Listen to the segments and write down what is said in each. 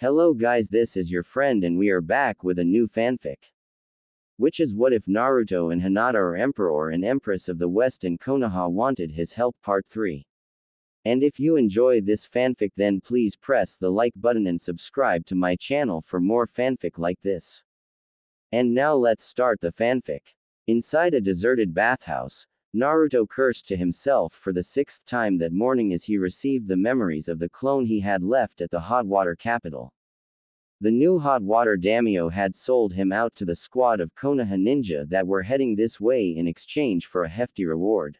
Hello guys, this is your friend and we are back with a new fanfic. Which is what if Naruto and Hinata are Emperor and Empress of the West and Konaha wanted his help part 3. And if you enjoy this fanfic then please press the like button and subscribe to my channel for more fanfic like this. And now let's start the fanfic. Inside a deserted bathhouse, Naruto cursed to himself for the 6th time that morning as he received the memories of the clone he had left at the hot water capital. The new hot water daimyo had sold him out to the squad of Konaha ninja that were heading this way in exchange for a hefty reward.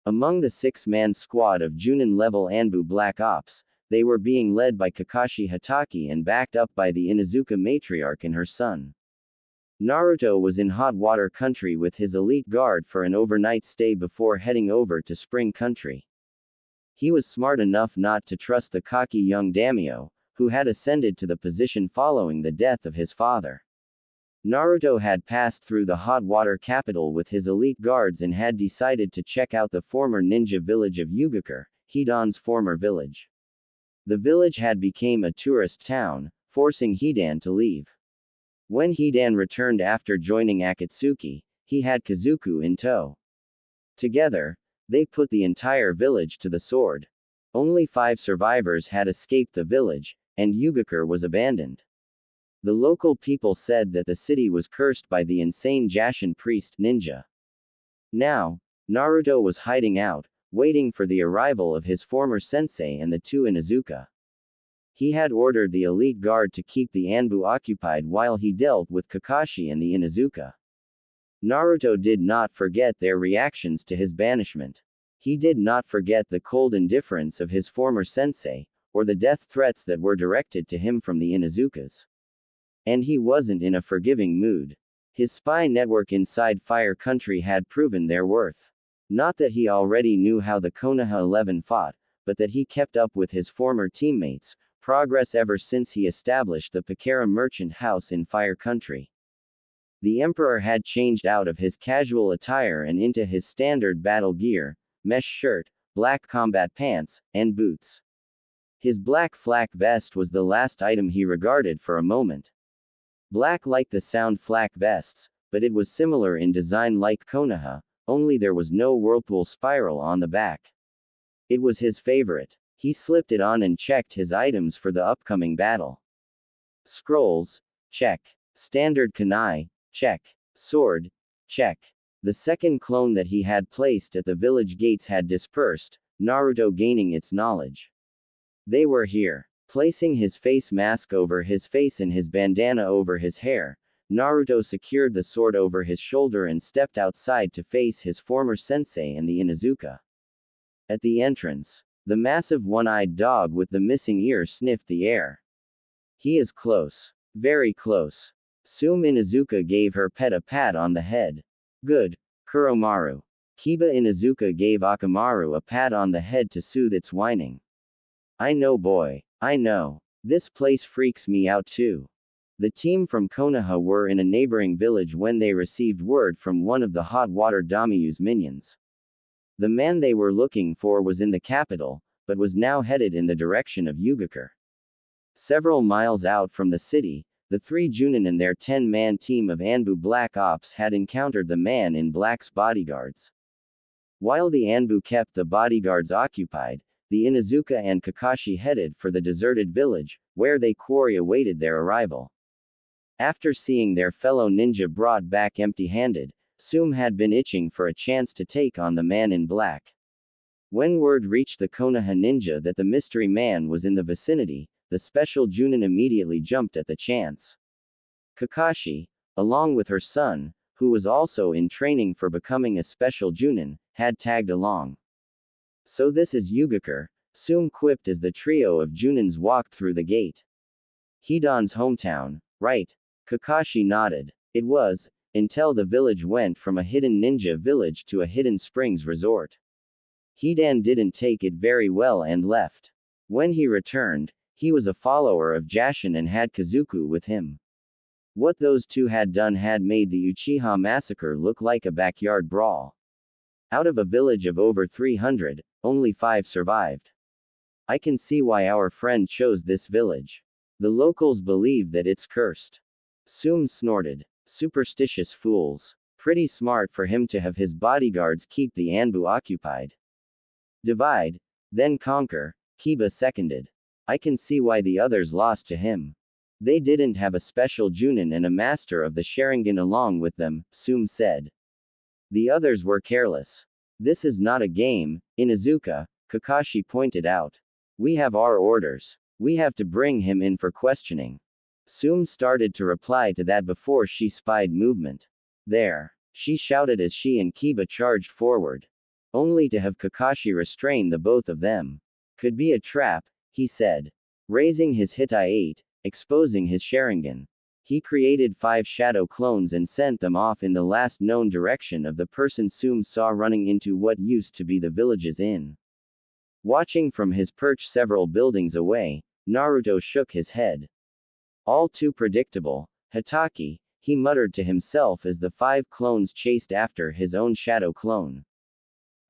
Among the 6-man squad of Junin-level Anbu Black Ops, they were being led by Kakashi Hatake and backed up by the Inuzuka matriarch and her son. Naruto was in hot water country with his elite guard for an overnight stay before heading over to spring country. He was smart enough not to trust the cocky young daimyo, who had ascended to the position following the death of his father. Naruto had passed through the hot water capital with his elite guards and had decided to check out the former ninja village of Yugakure, Hidan's former village. The village had become a tourist town, forcing Hidan to leave. When Hidan returned after joining Akatsuki, he had Kazuku in tow. Together, they put the entire village to the sword. Only 5 survivors had escaped the village, and Yugakure was abandoned. The local people said that the city was cursed by the insane Jashin priest ninja. Now, Naruto was hiding out, waiting for the arrival of his former sensei and the 2 Inuzuka. He had ordered the elite guard to keep the Anbu occupied while he dealt with Kakashi and the Inuzuka. Naruto did not forget their reactions to his banishment. He did not forget the cold indifference of his former sensei, or the death threats that were directed to him from the Inuzukas. And he wasn't in a forgiving mood. His spy network inside Fire Country had proven their worth. Not that he already knew how the Konaha 11 fought, but that he kept up with his former teammates' progress ever since he established the Pakara merchant house in Fire Country. The Emperor had changed out of his casual attire and into his standard battle gear, mesh shirt, black combat pants, and boots. His black flak vest was the last item he regarded for a moment. Black like the sound flak vests, but it was similar in design like Konaha, only there was no whirlpool spiral on the back. It was his favorite. He slipped it on and checked his items for the upcoming battle. Scrolls, check. Standard kunai, check. Sword, check. The second clone that he had placed at the village gates had dispersed, Naruto gaining its knowledge. They were here. Placing his face mask over his face and his bandana over his hair, Naruto secured the sword over his shoulder and stepped outside to face his former sensei and the Inuzuka. At the entrance, the massive one-eyed dog with the missing ear sniffed the air. He is close. Very close. Sume Inuzuka gave her pet a pat on the head. Good, Kuromaru. Kiba Inuzuka gave Akamaru a pat on the head to soothe its whining. I know boy, I know. This place freaks me out too. The team from Konaha were in a neighboring village when they received word from one of the hot water daimyo's minions. The man they were looking for was in the capital, but was now headed in the direction of Yugakure. Several miles out from the city, the 3 Junin and their 10-man team of Anbu Black Ops had encountered the man in black's bodyguards. While the Anbu kept the bodyguards occupied, the Inuzuka and Kakashi headed for the deserted village, where they quarry awaited their arrival. After seeing their fellow ninja brought back empty-handed, Sume had been itching for a chance to take on the man in black. When word reached the Konaha ninja that the mystery man was in the vicinity, the special Junin immediately jumped at the chance. Kakashi, along with her son, who was also in training for becoming a special Junin, had tagged along. So this is Yugakure, Sume quipped as the trio of Junins walked through the gate. Hidan's hometown, right? Kakashi nodded. It was, until the village went from a hidden ninja village to a hidden springs resort. Hidan didn't take it very well and left. When he returned, he was a follower of Jashin and had Kazuku with him. What those two had done had made the Uchiha massacre look like a backyard brawl. Out of a village of over 300, only 5 survived. I can see why our friend chose this village. The locals believe that it's cursed. Sum snorted. Superstitious fools. Pretty smart for him to have his bodyguards keep the Anbu occupied. Divide, then conquer, Kiba seconded. I can see why the others lost to him. They didn't have a special Junin and a master of the Sharingan along with them, Sum said. The others were careless. This is not a game, Inuzuka, Kakashi pointed out. We have our orders. We have to bring him in for questioning. Sum started to reply to that before she spied movement. There, she shouted as she and Kiba charged forward. Only to have Kakashi restrain the both of them. Could be a trap, he said. Raising his Hitai-8, exposing his Sharingan. He created 5 shadow clones and sent them off in the last known direction of the person Sum saw running into what used to be the village's inn. Watching from his perch several buildings away, Naruto shook his head. All too predictable, Hitaki, he muttered to himself as the 5 clones chased after his own shadow clone.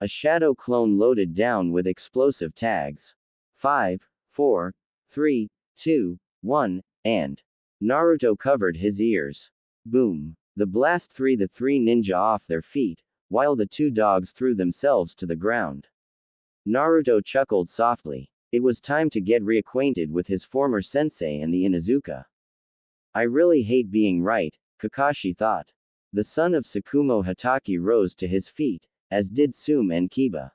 A shadow clone loaded down with explosive tags. 5, 4, 3, 2, 1, and Naruto covered his ears. Boom. The blast threw the 3 ninja off their feet, while the 2 dogs threw themselves to the ground. Naruto chuckled softly. It was time to get reacquainted with his former sensei and the Inuzuka. I really hate being right, Kakashi thought. The son of Tsukumo Hitaki rose to his feet, as did Sum and Kiba.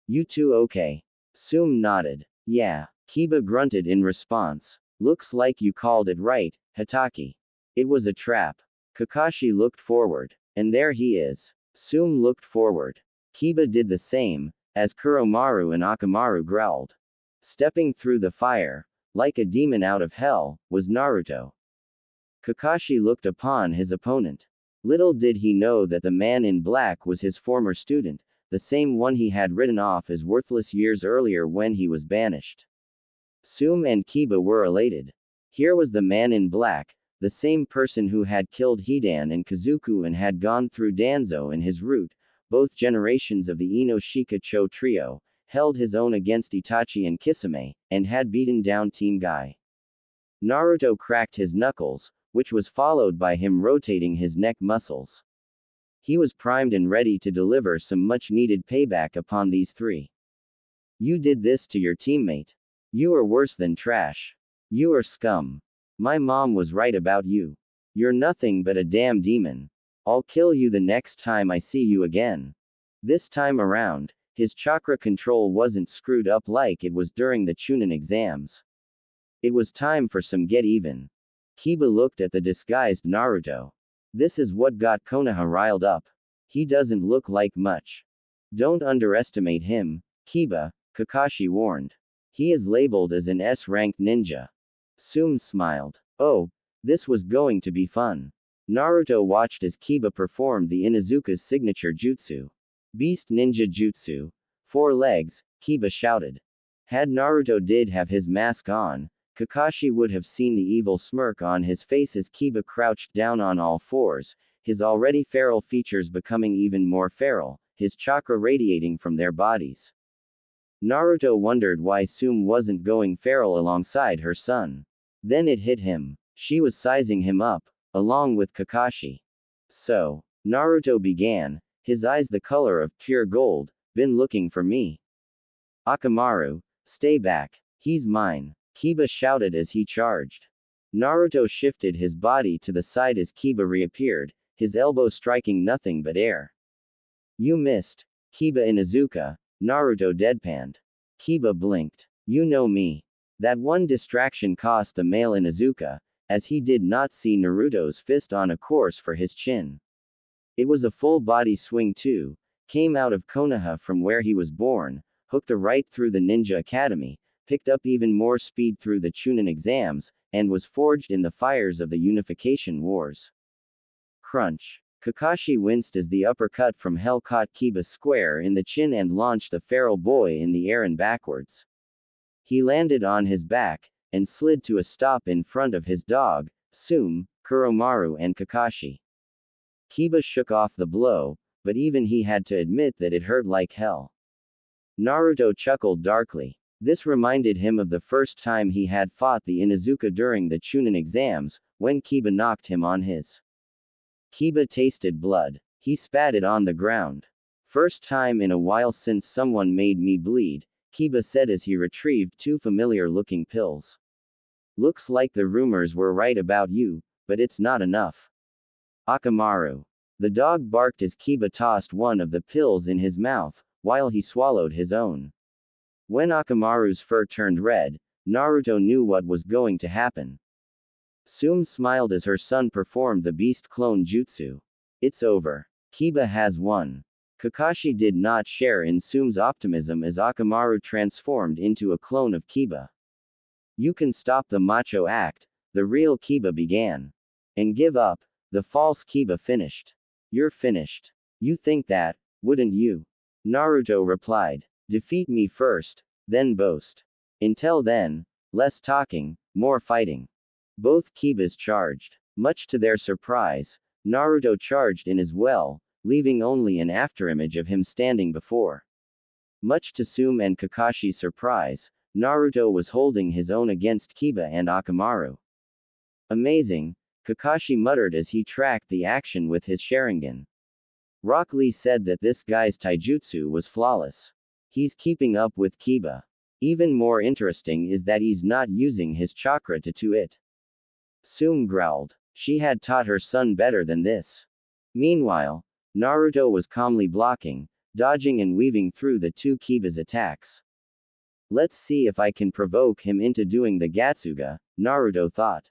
You two okay? Sum nodded. Yeah, Kiba grunted in response. Looks like you called it right, Hitaki. It was a trap. Kakashi looked forward. And there he is. Sum looked forward. Kiba did the same, as Kuromaru and Akamaru growled. Stepping through the fire, like a demon out of hell, was Naruto. Kakashi looked upon his opponent. Little did he know that the man in black was his former student, the same one he had written off as worthless years earlier when he was banished. Sum and Kiba were elated. Here was the man in black, the same person who had killed Hidan and Kazuku and had gone through Danzo in his route, both generations of the Inoshika Cho trio, held his own against Itachi and Kisame, and had beaten down Team Guy. Naruto cracked his knuckles, which was followed by him rotating his neck muscles. He was primed and ready to deliver some much-needed payback upon these 3. You did this to your teammate. You are worse than trash. You are scum. My mom was right about you. You're nothing but a damn demon. I'll kill you the next time I see you again. This time around, his chakra control wasn't screwed up like it was during the Chunin exams. It was time for some get even. Kiba looked at the disguised Naruto. This is what got Konaha riled up. He doesn't look like much. Don't underestimate him, Kiba, Kakashi warned. He is labeled as an S-ranked ninja. Sum smiled. Oh, this was going to be fun. Naruto watched as Kiba performed the Inuzuka's signature jutsu. Beast Ninja Jutsu. 4 legs, Kiba shouted. Had Naruto did have his mask on, Kakashi would have seen the evil smirk on his face as Kiba crouched down on all fours, his already feral features becoming even more feral, his chakra radiating from their bodies. Naruto wondered why Sum wasn't going feral alongside her son. Then it hit him. She was sizing him up, along with Kakashi. So, Naruto began, his eyes the color of pure gold, been looking for me. Akamaru, stay back. He's mine. Kiba shouted as he charged. Naruto shifted his body to the side as Kiba reappeared, his elbow striking nothing but air. You missed. Kiba Inuzuka, Naruto deadpanned. Kiba blinked. You know me. That one distraction cost the male Inuzuka, as he did not see Naruto's fist on a course for his chin. It was a full body swing too, came out of Konaha from where he was born, hooked a right through the Ninja Academy, picked up even more speed through the Chunin exams, and was forged in the fires of the Unification Wars. Crunch. Kakashi winced as the uppercut from hell caught Kiba square in the chin and launched the feral boy in the air and backwards. He landed on his back, and slid to a stop in front of his dog, Sum, Kuromaru and Kakashi. Kiba shook off the blow, but even he had to admit that it hurt like hell. Naruto chuckled darkly. This reminded him of the first time he had fought the Inuzuka during the Chunin exams, when Kiba knocked him on his. Kiba tasted blood. He spat it on the ground. First time in a while since someone made me bleed, Kiba said as he retrieved two familiar-looking pills. Looks like the rumors were right about you, but it's not enough. Akamaru. The dog barked as Kiba tossed one of the pills in his mouth, while he swallowed his own. When Akamaru's fur turned red, Naruto knew what was going to happen. Tsume smiled as her son performed the beast clone jutsu. It's over. Kiba has won. Kakashi did not share in Tsume's optimism as Akamaru transformed into a clone of Kiba. You can stop the macho act, the real Kiba began. And give up, the false Kiba finished. You're finished. You think that, wouldn't you? Naruto replied. Defeat me first, then boast. Until then, less talking, more fighting. Both Kibas charged. Much to their surprise, Naruto charged in as well, leaving only an afterimage of him standing before. Much to Tsume and Kakashi's surprise, Naruto was holding his own against Kiba and Akamaru. Amazing, Kakashi muttered as he tracked the action with his Sharingan. Rock Lee said that this guy's taijutsu was flawless. He's keeping up with Kiba. Even more interesting is that he's not using his chakra to it. Tsume growled. She had taught her son better than this. Meanwhile, Naruto was calmly blocking, dodging and weaving through the two Kiba's attacks. Let's see if I can provoke him into doing the Gatsuga, Naruto thought.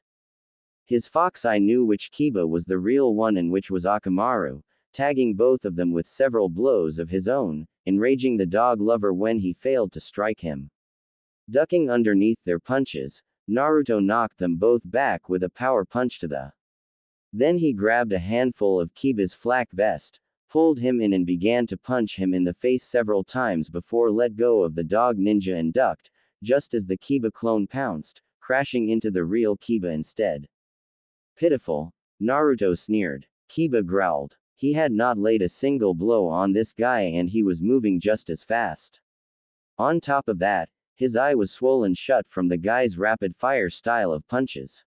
His fox eye knew which Kiba was the real one and which was Akamaru, tagging both of them with several blows of his own, enraging the dog lover when he failed to strike him. Ducking underneath their punches, Naruto knocked them both back with a power punch to the. Then he grabbed a handful of Kiba's flak vest, pulled him in and began to punch him in the face several times before let go of the dog ninja and ducked, just as the Kiba clone pounced, crashing into the real Kiba instead. Pitiful, Naruto sneered. Kiba growled. He had not laid a single blow on this guy and he was moving just as fast. On top of that, his eye was swollen shut from the guy's rapid-fire style of punches.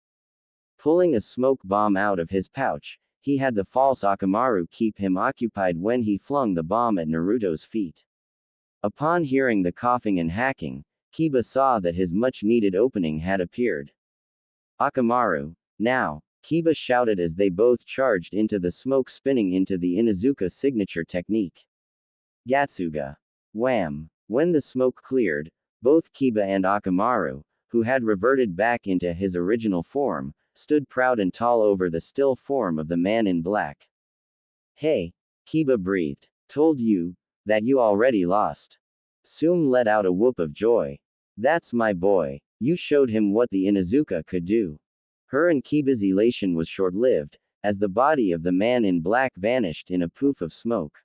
Pulling a smoke bomb out of his pouch, he had the false Akamaru keep him occupied when he flung the bomb at Naruto's feet. Upon hearing the coughing and hacking, Kiba saw that his much-needed opening had appeared. Akamaru, now! Kiba shouted as they both charged into the smoke spinning into the Inuzuka signature technique. Gatsuga. Wham! When the smoke cleared, both Kiba and Akamaru, who had reverted back into his original form, stood proud and tall over the still form of the man in black. Hey! Kiba breathed. Told you, that you already lost. Tsume let out a whoop of joy. That's my boy. You showed him what the Inuzuka could do. Her and Kiba's elation was short-lived, as the body of the man in black vanished in a poof of smoke.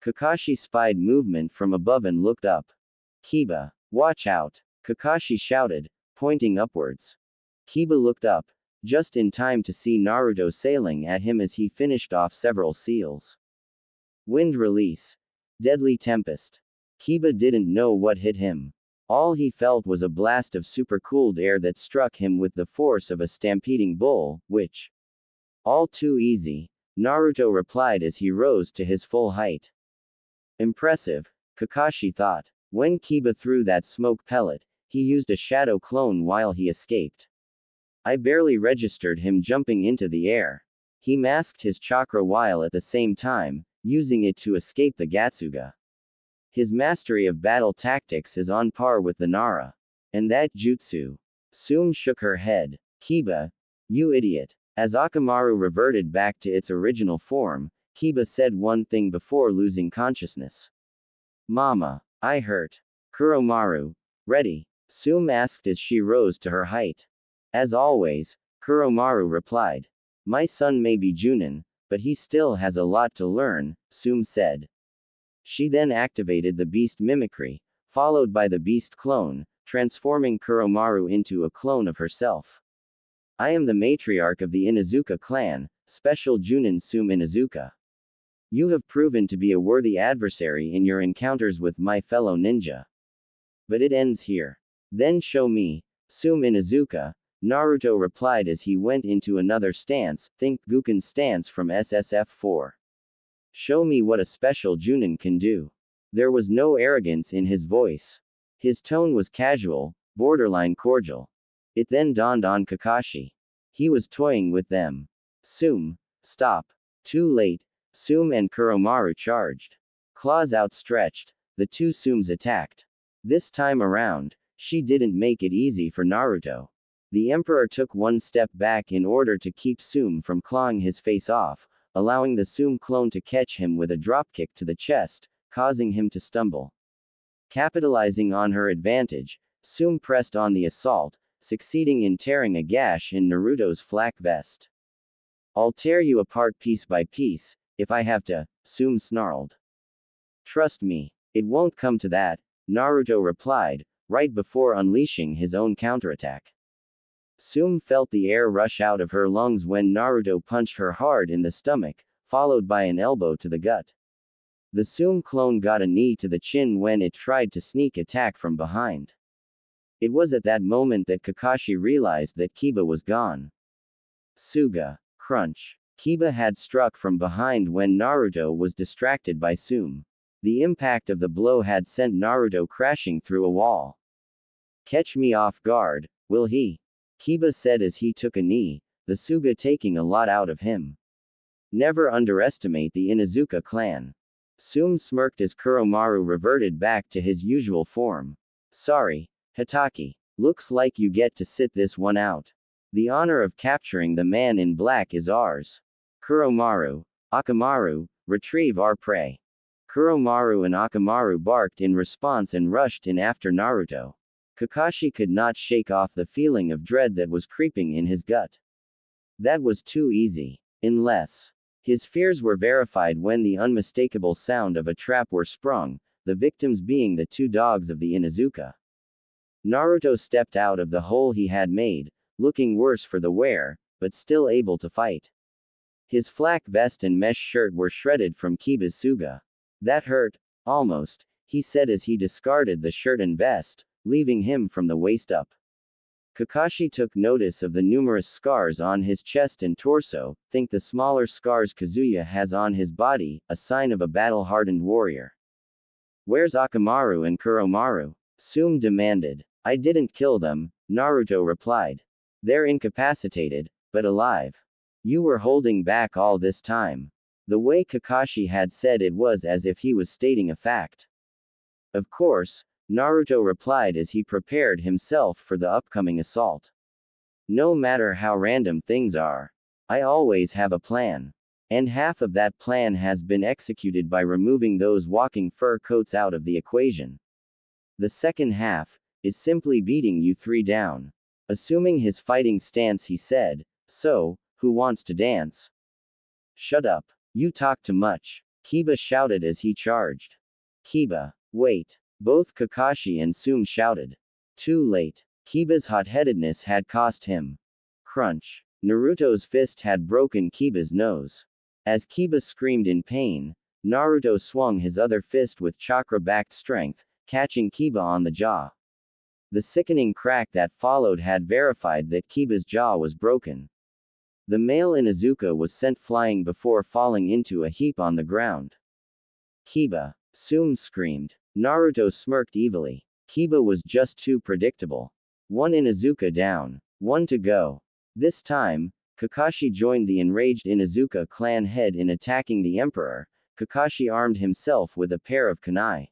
Kakashi spied movement from above and looked up. Kiba, watch out! Kakashi shouted, pointing upwards. Kiba looked up, just in time to see Naruto sailing at him as he finished off several seals. Wind release. Deadly tempest. Kiba didn't know what hit him. All he felt was a blast of supercooled air that struck him with the force of a stampeding bull, which. All too easy, Naruto replied as he rose to his full height. Impressive, Kakashi thought. When Kiba threw that smoke pellet, he used a shadow clone while he escaped. I barely registered him jumping into the air. He masked his chakra while at the same time, using it to escape the Gatsuga. His mastery of battle tactics is on par with the Nara. And that jutsu. Tsume shook her head. Kiba, you idiot. As Akamaru reverted back to its original form, Kiba said one thing before losing consciousness. Mama, I hurt. Kuromaru, ready? Tsume asked as she rose to her height. As always, Kuromaru replied. My son may be Junin, but he still has a lot to learn, Tsume said. She then activated the beast mimicry, followed by the beast clone, transforming Kuromaru into a clone of herself. I am the matriarch of the Inuzuka clan, Special Junin Tsume Inuzuka. You have proven to be a worthy adversary in your encounters with my fellow ninja. But it ends here. Then show me. Sume Inuzuka, Naruto replied as he went into another stance, think Guken's stance from SSF4. Show me what a special Junin can do. There was no arrogance in his voice. His tone was casual, borderline cordial. It then dawned on Kakashi. He was toying with them. Sume, stop. Too late. Sume and Kuromaru charged. Claws outstretched, the two Sumes attacked. This time around, she didn't make it easy for Naruto. The Emperor took one step back in order to keep Sume from clawing his face off, allowing the Sume clone to catch him with a dropkick to the chest, causing him to stumble. Capitalizing on her advantage, Sume pressed on the assault, succeeding in tearing a gash in Naruto's flak vest. I'll tear you apart piece by piece, if I have to, Sume snarled. Trust me, it won't come to that, Naruto replied, right before unleashing his own counterattack. Sume felt the air rush out of her lungs when Naruto punched her hard in the stomach, followed by an elbow to the gut. The Sume clone got a knee to the chin when it tried to sneak attack from behind. It was at that moment that Kakashi realized that Kiba was gone. Suga. Crunch. Kiba had struck from behind when Naruto was distracted by Sume. The impact of the blow had sent Naruto crashing through a wall. Catch me off guard, will he? Kiba said as he took a knee, the Suga taking a lot out of him. Never underestimate the Inuzuka clan. Sume smirked as Kuromaru reverted back to his usual form. Sorry, Hitaki. Looks like you get to sit this one out. The honor of capturing the man in black is ours. Kuromaru, Akamaru, retrieve our prey. Kuromaru and Akamaru barked in response and rushed in after Naruto. Kakashi could not shake off the feeling of dread that was creeping in his gut. That was too easy. Unless. His fears were verified when the unmistakable sound of a trap were sprung, the victims being the two dogs of the Inuzuka. Naruto stepped out of the hole he had made, looking worse for the wear, but still able to fight. His flak vest and mesh shirt were shredded from Kiba's Suga. That hurt, almost, he said as he discarded the shirt and vest, leaving him from the waist up. Kakashi took notice of the numerous scars on his chest and torso, think the smaller scars Kazuya has on his body, a sign of a battle-hardened warrior. Where's Akamaru and Kuromaru? Sume demanded. I didn't kill them, Naruto replied. They're incapacitated, but alive. You were holding back all this time. The way Kakashi had said it was as if he was stating a fact. Of course, Naruto replied as he prepared himself for the upcoming assault. No matter how random things are, I always have a plan. And half of that plan has been executed by removing those walking fur coats out of the equation. The second half is simply beating you three down. Assuming his fighting stance, he said, so, who wants to dance? Shut up. You talk too much. Kiba shouted as he charged. Kiba, wait. Both Kakashi and Sume shouted. Too late. Kiba's hot-headedness had cost him. Crunch. Naruto's fist had broken Kiba's nose. As Kiba screamed in pain, Naruto swung his other fist with chakra-backed strength, catching Kiba on the jaw. The sickening crack that followed had verified that Kiba's jaw was broken. The male Inuzuka was sent flying before falling into a heap on the ground. Kiba! Sume screamed. Naruto smirked evilly. Kiba was just too predictable. One Inuzuka down. One to go. This time, Kakashi joined the enraged Inuzuka clan head in attacking the Emperor. Kakashi armed himself with a pair of kunai.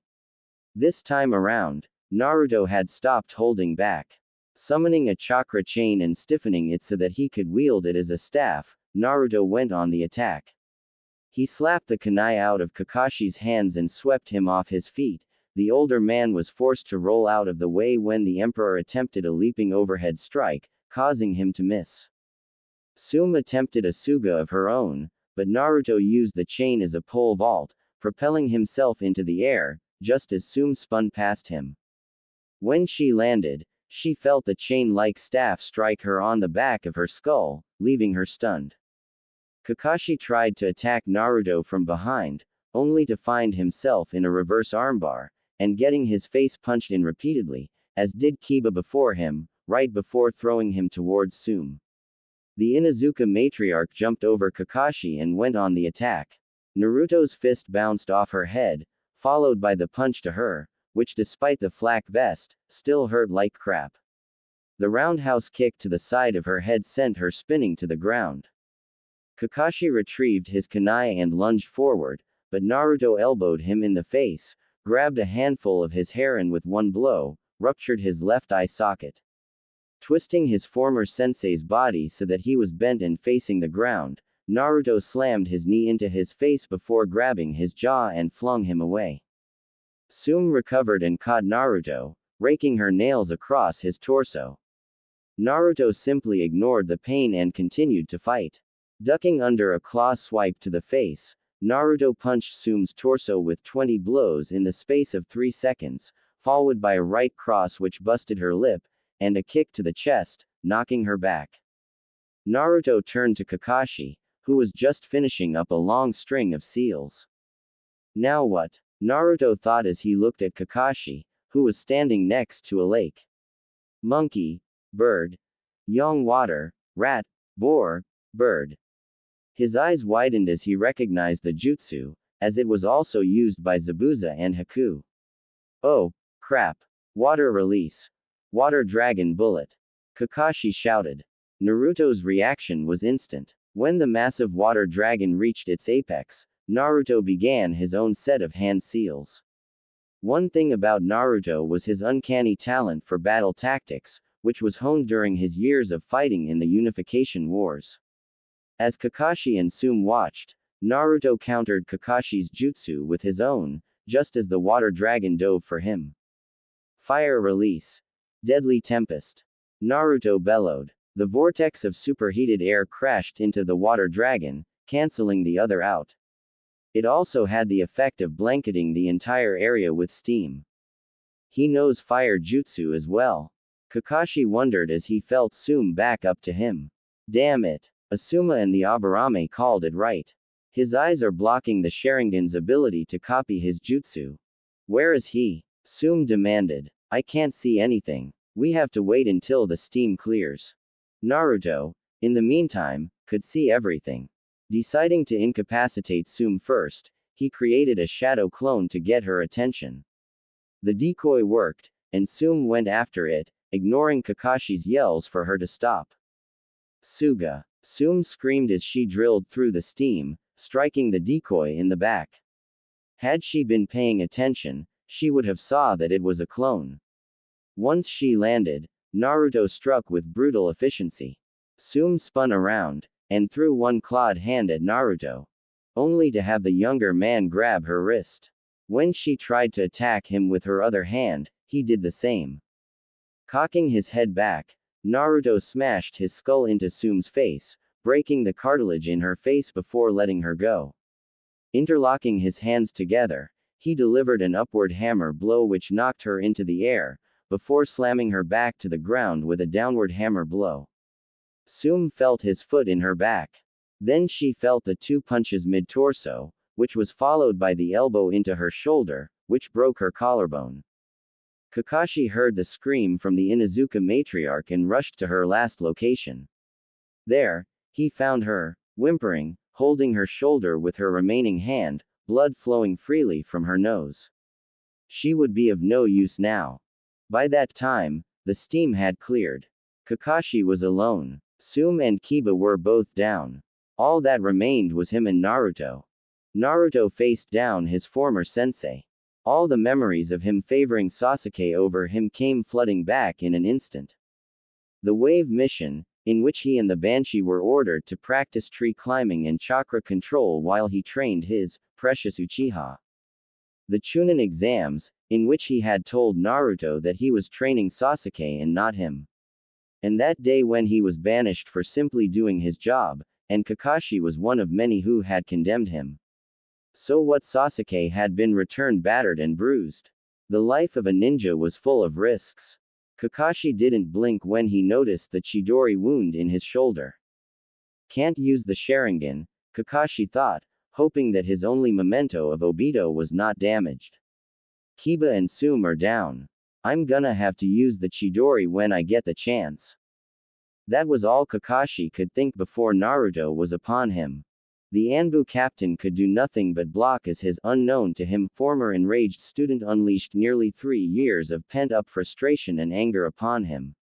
This time around, Naruto had stopped holding back. Summoning a chakra chain and stiffening it so that he could wield it as a staff, Naruto went on the attack. He slapped the kunai out of Kakashi's hands and swept him off his feet. The older man was forced to roll out of the way when the Emperor attempted a leaping overhead strike, causing him to miss. Sume attempted a Suga of her own, but Naruto used the chain as a pole vault, propelling himself into the air, just as Sume spun past him. When she landed, she felt the chain-like staff strike her on the back of her skull, leaving her stunned. Kakashi tried to attack Naruto from behind, only to find himself in a reverse armbar. and getting his face punched in repeatedly, as did Kiba before him, right before throwing him towards Sume. The Inuzuka matriarch jumped over Kakashi and went on the attack. Naruto's fist bounced off her head, followed by the punch to her, which despite the flak vest, still hurt like crap. The roundhouse kick to the side of her head sent her spinning to the ground. Kakashi retrieved his kunai and lunged forward, but Naruto elbowed him in the face, grabbed a handful of his hair and with one blow, ruptured his left eye socket. Twisting his former sensei's body so that he was bent and facing the ground, Naruto slammed his knee into his face before grabbing his jaw and flung him away. Sume recovered and caught Naruto, raking her nails across his torso. Naruto simply ignored the pain and continued to fight. Ducking under a claw swipe to the face, Naruto punched Sume's torso with 20 blows in the space of 3 seconds, followed by a right cross which busted her lip, and a kick to the chest, knocking her back. Naruto turned to Kakashi, who was just finishing up a long string of seals. Now what? Naruto thought as he looked at Kakashi, who was standing next to a lake. Monkey, bird, young water, rat, boar, bird. His eyes widened as he recognized the jutsu, as it was also used by Zabuza and Haku. Oh, crap. Water release. Water dragon bullet. Kakashi shouted. Naruto's reaction was instant. When the massive water dragon reached its apex, Naruto began his own set of hand seals. One thing about Naruto was his uncanny talent for battle tactics, which was honed during his years of fighting in the Unification Wars. As Kakashi and Sume watched, Naruto countered Kakashi's jutsu with his own, just as the water dragon dove for him. Fire release. Deadly tempest. Naruto bellowed. The vortex of superheated air crashed into the water dragon, canceling the other out. It also had the effect of blanketing the entire area with steam. He knows fire jutsu as well. Kakashi wondered as he felt Sume back up to him. Damn it. Asuma and the Aburame called it right. His eyes are blocking the Sharingan's ability to copy his jutsu. Where is he? Sume demanded. I can't see anything. We have to wait until the steam clears. Naruto, in the meantime, could see everything. Deciding to incapacitate Sume first, he created a shadow clone to get her attention. The decoy worked, and Sume went after it, ignoring Kakashi's yells for her to stop. Suga. Sume screamed as she drilled through the steam, striking the decoy in the back. Had she been paying attention, she would have saw that it was a clone. Once she landed, Naruto struck with brutal efficiency. Sume spun around, and threw one clawed hand at Naruto, only to have the younger man grab her wrist. When she tried to attack him with her other hand, he did the same. Cocking his head back, Naruto smashed his skull into Sume's face, breaking the cartilage in her face before letting her go. Interlocking his hands together, he delivered an upward hammer blow which knocked her into the air, before slamming her back to the ground with a downward hammer blow. Sume felt his foot in her back. Then she felt the 2 punches mid-torso, which was followed by the elbow into her shoulder, which broke her collarbone. Kakashi heard the scream from the Inuzuka matriarch and rushed to her last location. There, he found her, whimpering, holding her shoulder with her remaining hand, blood flowing freely from her nose. She would be of no use now. By that time, the steam had cleared. Kakashi was alone. Sume and Kiba were both down. All that remained was him and Naruto. Naruto faced down his former sensei. All the memories of him favoring Sasuke over him came flooding back in an instant. The wave mission, in which he and the Banshee were ordered to practice tree climbing and chakra control while he trained his precious Uchiha. The Chunin exams, in which he had told Naruto that he was training Sasuke and not him. And that day when he was banished for simply doing his job, and Kakashi was one of many who had condemned him. So what? Sasuke had been returned battered and bruised. The life of a ninja was full of risks. Kakashi didn't blink when he noticed the Chidori wound in his shoulder. Can't use the Sharingan, Kakashi thought, hoping that his only memento of Obito was not damaged. Kiba and Sume are down. I'm gonna have to use the Chidori when I get the chance. That was all Kakashi could think before Naruto was upon him. The Anbu captain could do nothing but block as his unknown to him former enraged student unleashed nearly 3 years of pent-up frustration and anger upon him.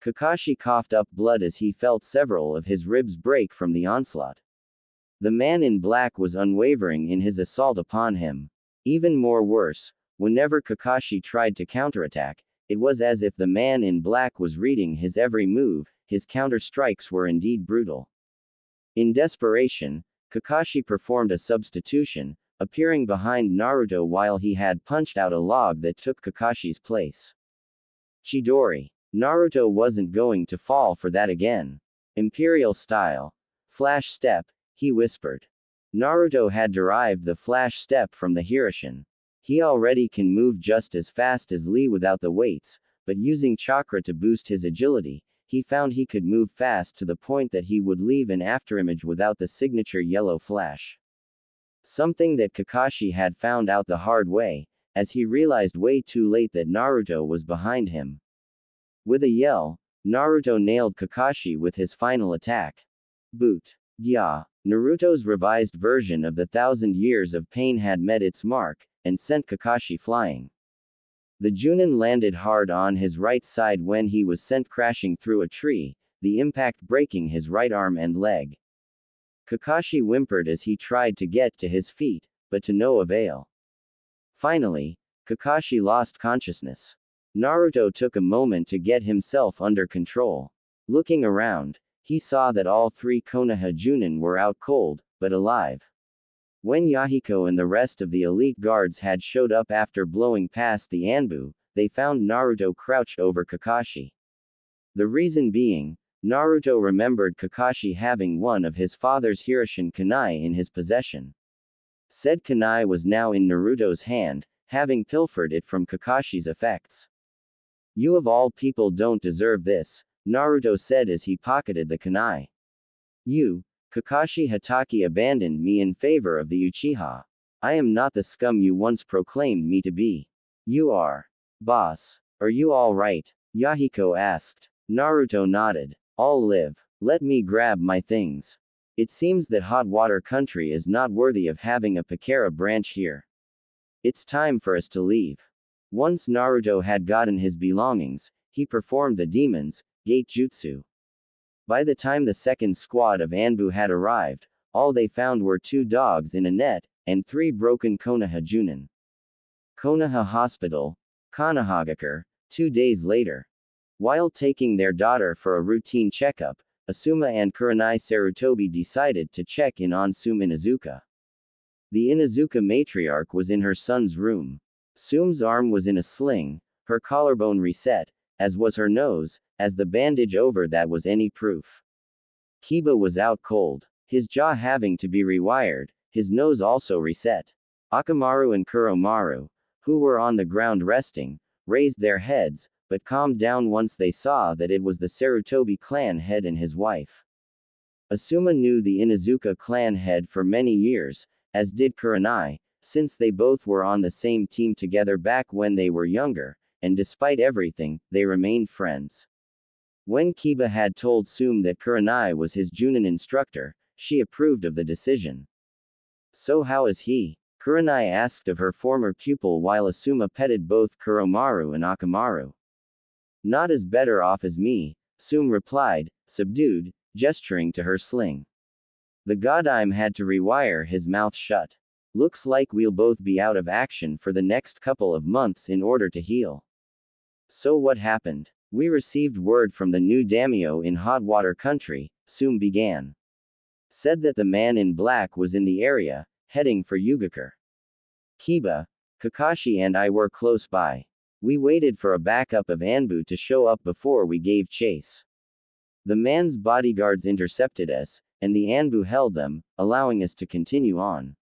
Kakashi coughed up blood as he felt several of his ribs break from the onslaught. The man in black was unwavering in his assault upon him. Even more worse, whenever Kakashi tried to counterattack, it was as if the man in black was reading his every move. His counter-strikes were indeed brutal. In desperation, Kakashi performed a substitution, appearing behind Naruto while he had punched out a log that took Kakashi's place. Chidori. Naruto wasn't going to fall for that again. Imperial style. Flash step, he whispered. Naruto had derived the flash step from the Hirishin. He already can move just as fast as Lee without the weights, but using chakra to boost his agility, he found he could move fast to the point that he would leave an afterimage without the signature yellow flash. Something that Kakashi had found out the hard way, as he realized way too late that Naruto was behind him. With a yell, Naruto nailed Kakashi with his final attack. Boot. Gya. Naruto's revised version of the 1,000 years of pain had met its mark, and sent Kakashi flying. The Junin landed hard on his right side when he was sent crashing through a tree, the impact breaking his right arm and leg. Kakashi whimpered as he tried to get to his feet, but to no avail. Finally, Kakashi lost consciousness. Naruto took a moment to get himself under control. Looking around, he saw that all 3 Konaha Junin were out cold, but alive. When Yahiko and the rest of the elite guards had showed up after blowing past the Anbu, they found Naruto crouched over Kakashi. The reason being, Naruto remembered Kakashi having one of his father's Hirishin kunai in his possession. Said kunai was now in Naruto's hand, having pilfered it from Kakashi's effects. You of all people don't deserve this, Naruto said as he pocketed the kunai. You, Kakashi Hatake abandoned me in favor of the Uchiha. I am not the scum you once proclaimed me to be. You are. Boss. Are you all right? Yahiko asked. Naruto nodded. I'll live. Let me grab my things. It seems that hot water country is not worthy of having a Pakera branch here. It's time for us to leave. Once Naruto had gotten his belongings, he performed the demon's gate jutsu. By the time the second squad of Anbu had arrived, all they found were 2 dogs in a net, and 3 broken Konaha Junin. Konaha Hospital, Konohagakure, 2 days later. While taking their daughter for a routine checkup, Asuma and Kurenai Sarutobi decided to check in on Sume Inuzuka. The Inuzuka matriarch was in her son's room. Sume's arm was in a sling, her collarbone reset, as was her nose, as the bandage over that was any proof. Kiba was out cold, his jaw having to be rewired, his nose also reset. Akamaru and Kuromaru, who were on the ground resting, raised their heads, but calmed down once they saw that it was the Sarutobi clan head and his wife. Asuma knew the Inuzuka clan head for many years, as did Kurenai, since they both were on the same team together back when they were younger, and despite everything, they remained friends. When Kiba had told Sume that Kurenai was his Junin instructor, she approved of the decision. So how is he? Kurenai asked of her former pupil while Asuma petted both Kuromaru and Akamaru. Not as better off as me, Sume replied, subdued, gesturing to her sling. The Godime had to rewire his mouth shut. Looks like we'll both be out of action for the next couple of months in order to heal. So what happened? We received word from the new daimyo in hot water country, Sume began. Said that the man in black was in the area, heading for Yugakure. Kiba, Kakashi and I were close by. We waited for a backup of Anbu to show up before we gave chase. The man's bodyguards intercepted us, and the Anbu held them, allowing us to continue on.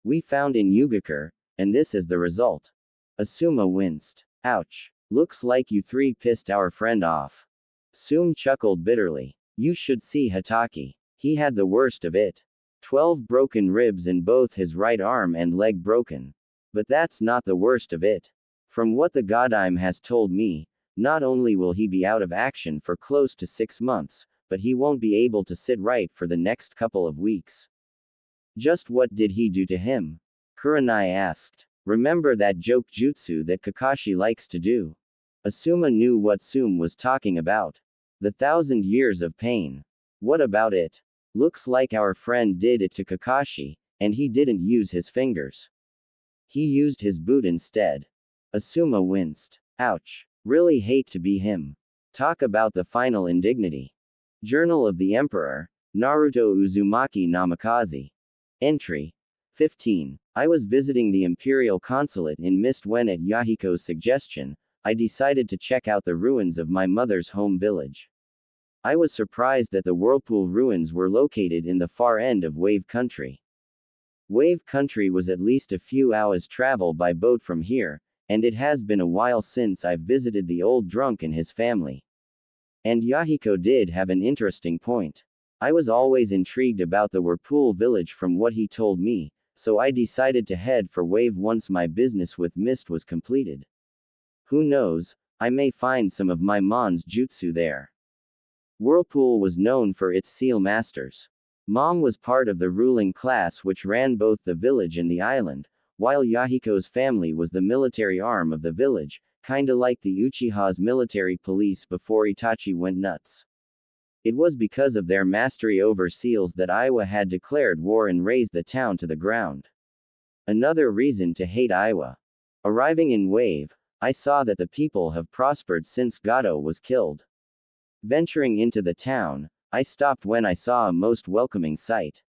We found in Yugakure, and this is the result. Asuma winced. Ouch. Looks like you 3 pissed our friend off. Sume chuckled bitterly. You should see Hatake. He had the worst of it. 12 broken ribs and both his right arm and leg broken. But that's not the worst of it. From what the Godime has told me, not only will he be out of action for close to 6 months, but he won't be able to sit right for the next couple of weeks. Just what did he do to him? Kurenai asked. Remember that joke jutsu that Kakashi likes to do? Asuma knew what Sum was talking about. The 1,000 years of pain. What about it? Looks like our friend did it to Kakashi, and he didn't use his fingers. He used his boot instead. Asuma winced. Ouch. Really hate to be him. Talk about the final indignity. Journal of the Emperor, Naruto Uzumaki Namikaze. Entry 15. I was visiting the Imperial Consulate in Mist when, at Yahiko's suggestion, I decided to check out the ruins of my mother's home village. I was surprised that the Whirlpool ruins were located in the far end of Wave Country. Wave Country was at least a few hours' travel by boat from here, and it has been a while since I've visited the old drunk and his family. And Yahiko did have an interesting point. I was always intrigued about the Whirlpool village from what he told me, so I decided to head for Wave once my business with Mist was completed. Who knows, I may find some of my Mon's jutsu there. Whirlpool was known for its seal masters. Mom was part of the ruling class which ran both the village and the island, while Yahiko's family was the military arm of the village, kinda like the Uchiha's military police before Itachi went nuts. It was because of their mastery over seals that Iwa had declared war and razed the town to the ground. Another reason to hate Iwa. Arriving in Wave, I saw that the people have prospered since Gato was killed. Venturing into the town, I stopped when I saw a most welcoming sight.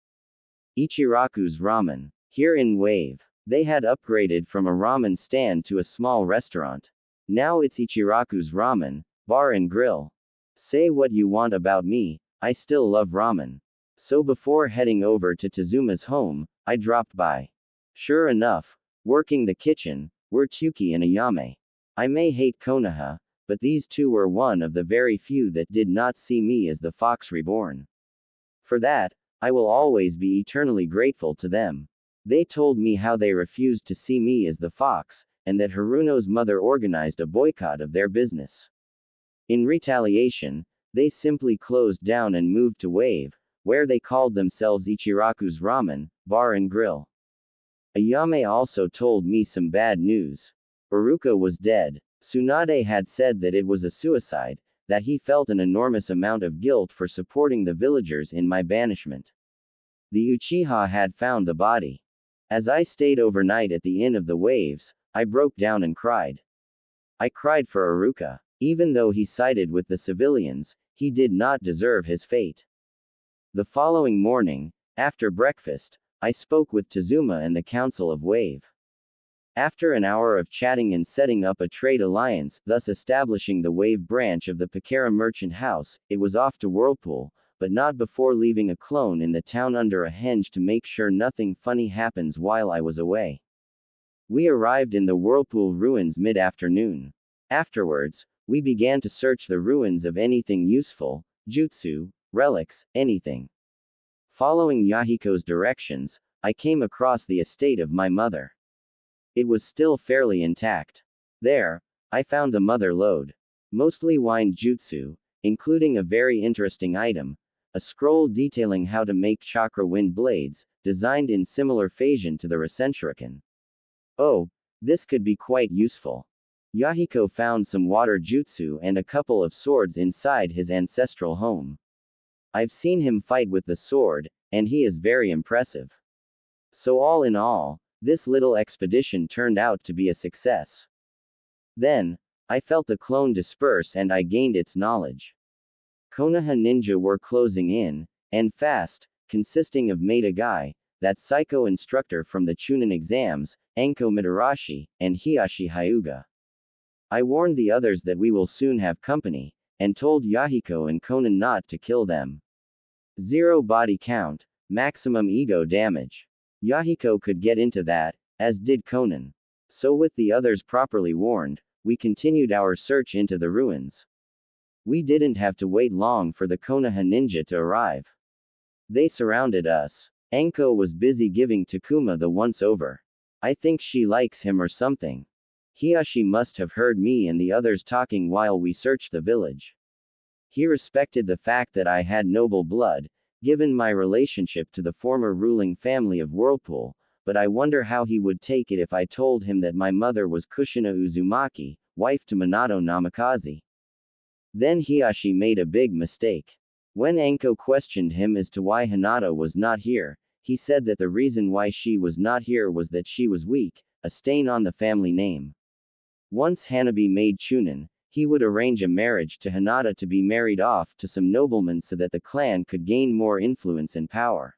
Ichiraku's Ramen. Here in Wave, they had upgraded from a ramen stand to a small restaurant. Now it's Ichiraku's Ramen, Bar and Grill. Say what you want about me, I still love ramen. So before heading over to Tezuma's home, I dropped by. Sure enough, working the kitchen, were Tuki and Ayame. I may hate Konaha, but these two were one of the very few that did not see me as the Fox Reborn. For that, I will always be eternally grateful to them. They told me how they refused to see me as the Fox, and that Haruno's mother organized a boycott of their business. In retaliation, they simply closed down and moved to Wave, where they called themselves Ichiraku's Ramen, Bar and Grill. Ayame also told me some bad news. Iruka was dead. Tsunade had said that it was a suicide, that he felt an enormous amount of guilt for supporting the villagers in my banishment. The Uchiha had found the body. As I stayed overnight at the Inn of the Waves, I broke down and cried. I cried for Iruka. Even though he sided with the civilians, he did not deserve his fate. The following morning, after breakfast, I spoke with Tezuma and the Council of Wave. After an hour of chatting and setting up a trade alliance, thus establishing the Wave branch of the Pakara Merchant House, it was off to Whirlpool, but not before leaving a clone in the town under a henge to make sure nothing funny happens while I was away. We arrived in the Whirlpool ruins mid-afternoon. Afterwards, we began to search the ruins of anything useful, jutsu, relics, anything. Following Yahiko's directions, I came across the estate of my mother. It was still fairly intact. There, I found the mother lode. Mostly wind jutsu, including a very interesting item, a scroll detailing how to make chakra wind blades, designed in similar fashion to the Rasenshuriken. Oh, this could be quite useful. Yahiko found some water jutsu and a couple of swords inside his ancestral home. I've seen him fight with the sword, and he is very impressive. So all in all, this little expedition turned out to be a success. Then, I felt the clone disperse and I gained its knowledge. Konaha ninja were closing in, and fast, consisting of Maida Guy, that psycho instructor from the Chunin exams, Anko Mitarashi, and Hiyashi Hyuga. I warned the others that we will soon have company, and told Yahiko and Konan not to kill them. 0 body count, maximum ego damage. Yahiko could get into that, as did Konan. So with the others properly warned, we continued our search into the ruins. We didn't have to wait long for the Konaha ninja to arrive. They surrounded us. Anko was busy giving Takuma the once-over. I think she likes him or something. Hiyashi must have heard me and the others talking while we searched the village. He respected the fact that I had noble blood, given my relationship to the former ruling family of Whirlpool, but I wonder how he would take it if I told him that my mother was Kushina Uzumaki, wife to Minato Namikaze. Then Hiyashi made a big mistake. When Anko questioned him as to why Hinata was not here, he said that the reason why she was not here was that she was weak, a stain on the family name. Once Hanabi made Chunin, he would arrange a marriage to Hinata to be married off to some nobleman so that the clan could gain more influence and power.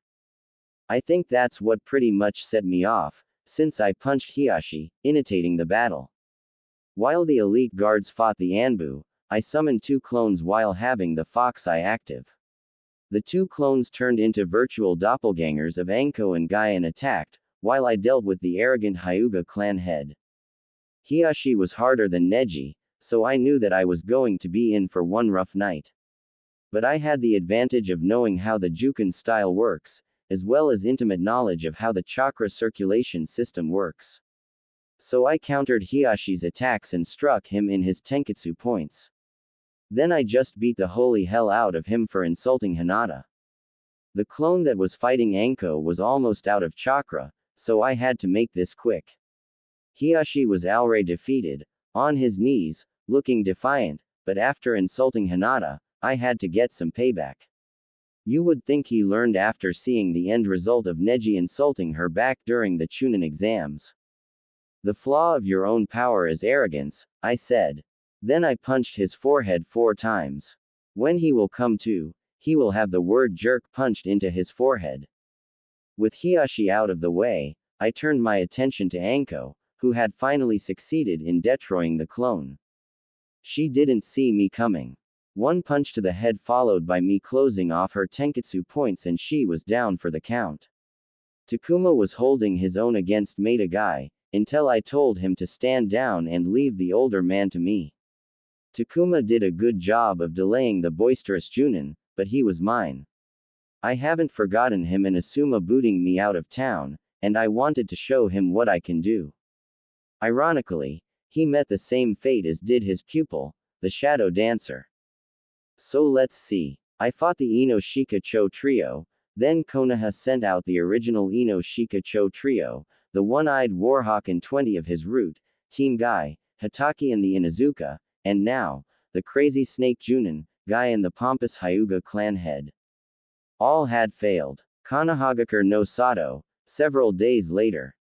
I think that's what pretty much set me off, since I punched Hiyashi, initiating the battle. While the elite guards fought the Anbu, I summoned 2 clones while having the Fox Eye active. The 2 clones turned into virtual doppelgangers of Anko and Guy and attacked, while I dealt with the arrogant Hyuga clan head. Hiyashi was harder than Neji, so I knew that I was going to be in for one rough night. But I had the advantage of knowing how the Juken style works, as well as intimate knowledge of how the chakra circulation system works. So I countered Hiyashi's attacks and struck him in his tenketsu points. Then I just beat the holy hell out of him for insulting Hinata. The clone that was fighting Anko was almost out of chakra, so I had to make this quick. Hiyashi was outright defeated, on his knees, looking defiant, but after insulting Hinata, I had to get some payback. You would think he learned after seeing the end result of Neji insulting her back during the Chunin exams. The flaw of your own power is arrogance, I said. Then I punched his forehead 4 times. When he will come to, he will have the word jerk punched into his forehead. With Hiyashi out of the way, I turned my attention to Anko, who had finally succeeded in destroying the clone. She didn't see me coming. 1 punch to the head followed by me closing off her tenketsu points and she was down for the count. Takuma was holding his own against Maida Guy, until I told him to stand down and leave the older man to me. Takuma did a good job of delaying the boisterous Junin, but he was mine. I haven't forgotten him and Asuma booting me out of town, and I wanted to show him what I can do. Ironically, he met the same fate as did his pupil, the Shadow Dancer. So let's see. I fought the Ino Shika Cho trio, then Konaha sent out the original Ino Shika Cho trio, the one-eyed Warhawk and 20 of his root, Team Guy, Hataki and the Inuzuka, and now, the crazy snake Junin, Guy and the pompous Hyuga clan head. All had failed. Konohagakure no Sato, several days later.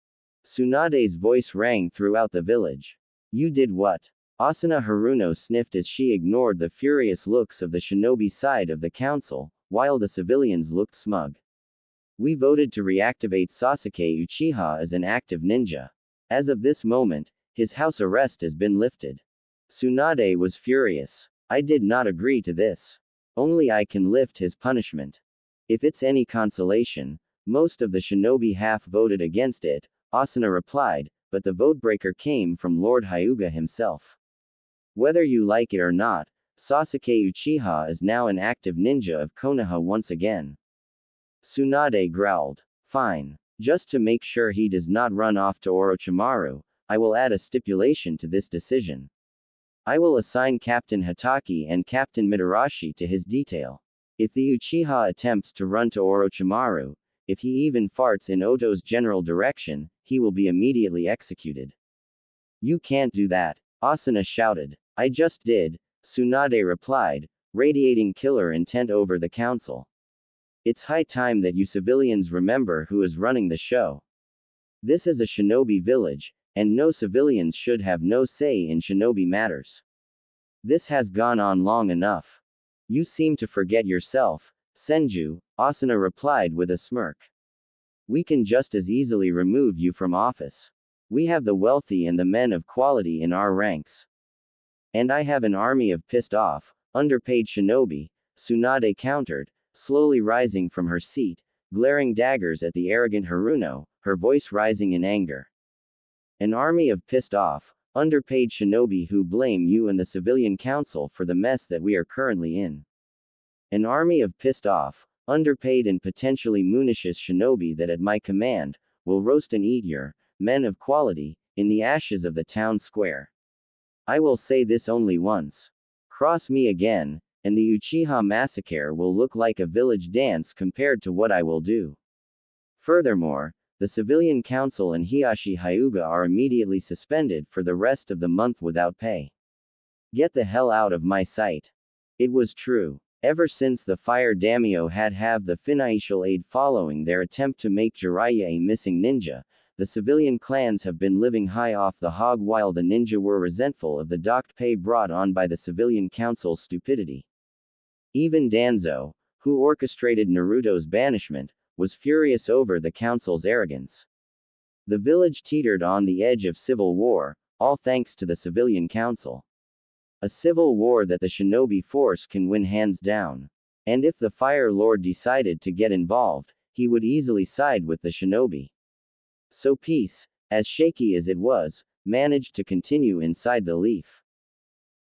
Tsunade's voice rang throughout the village. You did what? Asuna Haruno sniffed as she ignored the furious looks of the shinobi side of the council, while the civilians looked smug. We voted to reactivate Sasuke Uchiha as an active ninja. As of this moment, his house arrest has been lifted. Tsunade was furious. I did not agree to this. Only I can lift his punishment. If it's any consolation, most of the shinobi half voted against it, Asuna replied, but the votebreaker came from Lord Hyuga himself. Whether you like it or not, Sasuke Uchiha is now an active ninja of Konoha once again. Tsunade growled. Fine. Just to make sure he does not run off to Orochimaru, I will add a stipulation to this decision. I will assign Captain Hataki and Captain Mitarashi to his detail. If the Uchiha attempts to run to Orochimaru, if he even farts in Oto's general direction, he will be immediately executed. You can't do that, Asuna shouted. I just did, Tsunade replied, radiating killer intent over the council. It's high time that you civilians remember who is running the show. This is a shinobi village, and no civilians should have no say in shinobi matters. This has gone on long enough. You seem to forget yourself, Senju, Asuna replied with a smirk. We can just as easily remove you from office. We have the wealthy and the men of quality in our ranks. And I have an army of pissed off, underpaid shinobi, Tsunade countered, slowly rising from her seat, glaring daggers at the arrogant Haruno, her voice rising in anger. An army of pissed off, underpaid shinobi who blame you and the civilian council for the mess that we are currently in. An army of pissed off, underpaid and potentially moonicious shinobi that at my command, will roast and eat your men of quality, in the ashes of the town square. I will say this only once. Cross me again, and the Uchiha massacre will look like a village dance compared to what I will do. Furthermore, the civilian council and Hiashi Hyuga are immediately suspended for the rest of the month without pay. Get the hell out of my sight. It was true. Ever since the fire daimyo had have the financial aid following their attempt to make Jiraiya a missing ninja, the civilian clans have been living high off the hog while the ninja were resentful of the docked pay brought on by the civilian council's stupidity. Even Danzo, who orchestrated Naruto's banishment, was furious over the council's arrogance. The village teetered on the edge of civil war, all thanks to the civilian council. A civil war that the shinobi force can win hands down. And if the Fire Lord decided to get involved, he would easily side with the shinobi. So peace, as shaky as it was, managed to continue inside the leaf.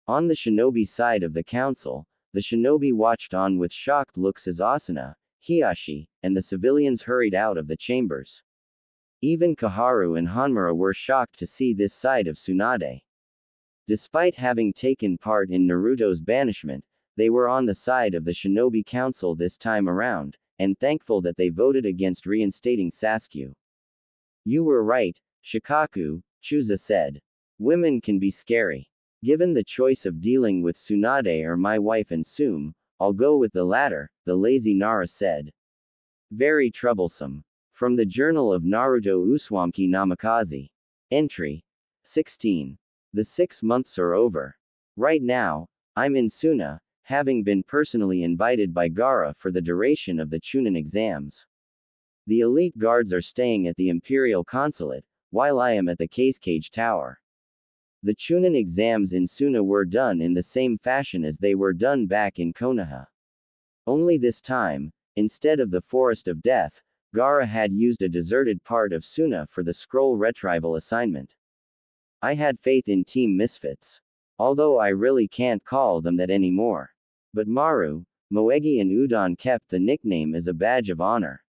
On the shinobi side of the council, the shinobi watched on with shocked looks as Asuna, Hiashi, and the civilians hurried out of the chambers. Even Kaharu and Hanmura were shocked to see this side of Tsunade. Despite having taken part in Naruto's banishment, they were on the side of the shinobi council this time around, and thankful that they voted against reinstating Sasuke. You were right, Shikaku, Chusa said. Women can be scary. Given the choice of dealing with Tsunade or my wife and Sume, I'll go with the latter, the lazy Nara said. Very troublesome. From the Journal of Naruto Uzumaki Namikaze. Entry 16. The 6 months are over. Right now, I'm in Suna, having been personally invited by Gaara for the duration of the Chunin exams. The elite guards are staying at the Imperial Consulate, while I am at the Cage Tower. The Chunin exams in Suna were done in the same fashion as they were done back in Konaha. Only this time, instead of the Forest of Death, Gaara had used a deserted part of Suna for the scroll retrieval assignment. I had faith in Team Misfits. Although I really can't call them that anymore. But Maru, Moegi and Udon kept the nickname as a badge of honor.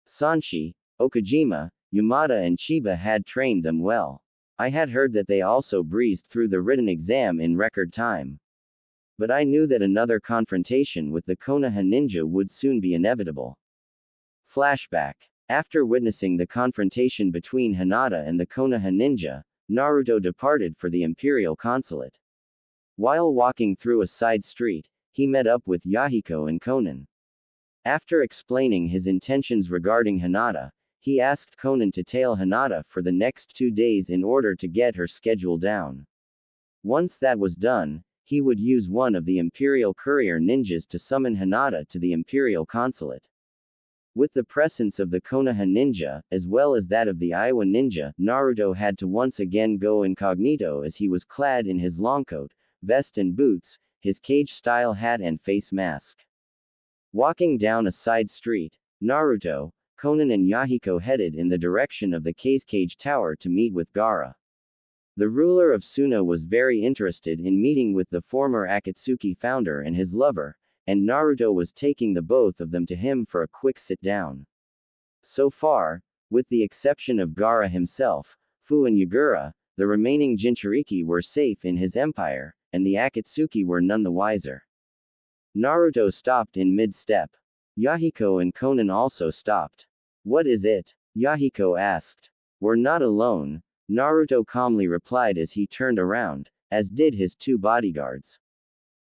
Sanshi, Okajima, Yamada and Chiba had trained them well. I had heard that they also breezed through the written exam in record time. But I knew that another confrontation with the Konaha ninja would soon be inevitable. Flashback. After witnessing the confrontation between Hinata and the Konaha ninja, Naruto departed for the Imperial Consulate. While walking through a side street, he met up with Yahiko and Konan. After explaining his intentions regarding Hinata, he asked Konan to tail Hinata for the next 2 days in order to get her schedule down. Once that was done, he would use one of the Imperial courier ninjas to summon Hinata to the Imperial Consulate. With the presence of the Konaha ninja, as well as that of the Iwa ninja, Naruto had to once again go incognito as he was clad in his longcoat, vest and boots, his cage-style hat and face mask. Walking down a side street, Naruto, Konan and Yahiko headed in the direction of the Cage Tower to meet with Gaara. The ruler of Suna was very interested in meeting with the former Akatsuki founder and his lover, and Naruto was taking the both of them to him for a quick sit-down. So far, with the exception of Gaara himself, Fu and Yagura, the remaining Jinchuriki were safe in his empire, and the Akatsuki were none the wiser. Naruto stopped in mid-step. Yahiko and Konan also stopped. What is it? Yahiko asked. We're not alone, Naruto calmly replied as he turned around, as did his 2 bodyguards.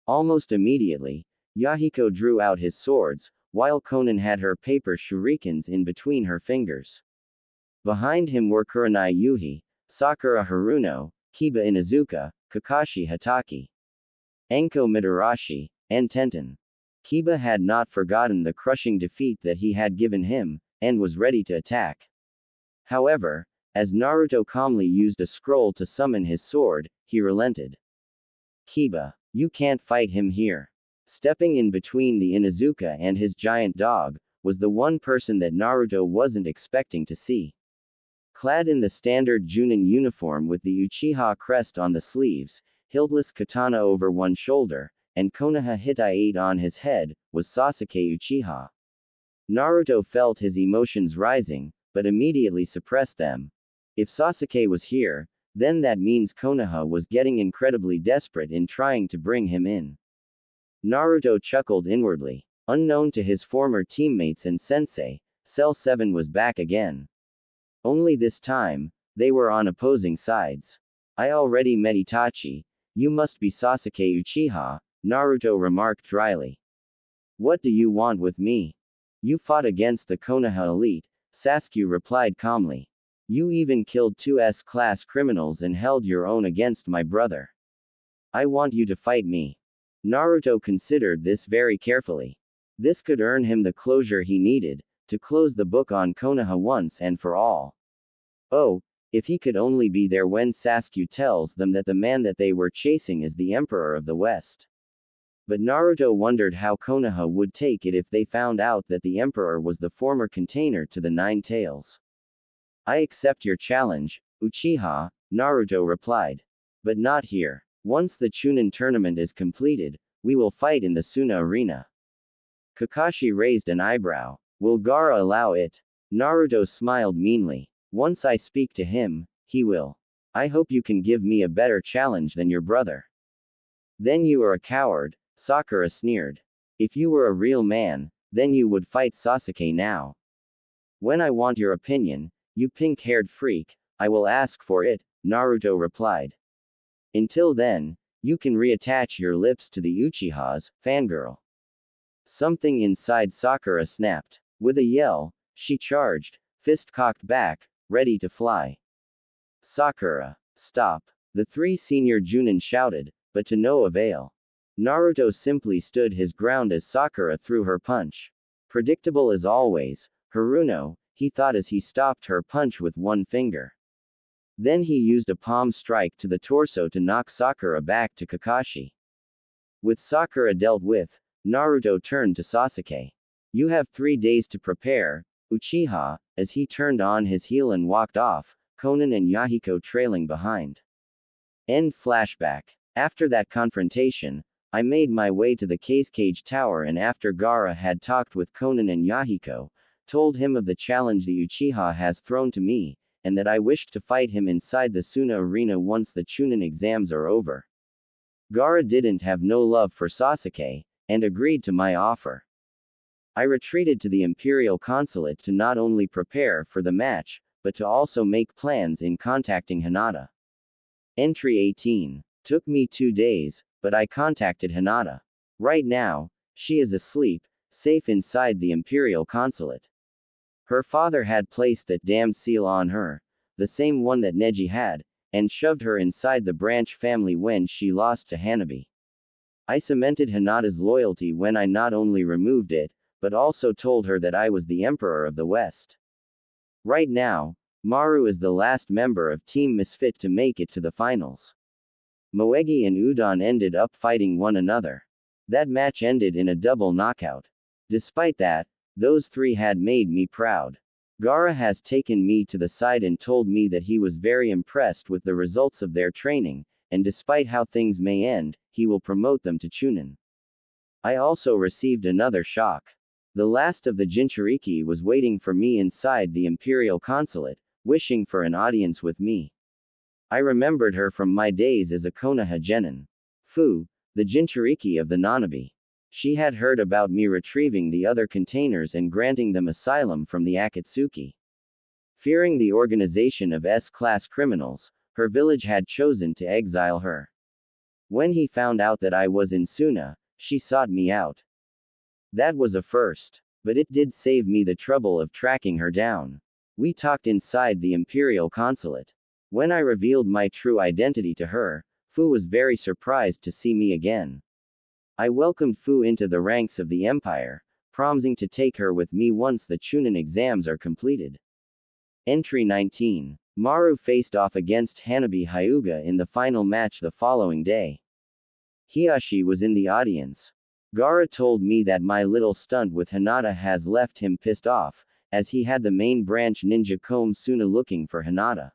Almost immediately, Yahiko drew out his swords, while Konan had her paper shurikens in between her fingers. Behind him were Kurenai Yuhi, Sakura Haruno, Kiba Inuzuka, Kakashi Hatake, Enko Mitarashi, and Tenten. Kiba had not forgotten the crushing defeat that he had given him, and was ready to attack. However, as Naruto calmly used a scroll to summon his sword, he relented. Kiba, you can't fight him here. Stepping in between the Inuzuka and his giant dog, was the one person that Naruto wasn't expecting to see. Clad in the standard Junin uniform with the Uchiha crest on the sleeves, hiltless katana over one shoulder, and Konoha Hitai on his head, was Sasuke Uchiha. Naruto felt his emotions rising, but immediately suppressed them. If Sasuke was here, then that means Konoha was getting incredibly desperate in trying to bring him in. Naruto chuckled inwardly. Unknown to his former teammates and sensei, Cell 7 was back again. Only this time, they were on opposing sides. I already met Itachi. You must be Sasuke Uchiha, Naruto remarked dryly. What do you want with me? You fought against the Konoha elite, Sasuke replied calmly. You even killed two S-class criminals and held your own against my brother. I want you to fight me. Naruto considered this very carefully. This could earn him the closure he needed, to close the book on Konoha once and for all. Oh, if he could only be there when Sasuke tells them that the man that they were chasing is the Emperor of the West. But Naruto wondered how Konoha would take it if they found out that the Emperor was the former container to the Nine Tails. I accept your challenge, Uchiha, Naruto replied. But not here. Once the Chunin tournament is completed, we will fight in the Suna arena. Kakashi raised an eyebrow. Will Gaara allow it? Naruto smiled meanly. Once I speak to him, he will. I hope you can give me a better challenge than your brother. Then you are a coward, Sakura sneered. If you were a real man, then you would fight Sasuke now. When I want your opinion, you pink-haired freak, I will ask for it, Naruto replied. Until then, you can reattach your lips to the Uchihas, fangirl. Something inside Sakura snapped. With a yell, she charged, fist cocked back, ready to fly. Sakura, stop. The three senior Junin shouted, but to no avail. Naruto simply stood his ground as Sakura threw her punch. Predictable as always, Haruno, he thought as he stopped her punch with one finger. Then he used a palm strike to the torso to knock Sakura back to Kakashi. With Sakura dealt with, Naruto turned to Sasuke. You have 3 days to prepare, Uchiha, as he turned on his heel and walked off, Konan and Yahiko trailing behind. End flashback. After that confrontation, I made my way to the Cage Tower and after Gaara had talked with Konan and Yahiko, told him of the challenge the Uchiha has thrown to me, and that I wished to fight him inside the Suna arena once the Chunin exams are over. Gaara didn't have no love for Sasuke, and agreed to my offer. I retreated to the Imperial Consulate to not only prepare for the match, but to also make plans in contacting Hinata. Entry 18. Took me 2 days, but I contacted Hinata. Right now, she is asleep, safe inside the Imperial Consulate. Her father had placed that damned seal on her, the same one that Neji had, and shoved her inside the Branch family when she lost to Hanabi. I cemented Hinata's loyalty when I not only removed it, but also told her that I was the Emperor of the West. Right now, Maru is the last member of Team Misfit to make it to the finals. Moegi and Udon ended up fighting one another. That match ended in a double knockout. Despite that, those three had made me proud. Gaara has taken me to the side and told me that he was very impressed with the results of their training, and despite how things may end, he will promote them to Chunin. I also received another shock. The last of the Jinchuriki was waiting for me inside the Imperial Consulate, wishing for an audience with me. I remembered her from my days as a Konoha genin. Fu, the Jinchuriki of the Nanabi. She had heard about me retrieving the other containers and granting them asylum from the Akatsuki. Fearing the organization of S-class criminals, her village had chosen to exile her. When he found out that I was in Suna, she sought me out. That was a first, but it did save me the trouble of tracking her down. We talked inside the Imperial Consulate. When I revealed my true identity to her, Fu was very surprised to see me again. I welcomed Fu into the ranks of the Empire, promising to take her with me once the Chunin exams are completed. Entry 19. Maru faced off against Hanabi Hyuga in the final match the following day. Hiashi was in the audience. Gaara told me that my little stunt with Hinata has left him pissed off, as he had the main branch ninja comb Suna looking for Hinata.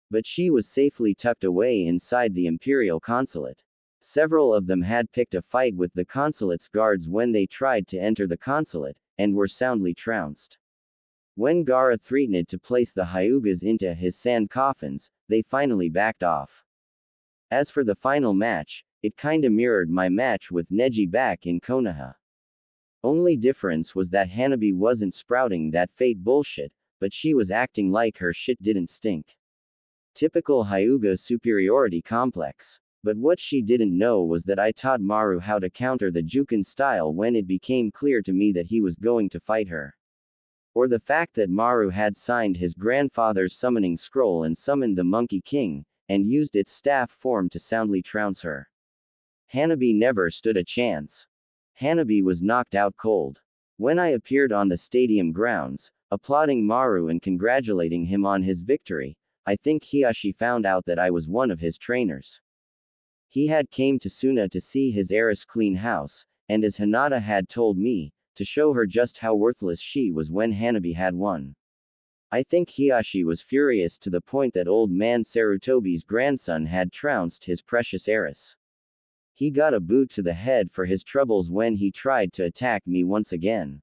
But she was safely tucked away inside the Imperial Consulate. Several of them had picked a fight with the consulate's guards when they tried to enter the consulate, and were soundly trounced. When Gaara threatened to place the Hyugas into his sand coffins, they finally backed off. As for the final match, it kinda mirrored my match with Neji back in Konaha. Only difference was that Hanabi wasn't sprouting that fate bullshit, but she was acting like her shit didn't stink. Typical Hyuga superiority complex. But what she didn't know was that I taught Maru how to counter the Jukin style when it became clear to me that he was going to fight her. Or the fact that Maru had signed his grandfather's summoning scroll and summoned the Monkey King, and used its staff form to soundly trounce her. Hanabi never stood a chance. Hanabi was knocked out cold. When I appeared on the stadium grounds, applauding Maru and congratulating him on his victory, I think Hiashi found out that I was one of his trainers. He had came to Suna to see his heiress clean house, and as Hinata had told me, to show her just how worthless she was when Hanabi had won. I think Hiashi was furious to the point that old man Sarutobi's grandson had trounced his precious heiress. He got a boot to the head for his troubles when he tried to attack me once again.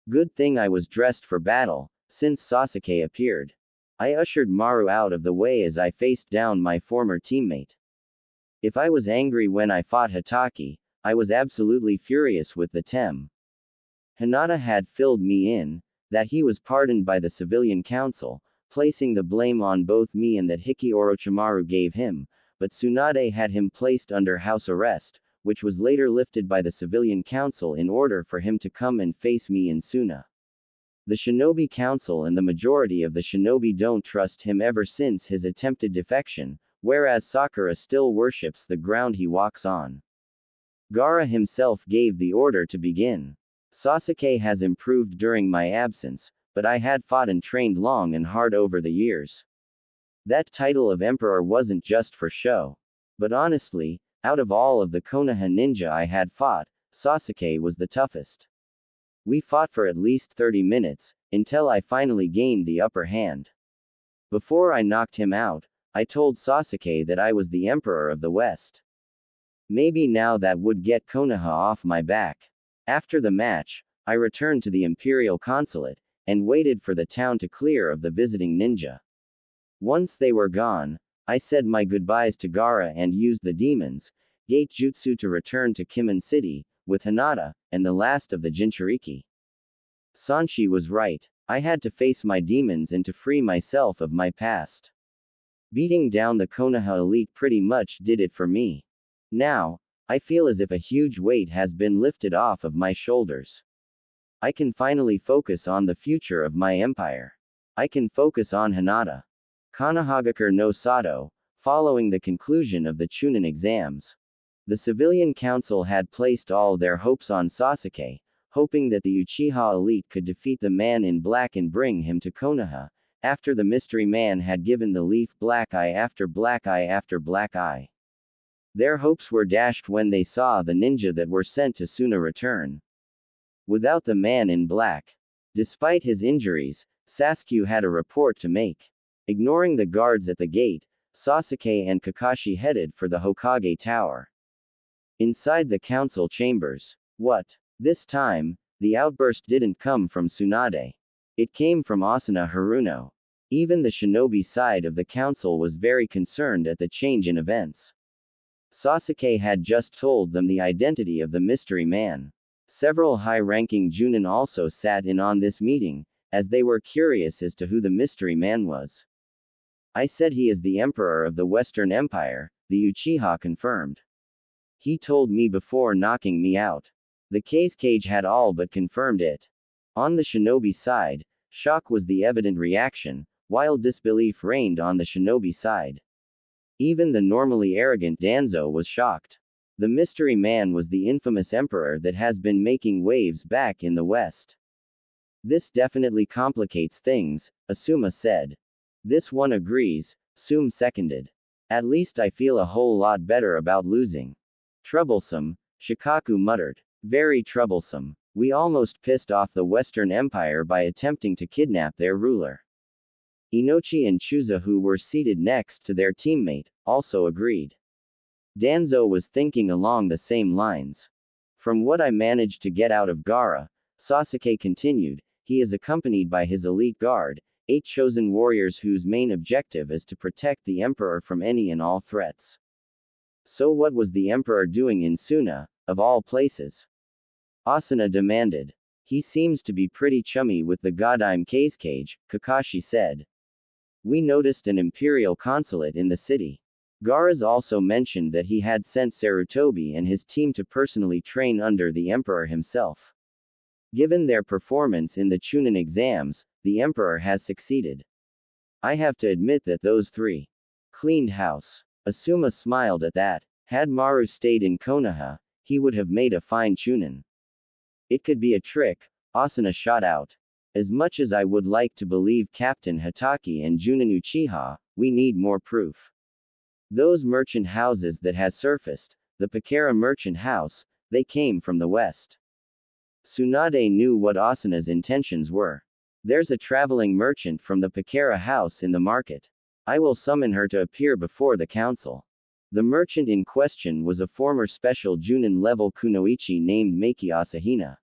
Good thing I was dressed for battle, since Sasuke appeared. I ushered Maru out of the way as I faced down my former teammate. If I was angry when I fought Hatake, I was absolutely furious with the Tem. Hinata had filled me in, that he was pardoned by the civilian council, placing the blame on both me and that Hiki Orochimaru gave him, but Tsunade had him placed under house arrest, which was later lifted by the civilian council in order for him to come and face me in Suna. The Shinobi Council and the majority of the shinobi don't trust him ever since his attempted defection, whereas Sakura still worships the ground he walks on. Gaara himself gave the order to begin. Sasuke has improved during my absence, but I had fought and trained long and hard over the years. That title of Emperor wasn't just for show. But honestly, out of all of the Konoha ninja I had fought, Sasuke was the toughest. We fought for at least 30 minutes, until I finally gained the upper hand. Before I knocked him out, I told Sasuke that I was the Emperor of the West. Maybe now that would get Konoha off my back. After the match, I returned to the Imperial Consulate, and waited for the town to clear of the visiting ninja. Once they were gone, I said my goodbyes to Gaara and used the Demon's Gate Jutsu to return to Kimen City, with Hinata, and the last of the Jinchuriki. Sanshi was right. I had to face my demons and to free myself of my past. Beating down the Konoha elite pretty much did it for me. Now, I feel as if a huge weight has been lifted off of my shoulders. I can finally focus on the future of my empire. I can focus on Hinata. Konohagakure no Sato, following the conclusion of the Chunin exams. The civilian council had placed all their hopes on Sasuke, hoping that the Uchiha elite could defeat the man in black and bring him to Konoha, after the mystery man had given the leaf black eye after black eye after black eye. Their hopes were dashed when they saw the ninja that were sent to Suna return. Without the man in black. Despite his injuries, Sasuke had a report to make. Ignoring the guards at the gate, Sasuke and Kakashi headed for the Hokage Tower. Inside the council chambers. What? This time, the outburst didn't come from Tsunade. It came from Asuna Haruno. Even the shinobi side of the council was very concerned at the change in events. Sasuke had just told them the identity of the mystery man. Several high-ranking Junin also sat in on this meeting, as they were curious as to who the mystery man was. I said he is the Emperor of the Western Empire, the Uchiha confirmed. He told me before knocking me out. The Cage had all but confirmed it. On the shinobi side, shock was the evident reaction, while disbelief reigned on the shinobi side. Even the normally arrogant Danzo was shocked. The mystery man was the infamous emperor that has been making waves back in the West. This definitely complicates things, Asuma said. This one agrees, Sum seconded. At least I feel a whole lot better about losing. Troublesome, Shikaku muttered. Very troublesome. We almost pissed off the Western Empire by attempting to kidnap their ruler. Inochi and Chuza, who were seated next to their teammate, also agreed. Danzo was thinking along the same lines. From what I managed to get out of Gaara, Sasuke continued, he is accompanied by his elite guard, 8 chosen warriors whose main objective is to protect the Emperor from any and all threats. So what was the Emperor doing in Suna, of all places? Asuna demanded. He seems to be pretty chummy with the Godime Kazekage, Kakashi said. We noticed an imperial consulate in the city. Garaz also mentioned that he had sent Sarutobi and his team to personally train under the Emperor himself. Given their performance in the Chunin exams, the Emperor has succeeded. I have to admit that those 3 cleaned house. Asuma smiled at that. Had Maru stayed in Konaha, he would have made a fine Chunin. It could be a trick, Asuna shot out. As much as I would like to believe Captain Hatake and Junin Uchiha, we need more proof. Those merchant houses that has surfaced, the Pakera merchant house, they came from the west. Tsunade knew what Asuna's intentions were. There's a traveling merchant from the Pakera house in the market. I will summon her to appear before the council. The merchant in question was a former special Junin level kunoichi named Meiki Asahina.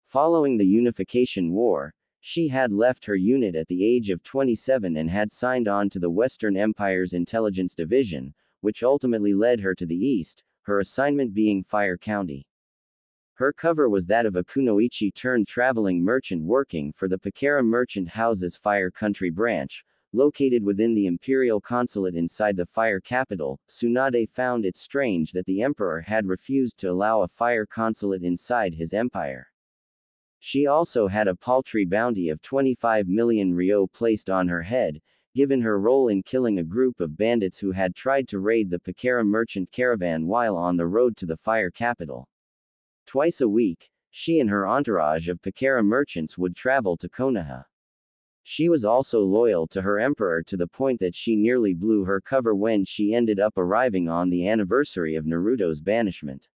Following the Unification War, she had left her unit at the age of 27 and had signed on to the Western Empire's Intelligence Division, which ultimately led her to the east, her assignment being Fire County. Her cover was that of a kunoichi turned traveling merchant working for the Pakera Merchant House's Fire Country branch, located within the imperial consulate inside the fire capital. Tsunade found it strange that the emperor had refused to allow a fire consulate inside his empire. She also had a paltry bounty of 25 million ryo placed on her head, given her role in killing a group of bandits who had tried to raid the Pakera merchant caravan while on the road to the fire capital. Twice a week, she and her entourage of Pakera merchants would travel to Konaha. She was also loyal to her emperor to the point that she nearly blew her cover when she ended up arriving on the anniversary of Naruto's banishment.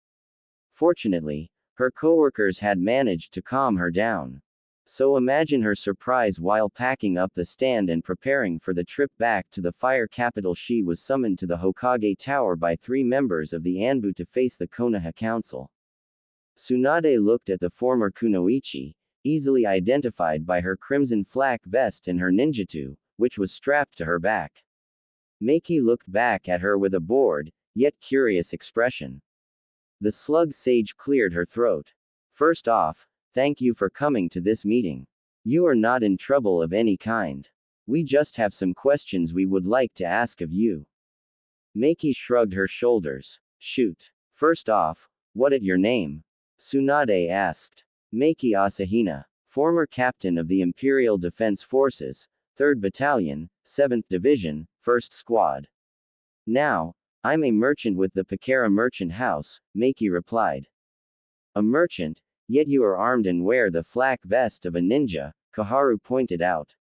Fortunately, her coworkers had managed to calm her down. So imagine her surprise while packing up the stand and preparing for the trip back to the fire capital. She was summoned to the Hokage Tower by 3 members of the Anbu to face the Konaha Council. Tsunade looked at the former kunoichi, easily identified by her crimson flak vest and her ninjutsu, which was strapped to her back. Meiki looked back at her with a bored, yet curious expression. The slug sage cleared her throat. First off, thank you for coming to this meeting. You are not in trouble of any kind. We just have some questions we would like to ask of you. Meiki shrugged her shoulders. Shoot. First off, what is your name? Tsunade asked. Meiki Asahina, former captain of the Imperial Defense Forces, 3rd Battalion, 7th Division, 1st Squad. Now, I'm a merchant with the Pakera Merchant House, Meiki replied. A merchant, yet you are armed and wear the flak vest of a ninja, Kaharu pointed out.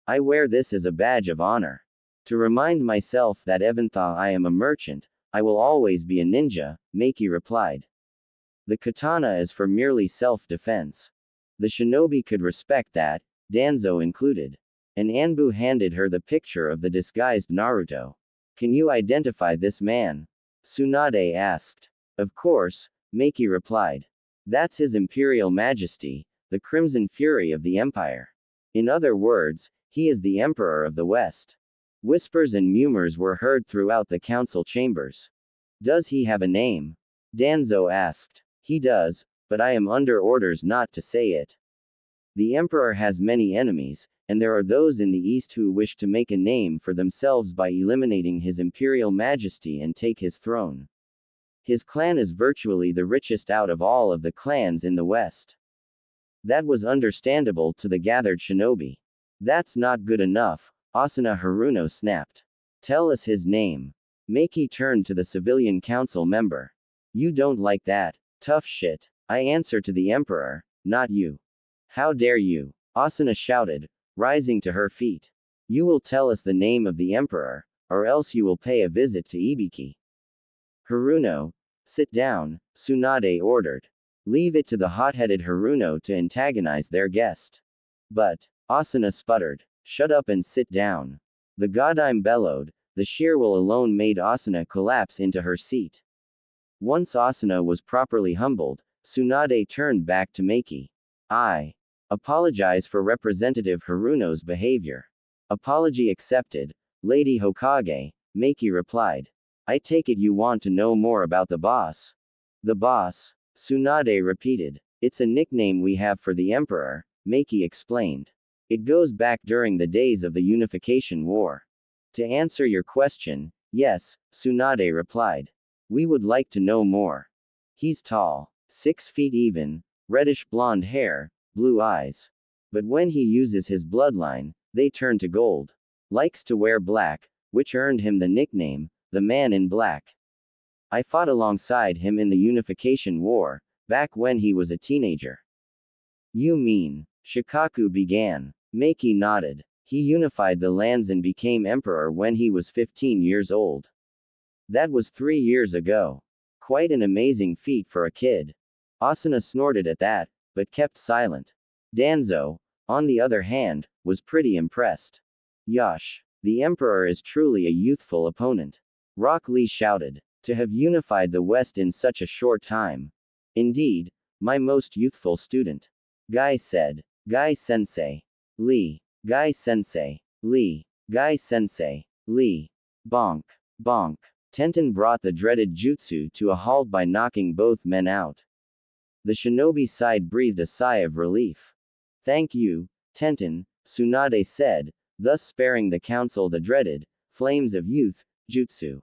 I wear this as a badge of honor. To remind myself that even though I am a merchant, I will always be a ninja, Meiki replied. The katana is for merely self-defense. The shinobi could respect that, Danzo included. An Anbu handed her the picture of the disguised Naruto. Can you identify this man? Tsunade asked. Of course, Meiki replied. That's His Imperial Majesty, the Crimson Fury of the Empire. In other words, he is the Emperor of the West. Whispers and murmurs were heard throughout the council chambers. Does he have a name? Danzo asked. He does, but I am under orders not to say it. The Emperor has many enemies, and there are those in the East who wish to make a name for themselves by eliminating His Imperial Majesty and take his throne. His clan is virtually the richest out of all of the clans in the West. That was understandable to the gathered shinobi. That's not good enough, Asuna Haruno snapped. Tell us his name. Meiki turned to the civilian council member. You don't like that. Tough shit. I answer to the Emperor, not you. How dare you? Asuna shouted, rising to her feet. You will tell us the name of the Emperor, or else you will pay a visit to Ibiki. Haruno, sit down, Tsunade ordered. Leave it to the hot-headed Haruno to antagonize their guest. But, Asuna sputtered, shut up and sit down. The Godime bellowed, the sheer will alone made Asuna collapse into her seat. Once Asuna was properly humbled, Tsunade turned back to Meiki. Apologize for Representative Haruno's behavior. Apology accepted, Lady Hokage, Meiki replied. I take it you want to know more about the boss? The boss? Tsunade repeated. It's a nickname we have for the Emperor, Meiki explained. It goes back during the days of the Unification War. To answer your question, yes, Tsunade replied. We would like to know more. He's tall, 6 feet even, reddish blonde hair, blue eyes. But when he uses his bloodline, they turn to gold. Likes to wear black, which earned him the nickname, the Man in Black. I fought alongside him in the Unification War, back when he was a teenager. You mean, Shikaku began. Meiki nodded. He unified the lands and became emperor when he was 15 years old. That was 3 years ago. Quite an amazing feat for a kid. Asuna snorted at that, but kept silent. Danzo, on the other hand, was pretty impressed. Yosh, the emperor is truly a youthful opponent. Rock Lee shouted. To have unified the West in such a short time. Indeed, my most youthful student. Guy said. Guy sensei. Lee. Guy sensei. Lee. Guy sensei. Lee. Bonk. Bonk. Tenten brought the dreaded jutsu to a halt by knocking both men out. The shinobi side breathed a sigh of relief. Thank you, Tenten, Tsunade said, thus sparing the council the dreaded flames of youth, jutsu.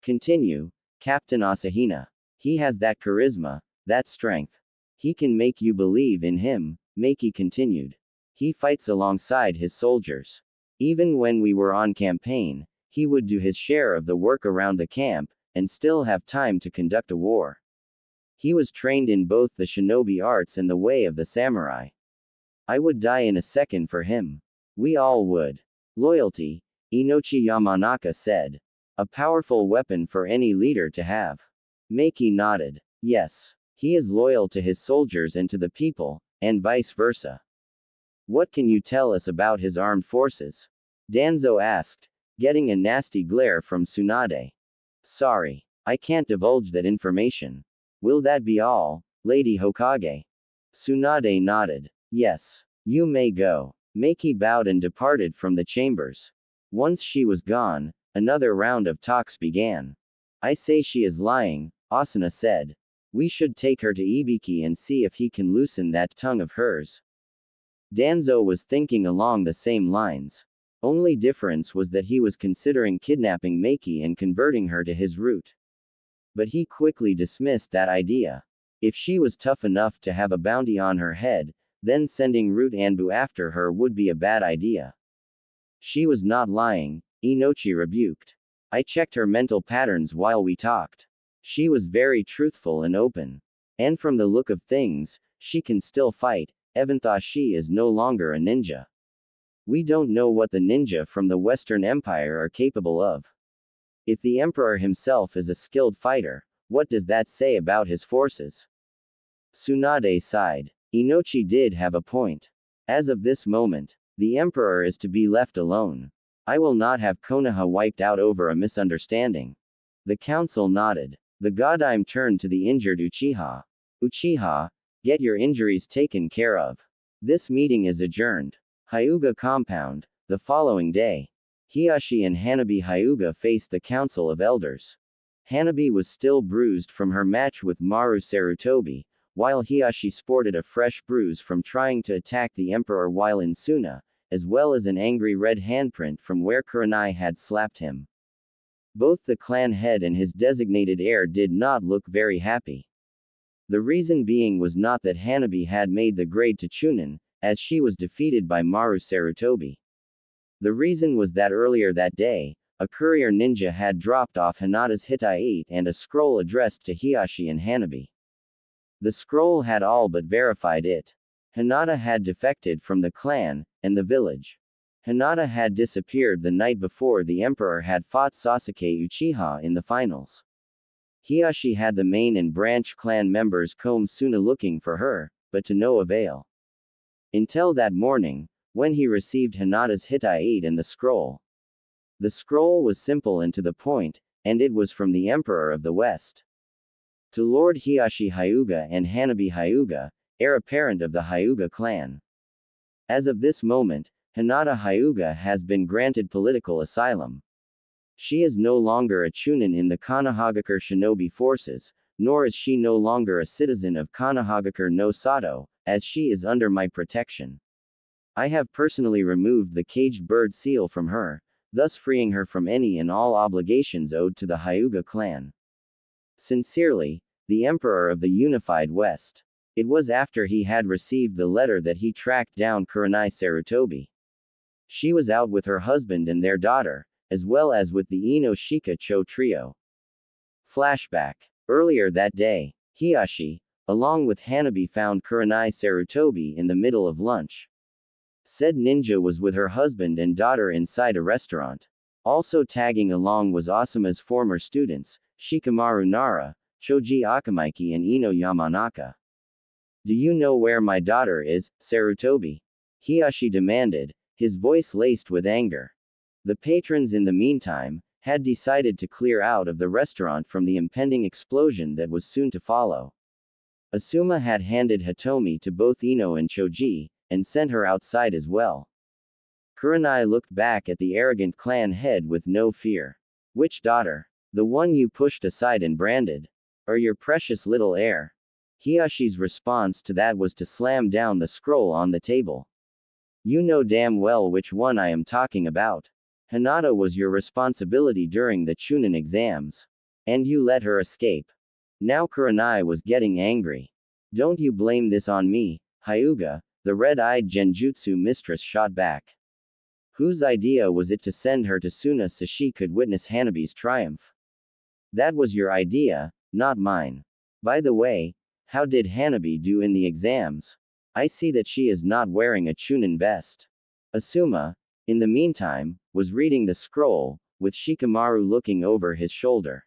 Continue, Captain Asahina. He has that charisma, that strength. He can make you believe in him, Meiki continued. He fights alongside his soldiers. Even when we were on campaign, he would do his share of the work around the camp, and still have time to conduct a war. He was trained in both the shinobi arts and the way of the samurai. I would die in a second for him. We all would. Loyalty, Inochi Yamanaka said. A powerful weapon for any leader to have. Meiki nodded. Yes. He is loyal to his soldiers and to the people, and vice versa. What can you tell us about his armed forces? Danzo asked, getting a nasty glare from Tsunade. Sorry. I can't divulge that information. Will that be all, Lady Hokage? Tsunade nodded. Yes. You may go. Meiki bowed and departed from the chambers. Once she was gone, another round of talks began. I say she is lying, Asuna said. We should take her to Ibiki and see if he can loosen that tongue of hers. Danzo was thinking along the same lines. Only difference was that he was considering kidnapping Meiki and converting her to his route. But he quickly dismissed that idea. If she was tough enough to have a bounty on her head, then sending Root Anbu after her would be a bad idea. She was not lying, Inochi rebuked. I checked her mental patterns while we talked. She was very truthful and open. And from the look of things, she can still fight, even though she is no longer a ninja. We don't know what the ninja from the Western Empire are capable of. If the Emperor himself is a skilled fighter, what does that say about his forces? Tsunade sighed. Inochi did have a point. As of this moment, the Emperor is to be left alone. I will not have Konaha wiped out over a misunderstanding. The council nodded. The Godime turned to the injured Uchiha. Uchiha, get your injuries taken care of. This meeting is adjourned. Hyuga compound, the following day. Hiashi and Hanabi Hyuga faced the Council of Elders. Hanabi was still bruised from her match with Maru Sarutobi, while Hiashi sported a fresh bruise from trying to attack the Emperor while in Suna, as well as an angry red handprint from where Kurenai had slapped him. Both the clan head and his designated heir did not look very happy. The reason being was not that Hanabi had made the grade to Chunin, as she was defeated by Maru Sarutobi. The reason was that earlier that day, a courier ninja had dropped off Hinata's Hittite and a scroll addressed to Hiashi and Hanabi. The scroll had all but verified it. Hinata had defected from the clan, and the village. Hinata had disappeared the night before the Emperor had fought Sasuke Uchiha in the finals. Hiashi had the main and branch clan members comb Suna looking for her, but to no avail. Until that morning, when he received Hinata's Hittite and the scroll. The scroll was simple and to the point, and it was from the Emperor of the West. To Lord Hiashi Hyuga and Hanabi Hyuga, heir apparent of the Hyuga clan. As of this moment, Hinata Hyuga has been granted political asylum. She is no longer a chunin in the Konohagakure shinobi forces, nor is she no longer a citizen of Konohagakure no Sato, as she is under my protection. I have personally removed the caged bird seal from her, thus freeing her from any and all obligations owed to the Hyuga clan. Sincerely, the Emperor of the Unified West. It was after he had received the letter that he tracked down Kurenai Sarutobi. She was out with her husband and their daughter, as well as with the Ino Shika Cho trio. Flashback. Earlier that day, Hiyashi, along with Hanabi, found Kurenai Sarutobi in the middle of lunch. Said ninja was with her husband and daughter inside a restaurant. Also tagging along was Asuma's former students, Shikamaru Nara, Choji Akamaiki and Ino Yamanaka. Do you know where my daughter is, Sarutobi? Hiyashi demanded, his voice laced with anger. The patrons in the meantime, had decided to clear out of the restaurant from the impending explosion that was soon to follow. Asuma had handed Hitomi to both Ino and Choji, and sent her outside as well. Kurenai looked back at the arrogant clan head with no fear. Which daughter? The one you pushed aside and branded? Or your precious little heir? Hiyashi's response to that was to slam down the scroll on the table. You know damn well which one I am talking about. Hinata was your responsibility during the Chunin exams. And you let her escape. Now Kurenai was getting angry. Don't you blame this on me, Hyuga, the red-eyed genjutsu mistress shot back. Whose idea was it to send her to Suna so she could witness Hanabi's triumph? That was your idea, not mine. By the way, how did Hanabi do in the exams? I see that she is not wearing a Chunin vest. Asuma, in the meantime, was reading the scroll, with Shikamaru looking over his shoulder.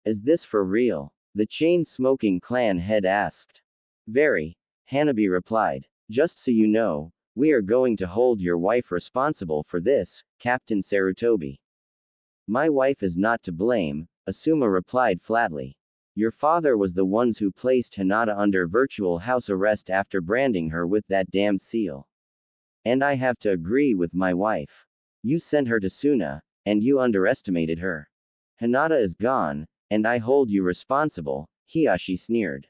Is this for real? The chain-smoking clan head asked. Very, Hanabi replied. Just so you know, we are going to hold your wife responsible for this, Captain Sarutobi. My wife is not to blame, Asuma replied flatly. Your father was the ones who placed Hinata under virtual house arrest after branding her with that damned seal. And I have to agree with my wife. You sent her to Suna, and you underestimated her. Hinata is gone, and I hold you responsible, Hiyashi sneered.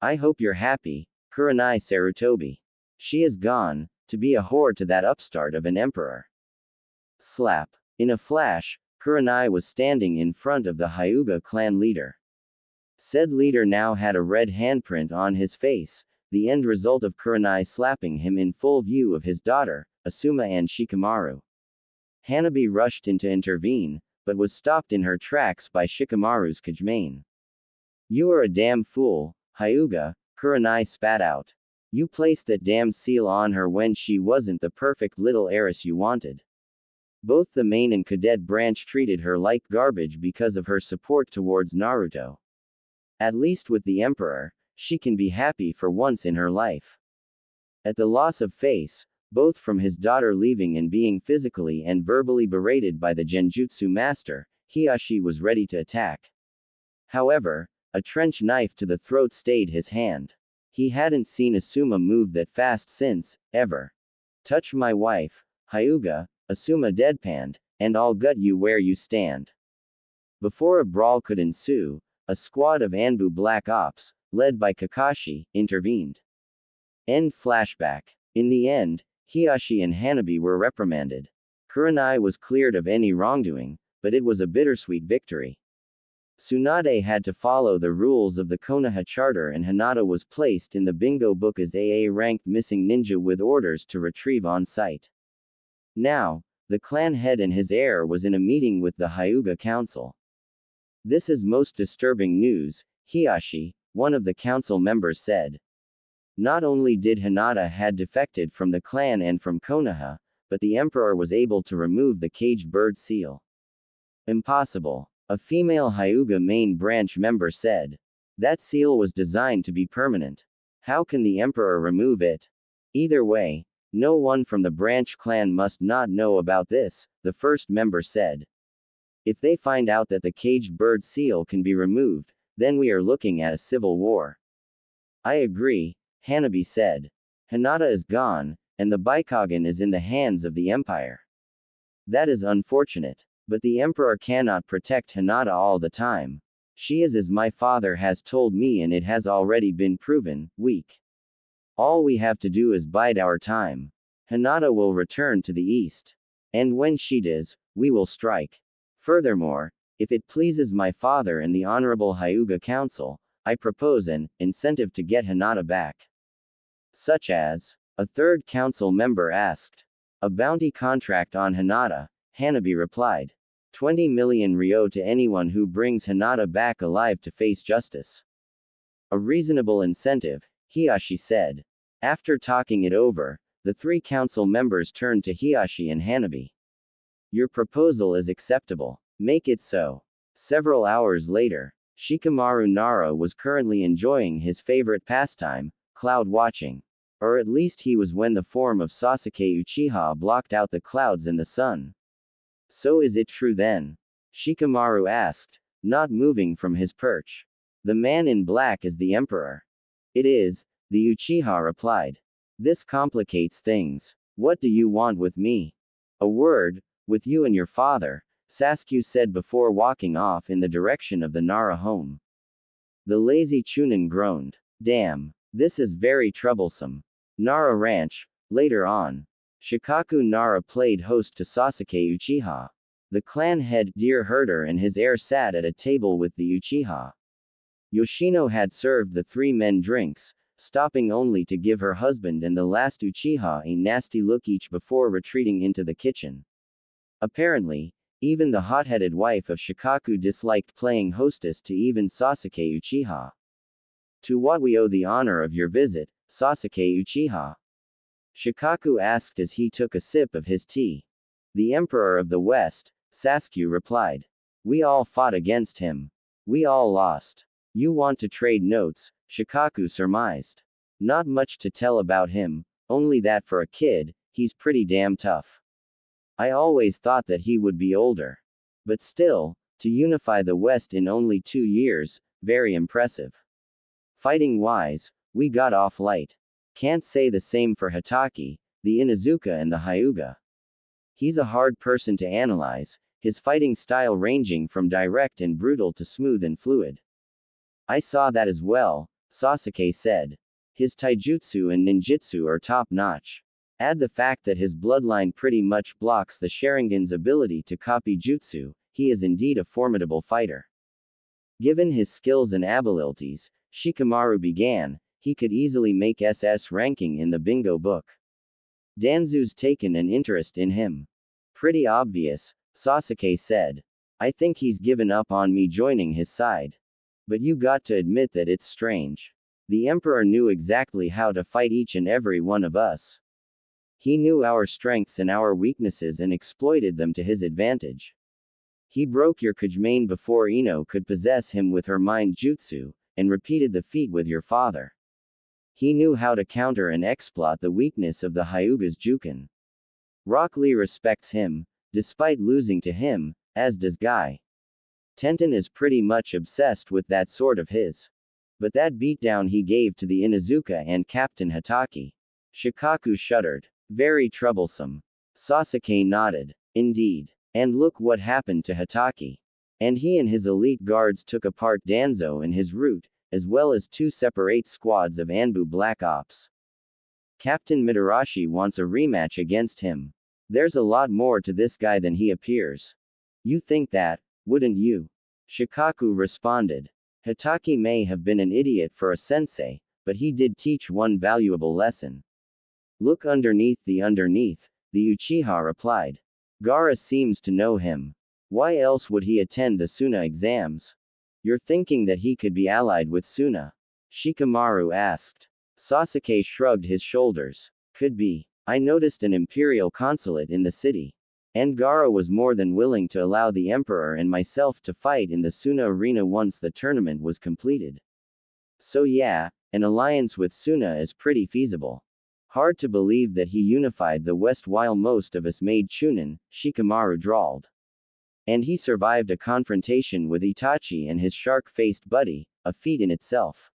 I hope you're happy, Kurenai Sarutobi. She is gone, to be a whore to that upstart of an emperor. Slap. In a flash, Kurenai was standing in front of the Hyuga clan leader. Said leader now had a red handprint on his face, the end result of Kurenai slapping him in full view of his daughter, Asuma and Shikamaru. Hanabi rushed in to intervene, but was stopped in her tracks by Shikamaru's kajmane. You are a damn fool, Hyuga, Kurenai spat out. You placed that damn seal on her when she wasn't the perfect little heiress you wanted. Both the main and cadet branch treated her like garbage because of her support towards Naruto. At least with the Emperor, she can be happy for once in her life. At the loss of face, both from his daughter leaving and being physically and verbally berated by the Genjutsu master, Hiyashi was ready to attack. However, a trench knife to the throat stayed his hand. He hadn't seen Asuma move that fast since, ever. Touch my wife, Hyuga, Asuma deadpanned, and I'll gut you where you stand. Before a brawl could ensue, a squad of Anbu Black Ops, led by Kakashi, intervened. End flashback. In the end, Hiyashi and Hanabi were reprimanded. Kurenai was cleared of any wrongdoing, but it was a bittersweet victory. Tsunade had to follow the rules of the Konaha Charter and Hinata was placed in the bingo book as AA-ranked missing ninja with orders to retrieve on site. Now, the clan head and his heir was in a meeting with the Hyuga Council. This is most disturbing news, Hiyashi, one of the council members said. Not only did Hinata had defected from the clan and from Konaha, but the Emperor was able to remove the caged bird seal. Impossible. A female Hyuga main branch member said. That seal was designed to be permanent. How can the Emperor remove it? Either way, no one from the branch clan must not know about this, the first member said. If they find out that the caged bird seal can be removed, then we are looking at a civil war. I agree, Hanabi said. Hinata is gone, and the Byakugan is in the hands of the Empire. That is unfortunate. But the Emperor cannot protect Hinata all the time. She is, as my father has told me, and it has already been proven, weak. All we have to do is bide our time. Hinata will return to the east. And when she does, we will strike. Furthermore, if it pleases my father and the Honorable Hyuga Council, I propose an incentive to get Hinata back. Such as? A third council member asked. A bounty contract on Hinata, Hanabi replied. 20 million ryo to anyone who brings Hinata back alive to face justice. A reasonable incentive, Hiyashi said. After talking it over, the three council members turned to Hiyashi and Hanabi. Your proposal is acceptable. Make it so. Several hours later, Shikamaru Nara was currently enjoying his favorite pastime, cloud watching. Or at least he was when the form of Sasuke Uchiha blocked out the clouds and the sun. So is it true then? Shikamaru asked, not moving from his perch. The man in black is the Emperor. It is, the Uchiha replied. This complicates things. What do you want with me? A word, with you and your father, Sasuke said before walking off in the direction of the Nara home. The lazy Chunin groaned. Damn, this is very troublesome. Nara Ranch, later on. Shikaku Nara played host to Sasuke Uchiha. The clan head, deer herder, and his heir sat at a table with the Uchiha. Yoshino had served the three men drinks, stopping only to give her husband and the last Uchiha a nasty look each before retreating into the kitchen. Apparently, even the hot-headed wife of Shikaku disliked playing hostess to even Sasuke Uchiha. To what we owe the honor of your visit, Sasuke Uchiha? Shikaku asked as he took a sip of his tea. The Emperor of the West, Sasuke replied. We all fought against him. We all lost. You want to trade notes, Shikaku surmised. Not much to tell about him, only that for a kid, he's pretty damn tough. I always thought that he would be older. But still, to unify the West in only 2 years, very impressive. Fighting-wise, we got off light. Can't say the same for Hitaki, the Inuzuka and the Hyuga. He's a hard person to analyze, his fighting style ranging from direct and brutal to smooth and fluid. I saw that as well, Sasuke said. His taijutsu and ninjutsu are top-notch. Add the fact that his bloodline pretty much blocks the Sharingan's ability to copy jutsu, he is indeed a formidable fighter. Given his skills and abilities, Shikamaru began, he could easily make SS ranking in the bingo book. Danzu's taken an interest in him. Pretty obvious, Sasuke said. I think he's given up on me joining his side. But you got to admit that it's strange. The Emperor knew exactly how to fight each and every one of us. He knew our strengths and our weaknesses and exploited them to his advantage. He broke your Kujimane before Ino could possess him with her mind jutsu, and repeated the feat with your father. He knew how to counter and exploit the weakness of the Hyuga's Juken. Rock Lee respects him, despite losing to him, as does Guy. Tenten is pretty much obsessed with that sword of his. But that beatdown he gave to the Inuzuka and Captain Hitaki. Shikaku shuddered. Very troublesome. Sasuke nodded. Indeed. And look what happened to Hitaki. And he and his elite guards took apart Danzo and his route, as well as 2 separate squads of Anbu Black Ops. Captain Mitarashi wants a rematch against him. There's a lot more to this guy than he appears. You think that, wouldn't you? Shikaku responded. Hitaki may have been an idiot for a sensei, but he did teach one valuable lesson. Look underneath, the Uchiha replied. Gaara seems to know him. Why else would he attend the Suna exams? You're thinking that he could be allied with Suna? Shikamaru asked. Sasuke shrugged his shoulders. Could be. I noticed an imperial consulate in the city. And Gaara was more than willing to allow the Emperor and myself to fight in the Suna arena once the tournament was completed. So yeah, an alliance with Suna is pretty feasible. Hard to believe that he unified the West while most of us made Chunin, Shikamaru drawled. And he survived a confrontation with Itachi and his shark-faced buddy, a feat in itself.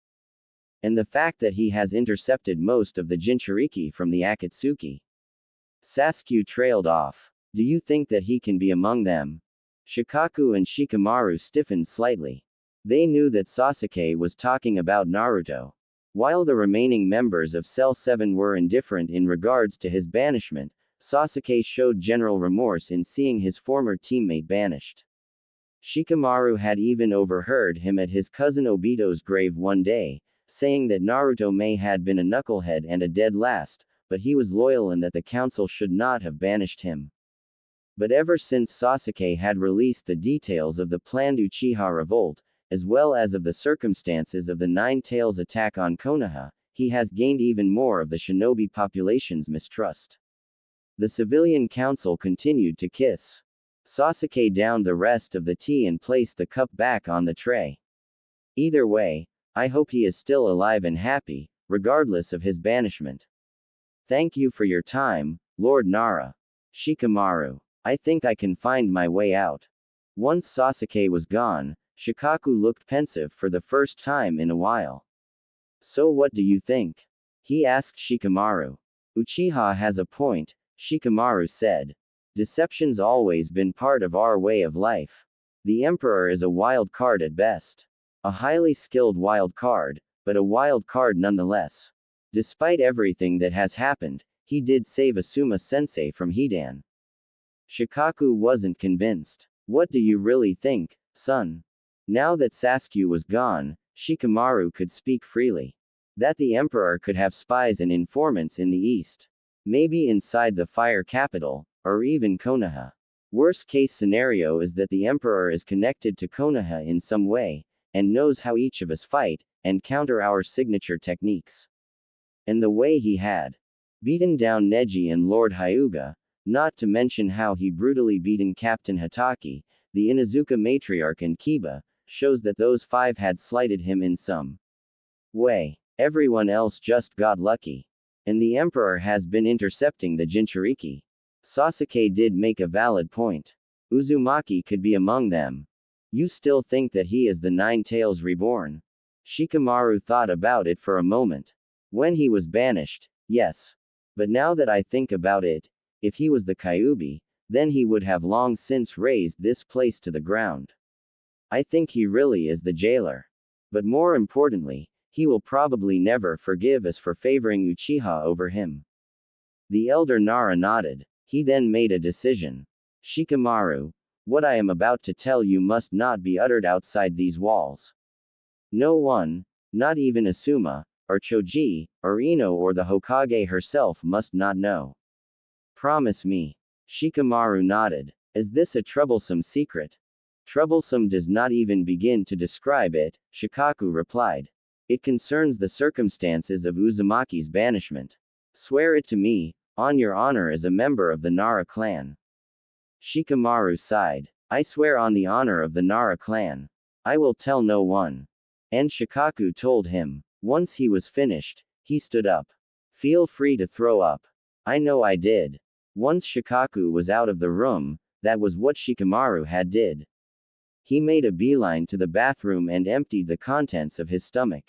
And the fact that he has intercepted most of the Jinchuriki from the Akatsuki. Sasuke trailed off. Do you think that he can be among them? Shikaku and Shikamaru stiffened slightly. They knew that Sasuke was talking about Naruto. While the remaining members of Cell 7 were indifferent in regards to his banishment, Sasuke showed general remorse in seeing his former teammate banished. Shikamaru had even overheard him at his cousin Obito's grave one day, saying that Naruto may had been a knucklehead and a dead last, but he was loyal and that the council should not have banished him. But ever since Sasuke had released the details of the planned Uchiha revolt, as well as of the circumstances of the Nine Tails attack on Konaha, he has gained even more of the shinobi population's mistrust. The civilian council continued to kiss. Sasuke downed the rest of the tea and placed the cup back on the tray. Either way, I hope he is still alive and happy, regardless of his banishment. Thank you for your time, Lord Nara. Shikamaru. I think I can find my way out. Once Sasuke was gone, Shikaku looked pensive for the first time in a while. So what do you think? He asked Shikamaru. Uchiha has a point, Shikamaru said. Deception's always been part of our way of life. The Emperor is a wild card at best. A highly skilled wild card, but a wild card nonetheless. Despite everything that has happened, he did save Asuma-sensei from Hidan. Shikaku wasn't convinced. What do you really think, son? Now that Sasuke was gone, Shikamaru could speak freely. That the Emperor could have spies and informants in the east. Maybe inside the fire capital, or even Konaha. Worst case scenario is that the Emperor is connected to Konaha in some way, and knows how each of us fight, and counter our signature techniques. And the way he had beaten down Neji and Lord Hyuga, not to mention how he brutally beaten Captain Hatake, the Inuzuka matriarch and Kiba, shows that those five had slighted him in some way. Everyone else just got lucky. And the Emperor has been intercepting the Jinchuriki. Sasuke did make a valid point. Uzumaki could be among them. You still think that he is the Nine Tails reborn? Shikamaru thought about it for a moment. When he was banished, yes. But now that I think about it, if he was the Kyuubi, then he would have long since razed this place to the ground. I think he really is the jailer. But more importantly, he will probably never forgive us for favoring Uchiha over him. The elder Nara nodded. He then made a decision. Shikamaru, what I am about to tell you must not be uttered outside these walls. No one, not even Asuma, or Choji, or Ino or the Hokage herself must not know. Promise me. Shikamaru nodded. Is this a troublesome secret? Troublesome does not even begin to describe it, Shikaku replied. It concerns the circumstances of Uzumaki's banishment. Swear it to me, on your honor as a member of the Nara clan. Shikamaru sighed. I swear on the honor of the Nara clan. I will tell no one. And Shikaku told him. Once he was finished, he stood up. Feel free to throw up. I know I did. Once Shikaku was out of the room, that was what Shikamaru had did. He made a beeline to the bathroom and emptied the contents of his stomach.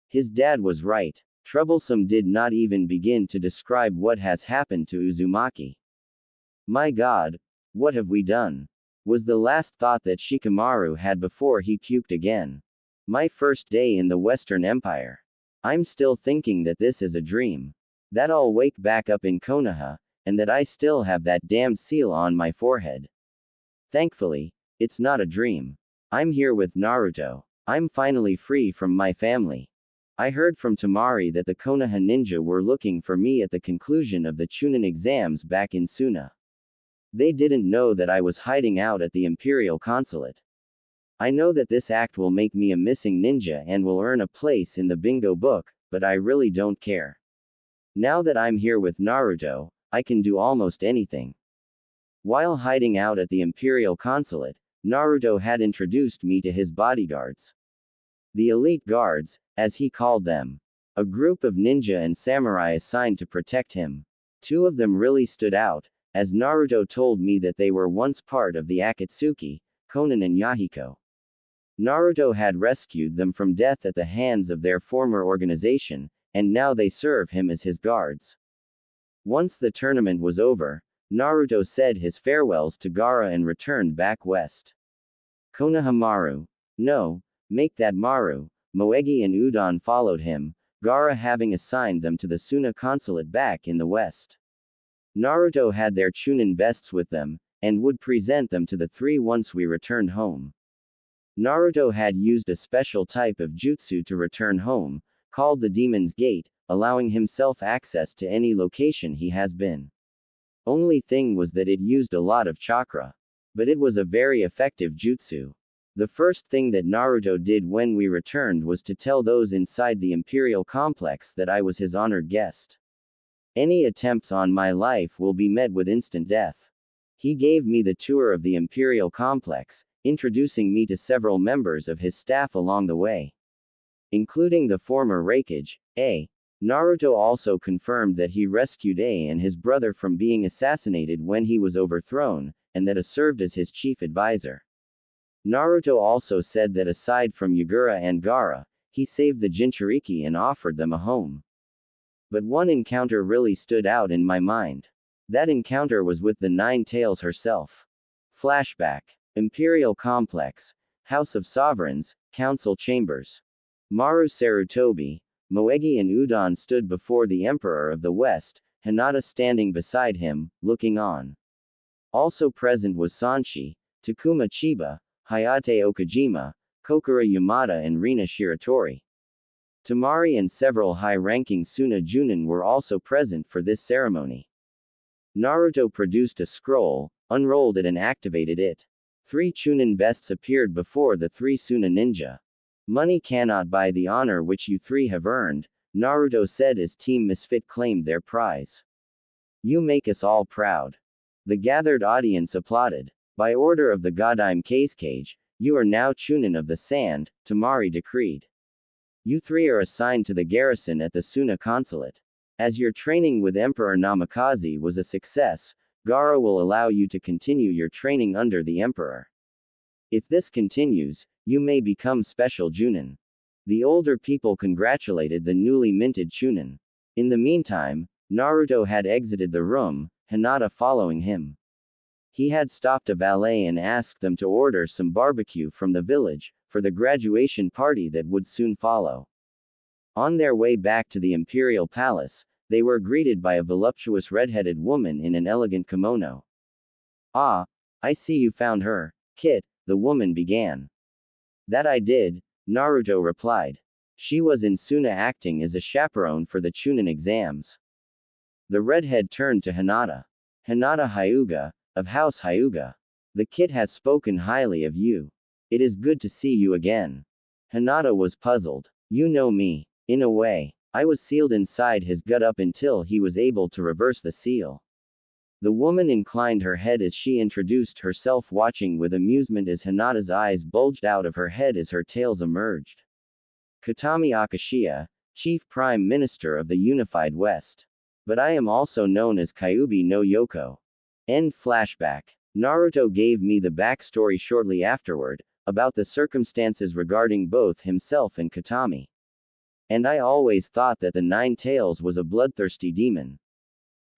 His dad was right. Troublesome did not even begin to describe what has happened to Uzumaki. My God, what have we done? Was the last thought that Shikamaru had before he puked again. My first day in the Western Empire. I'm still thinking that this is a dream. That I'll wake back up in Konaha, and that I still have that damned seal on my forehead. Thankfully, it's not a dream. I'm here with Naruto. I'm finally free from my family. I heard from Tamari that the Konoha ninja were looking for me at the conclusion of the Chunin exams back in Suna. They didn't know that I was hiding out at the Imperial Consulate. I know that this act will make me a missing ninja and will earn a place in the bingo book, but I really don't care. Now that I'm here with Naruto, I can do almost anything. While hiding out at the Imperial Consulate, Naruto had introduced me to his bodyguards. The elite guards, as he called them. A group of ninja and samurai assigned to protect him. Two of them really stood out, as Naruto told me that they were once part of the Akatsuki, Konan and Yahiko. Naruto had rescued them from death at the hands of their former organization, and now they serve him as his guards. Once the tournament was over, Naruto said his farewells to Gaara and returned back west. Konaha Maru. No, make that Maru. Moegi and Udon followed him, Gaara having assigned them to the Suna consulate back in the west. Naruto had their Chunin vests with them, and would present them to the three once we returned home. Naruto had used a special type of jutsu to return home, called the Demon's Gate, allowing himself access to any location he has been. Only thing was that it used a lot of chakra. But it was a very effective jutsu. The first thing that Naruto did when we returned was to tell those inside the Imperial complex that I was his honored guest. Any attempts on my life will be met with instant death. He gave me the tour of the Imperial complex, introducing me to several members of his staff along the way, including the former Raikage, A. Naruto also confirmed that he rescued A and his brother from being assassinated when he was overthrown, and that A served as his chief advisor. Naruto also said that aside from Yagura and Gaara, he saved the Jinchuriki and offered them a home. But one encounter really stood out in my mind. That encounter was with the Nine Tails herself. Flashback. Imperial Complex. House of Sovereigns, Council Chambers. Maru Sarutobi, Moegi and Udon stood before the Emperor of the West, Hinata standing beside him, looking on. Also present was Sanshi, Takuma Chiba, Hayate Okajima, Kokura Yamada and Rina Shiratori. Tamari and several high-ranking Suna Junin were also present for this ceremony. Naruto produced a scroll, unrolled it and activated it. 3 Chunin vests appeared before the 3 Suna ninja. Money cannot buy the honor which you 3 have earned, Naruto said as Team Misfit claimed their prize. You make us all proud. The gathered audience applauded. By order of the Godime Kazekage, you are now Chunin of the Sand, Tamari decreed. You 3 are assigned to the garrison at the Suna consulate. As your training with Emperor Namikaze was a success, Gaara will allow you to continue your training under the Emperor. If this continues, you may become special Junin. The older people congratulated the newly minted Chunin. In the meantime, Naruto had exited the room, Hinata following him. He had stopped a valet and asked them to order some barbecue from the village, for the graduation party that would soon follow. On their way back to the Imperial Palace, they were greeted by a voluptuous red-headed woman in an elegant kimono. Ah, I see you found her, Kit, the woman began. That I did, Naruto replied. She was in Suna acting as a chaperone for the Chunin exams. The redhead turned to Hinata. Hinata Hyuga, of House Hyuga. The Kit has spoken highly of you. It is good to see you again. Hinata was puzzled. You know me. In a way, I was sealed inside his gut up until he was able to reverse the seal. The woman inclined her head as she introduced herself, watching with amusement as Hinata's eyes bulged out of her head as her tails emerged. Katami Akashiya, Chief Prime Minister of the Unified West. But I am also known as Kyuubi no Yoko. End flashback. Naruto gave me the backstory shortly afterward, about the circumstances regarding both himself and Katami. And I always thought that the Nine Tails was a bloodthirsty demon.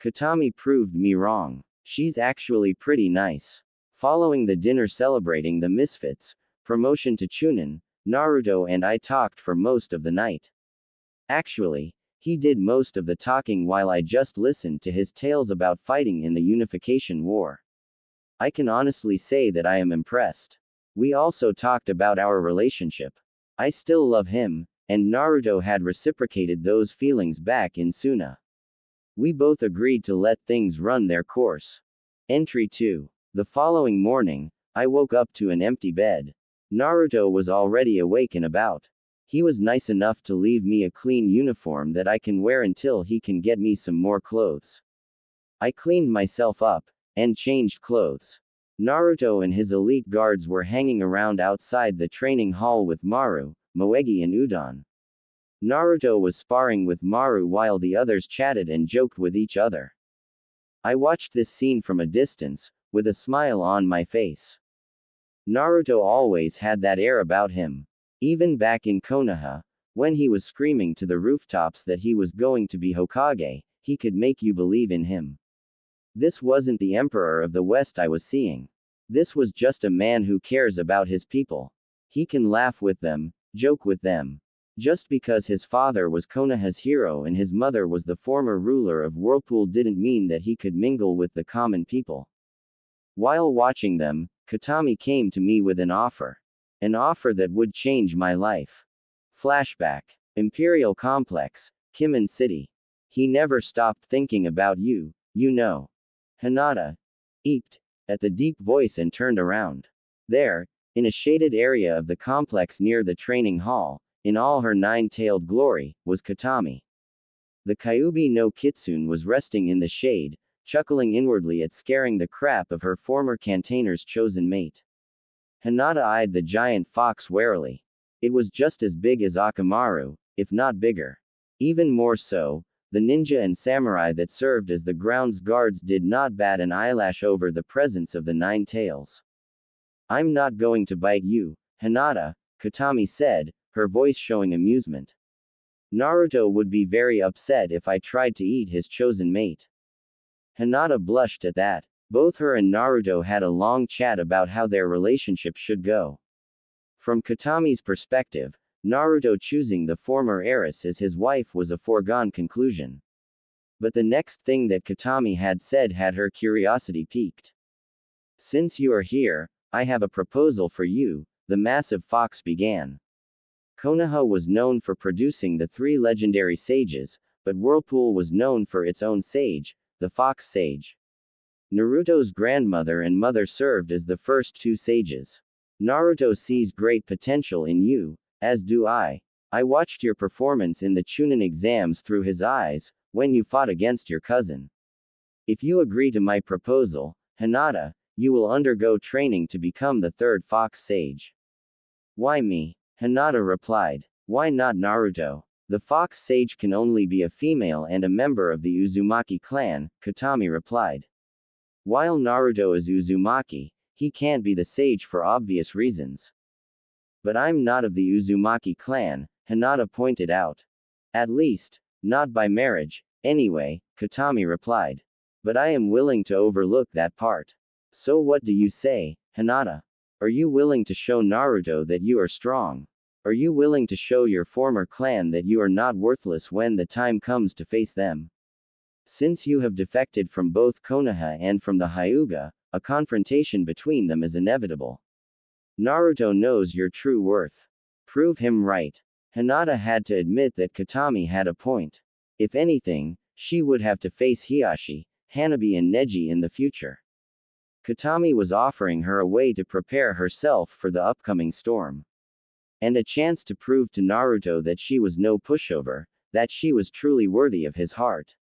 Katami proved me wrong. She's actually pretty nice. Following the dinner celebrating the Misfits' promotion to Chunin, Naruto and I talked for most of the night. Actually, he did most of the talking while I just listened to his tales about fighting in the Unification War. I can honestly say that I am impressed. We also talked about our relationship. I still love him, and Naruto had reciprocated those feelings back in Suna. We both agreed to let things run their course. Entry 2. The following morning, I woke up to an empty bed. Naruto was already awake and about. He was nice enough to leave me a clean uniform that I can wear until he can get me some more clothes. I cleaned myself up, and changed clothes. Naruto and his elite guards were hanging around outside the training hall with Maru, Moegi and Udon. Naruto was sparring with Maru while the others chatted and joked with each other. I watched this scene from a distance, with a smile on my face. Naruto always had that air about him. Even back in Konaha, when he was screaming to the rooftops that he was going to be Hokage, he could make you believe in him. This wasn't the Emperor of the West I was seeing. This was just a man who cares about his people. He can laugh with them, joke with them. Just because his father was Konoha's hero and his mother was the former ruler of Whirlpool didn't mean that he could mingle with the common people. While watching them, Katami came to me with an offer. An offer that would change my life. Flashback. Imperial Complex, Kimin City. He never stopped thinking about you, you know. Hinata eeped at the deep voice and turned around. There, in a shaded area of the complex near the training hall, in all her nine-tailed glory, was Katami. The Kyuubi no Kitsune was resting in the shade, chuckling inwardly at scaring the crap of her former Cantainer's chosen mate. Hinata eyed the giant fox warily. It was just as big as Akamaru, if not bigger. Even more so, the ninja and samurai that served as the grounds guards did not bat an eyelash over the presence of the nine tails. I'm not going to bite you, Hinata, Katami said, her voice showing amusement. Naruto would be very upset if I tried to eat his chosen mate. Hinata blushed at that. Both her and Naruto had a long chat about how their relationship should go. From Katami's perspective, Naruto choosing the former heiress as his wife was a foregone conclusion. But the next thing that Katami had said had her curiosity piqued. Since you are here, I have a proposal for you, the massive fox began. Konaha was known for producing the three legendary sages, but Whirlpool was known for its own sage, the fox sage. Naruto's grandmother and mother served as the first two sages. Naruto sees great potential in you, as do I. I watched your performance in the Chunin exams through his eyes, when you fought against your cousin. If you agree to my proposal, Hinata, you will undergo training to become the third fox sage. Why me? Hinata replied. Why not Naruto? The fox sage can only be a female and a member of the Uzumaki clan, Katami replied. While Naruto is Uzumaki, he can't be the sage for obvious reasons. But I'm not of the Uzumaki clan, Hinata pointed out. At least, not by marriage, anyway, Katami replied. But I am willing to overlook that part. So what do you say, Hinata? Are you willing to show Naruto that you are strong? Are you willing to show your former clan that you are not worthless when the time comes to face them? Since you have defected from both Konoha and from the Hyuga, a confrontation between them is inevitable. Naruto knows your true worth. Prove him right. Hinata had to admit that Katami had a point. If anything, she would have to face Hiashi, Hanabi and Neji in the future. Katami was offering her a way to prepare herself for the upcoming storm. And a chance to prove to Naruto that she was no pushover, that she was truly worthy of his heart.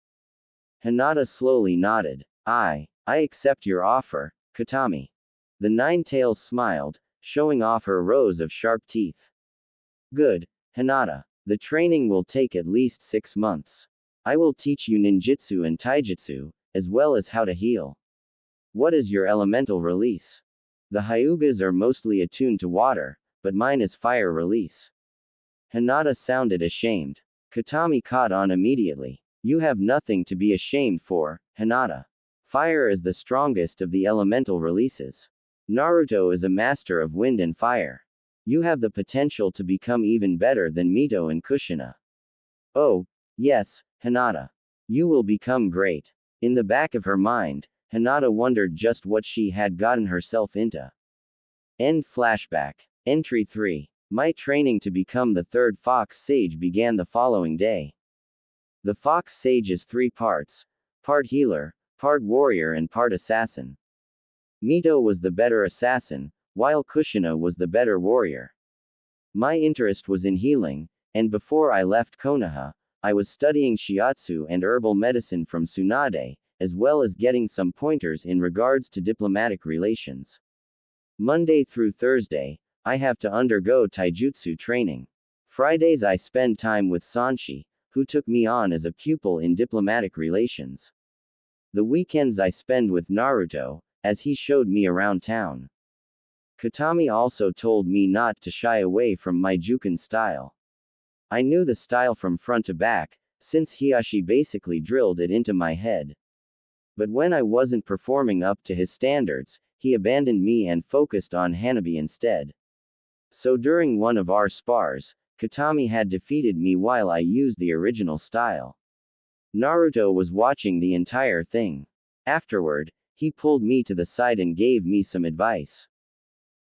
Hinata slowly nodded. I accept your offer, Katami. The Nine-Tails smiled, showing off her rows of sharp teeth. Good, Hinata. The training will take at least 6 months. I will teach you ninjutsu and taijutsu, as well as how to heal. What is your elemental release? The Hyugas are mostly attuned to water, but mine is fire release. Hinata sounded ashamed. Katami caught on immediately. You have nothing to be ashamed for, Hinata. Fire is the strongest of the elemental releases. Naruto is a master of wind and fire. You have the potential to become even better than Mito and Kushina. Oh, yes, Hinata. You will become great. In the back of her mind, Hinata wondered just what she had gotten herself into. End flashback. Entry 3. My training to become the third fox sage began the following day. The fox sage is 3 parts: part healer, part warrior and part assassin. Mito was the better assassin, while Kushina was the better warrior. My interest was in healing, and before I left Konoha, I was studying shiatsu and herbal medicine from Tsunade, as well as getting some pointers in regards to diplomatic relations. Monday through Thursday, I have to undergo taijutsu training. Fridays I spend time with Sanshi, who took me on as a pupil in diplomatic relations. The weekends I spend with Naruto, as he showed me around town. Katami also told me not to shy away from my Juken style. I knew the style from front to back, since Hiyashi basically drilled it into my head. But when I wasn't performing up to his standards, he abandoned me and focused on Hanabi instead. So during one of our spars, Katami had defeated me while I used the original style. Naruto was watching the entire thing. Afterward, he pulled me to the side and gave me some advice.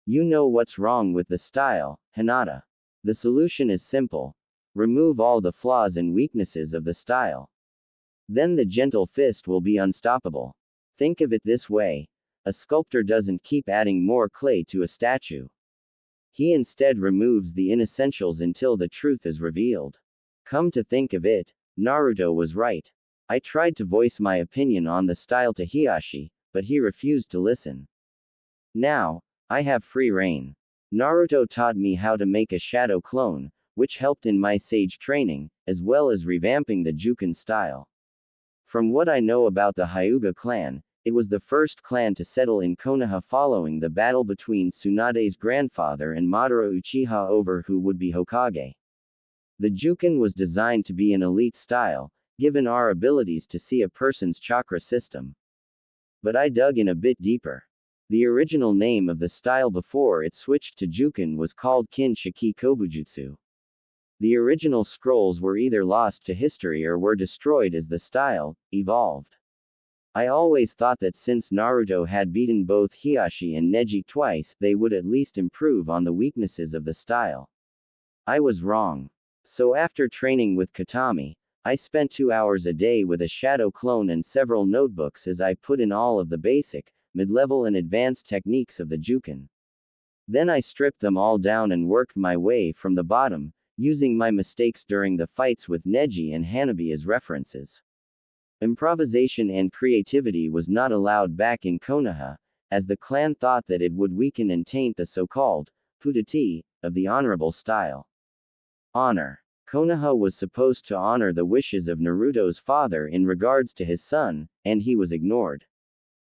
You know what's wrong with the style, Hinata. The solution is simple. Remove all the flaws and weaknesses of the style. Then the gentle fist will be unstoppable. Think of it this way. A sculptor doesn't keep adding more clay to a statue. He instead removes the inessentials until the truth is revealed. Come to think of it, Naruto was right. I tried to voice my opinion on the style to Hiyashi, but he refused to listen. Now, I have free reign. Naruto taught me how to make a shadow clone, which helped in my sage training, as well as revamping the Juken style. From what I know about the Hyuga clan, it was the first clan to settle in Konaha following the battle between Tsunade's grandfather and Madara Uchiha over who would be Hokage. The Juken was designed to be an elite style, given our abilities to see a person's chakra system. But I dug in a bit deeper. The original name of the style before it switched to Juken was called Kin Shiki Kobujutsu. The original scrolls were either lost to history or were destroyed as the style evolved. I always thought that since Naruto had beaten both Hiyashi and Neji twice, they would at least improve on the weaknesses of the style. I was wrong. So after training with Katami, I spent 2 hours a day with a shadow clone and several notebooks as I put in all of the basic, mid-level and advanced techniques of the Juken. Then I stripped them all down and worked my way from the bottom, using my mistakes during the fights with Neji and Hanabi as references. Improvisation and creativity was not allowed back in Konoha, as the clan thought that it would weaken and taint the so-called pudati of the honorable style. Honor. Konoha was supposed to honor the wishes of Naruto's father in regards to his son, and he was ignored.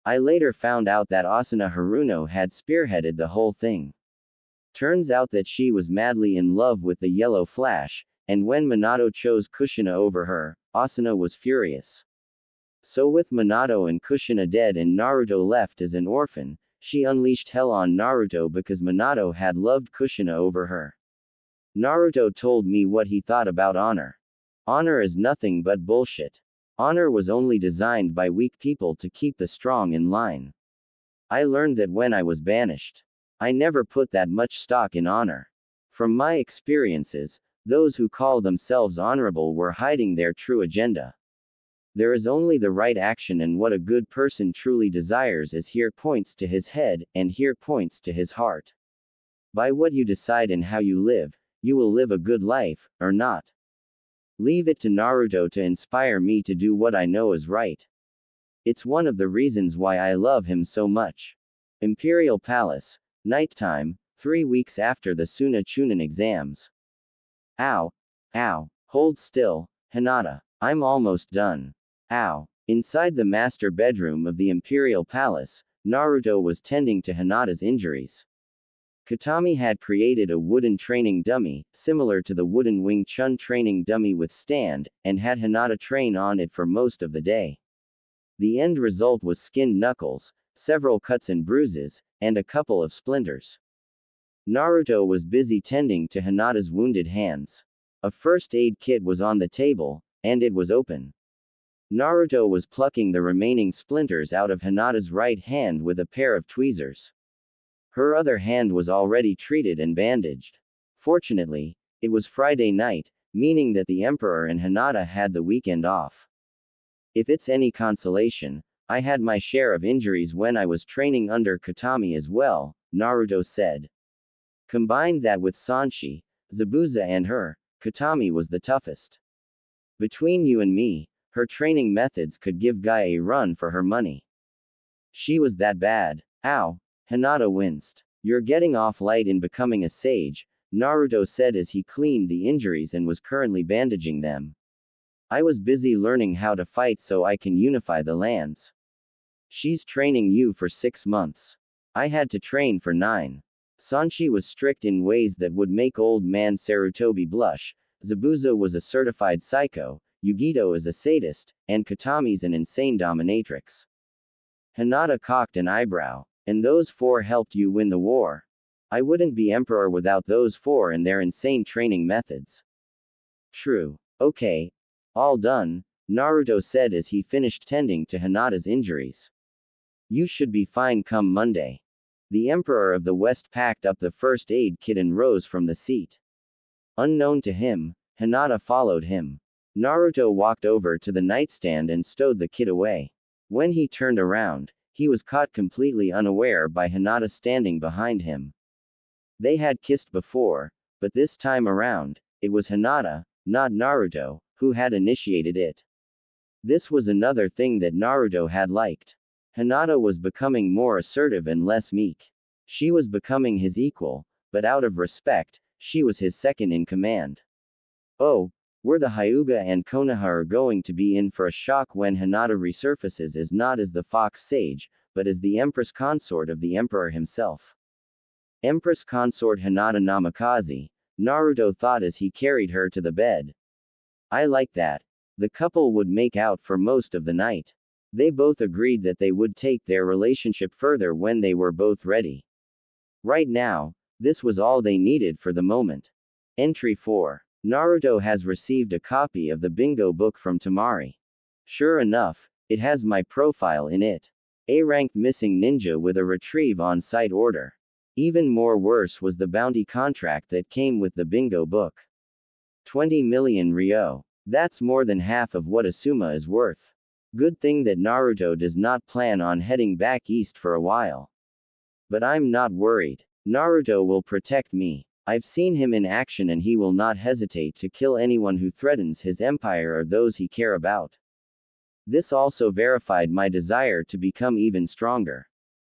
I later found out that Asuna Haruno had spearheaded the whole thing. Turns out that she was madly in love with the Yellow Flash, and when Minato chose Kushina over her, Asuna was furious. So with Minato and Kushina dead and Naruto left as an orphan, she unleashed hell on Naruto because Minato had loved Kushina over her. Naruto told me what he thought about honor. Honor is nothing but bullshit. Honor was only designed by weak people to keep the strong in line. I learned that when I was banished. I never put that much stock in honor. From my experiences, those who call themselves honorable were hiding their true agenda. There is only the right action, and what a good person truly desires is here points to his head, and here points to his heart. By what you decide and how you live, you will live a good life, or not. Leave it to Naruto to inspire me to do what I know is right. It's one of the reasons why I love him so much. Imperial Palace, nighttime, 3 weeks after the Suna Chunin exams. Ow. Ow. Hold still, Hinata. I'm almost done. Ow. Inside the master bedroom of the Imperial Palace, Naruto was tending to Hinata's injuries. Katami had created a wooden training dummy, similar to the wooden Wing Chun training dummy with stand, and had Hinata train on it for most of the day. The end result was skinned knuckles, several cuts and bruises, and a couple of splinters. Naruto was busy tending to Hinata's wounded hands. A first aid kit was on the table, and it was open. Naruto was plucking the remaining splinters out of Hinata's right hand with a pair of tweezers. Her other hand was already treated and bandaged. Fortunately, it was Friday night, meaning that the Emperor and Hinata had the weekend off. If it's any consolation, I had my share of injuries when I was training under Katami as well, Naruto said. Combine that with Sanshi, Zabuza and her, Katami was the toughest. Between you and me, her training methods could give Guy a run for her money. She was that bad. Ow. Hinata winced. You're getting off light in becoming a sage, Naruto said as he cleaned the injuries and was currently bandaging them. I was busy learning how to fight so I can unify the lands. She's training you for 6 months. I had to train for 9. Sanshi was strict in ways that would make old man Sarutobi blush, Zabuza was a certified psycho, Yugito is a sadist, and Katami's an insane dominatrix. Hinata cocked an eyebrow. And those 4 helped you win the war. I wouldn't be emperor without those 4 and their insane training methods. True. Okay. All done, Naruto said as he finished tending to Hinata's injuries. You should be fine come Monday. The Emperor of the West packed up the first aid kit and rose from the seat. Unknown to him, Hinata followed him. Naruto walked over to the nightstand and stowed the kit away. When he turned around, he was caught completely unaware by Hinata standing behind him. They had kissed before, but this time around, it was Hinata, not Naruto, who had initiated it. This was another thing that Naruto had liked. Hinata was becoming more assertive and less meek. She was becoming his equal, but out of respect, she was his second in command. Oh, were the Hyuga and Konaha are going to be in for a shock when Hinata resurfaces as not as the Fox Sage, but as the Empress consort of the Emperor himself. Empress consort Hinata Namikaze, Naruto thought as he carried her to the bed. I like that. The couple would make out for most of the night. They both agreed that they would take their relationship further when they were both ready. Right now, this was all they needed for the moment. Entry 4. Naruto has received a copy of the bingo book from Tamari. Sure enough, it has my profile in it. A-ranked missing ninja with a retrieve on-site order. Even more worse was the bounty contract that came with the bingo book. 20 million ryo. That's more than half of what Asuma is worth. Good thing that Naruto does not plan on heading back east for a while. But I'm not worried. Naruto will protect me. I've seen him in action and he will not hesitate to kill anyone who threatens his empire or those he care about. This also verified my desire to become even stronger.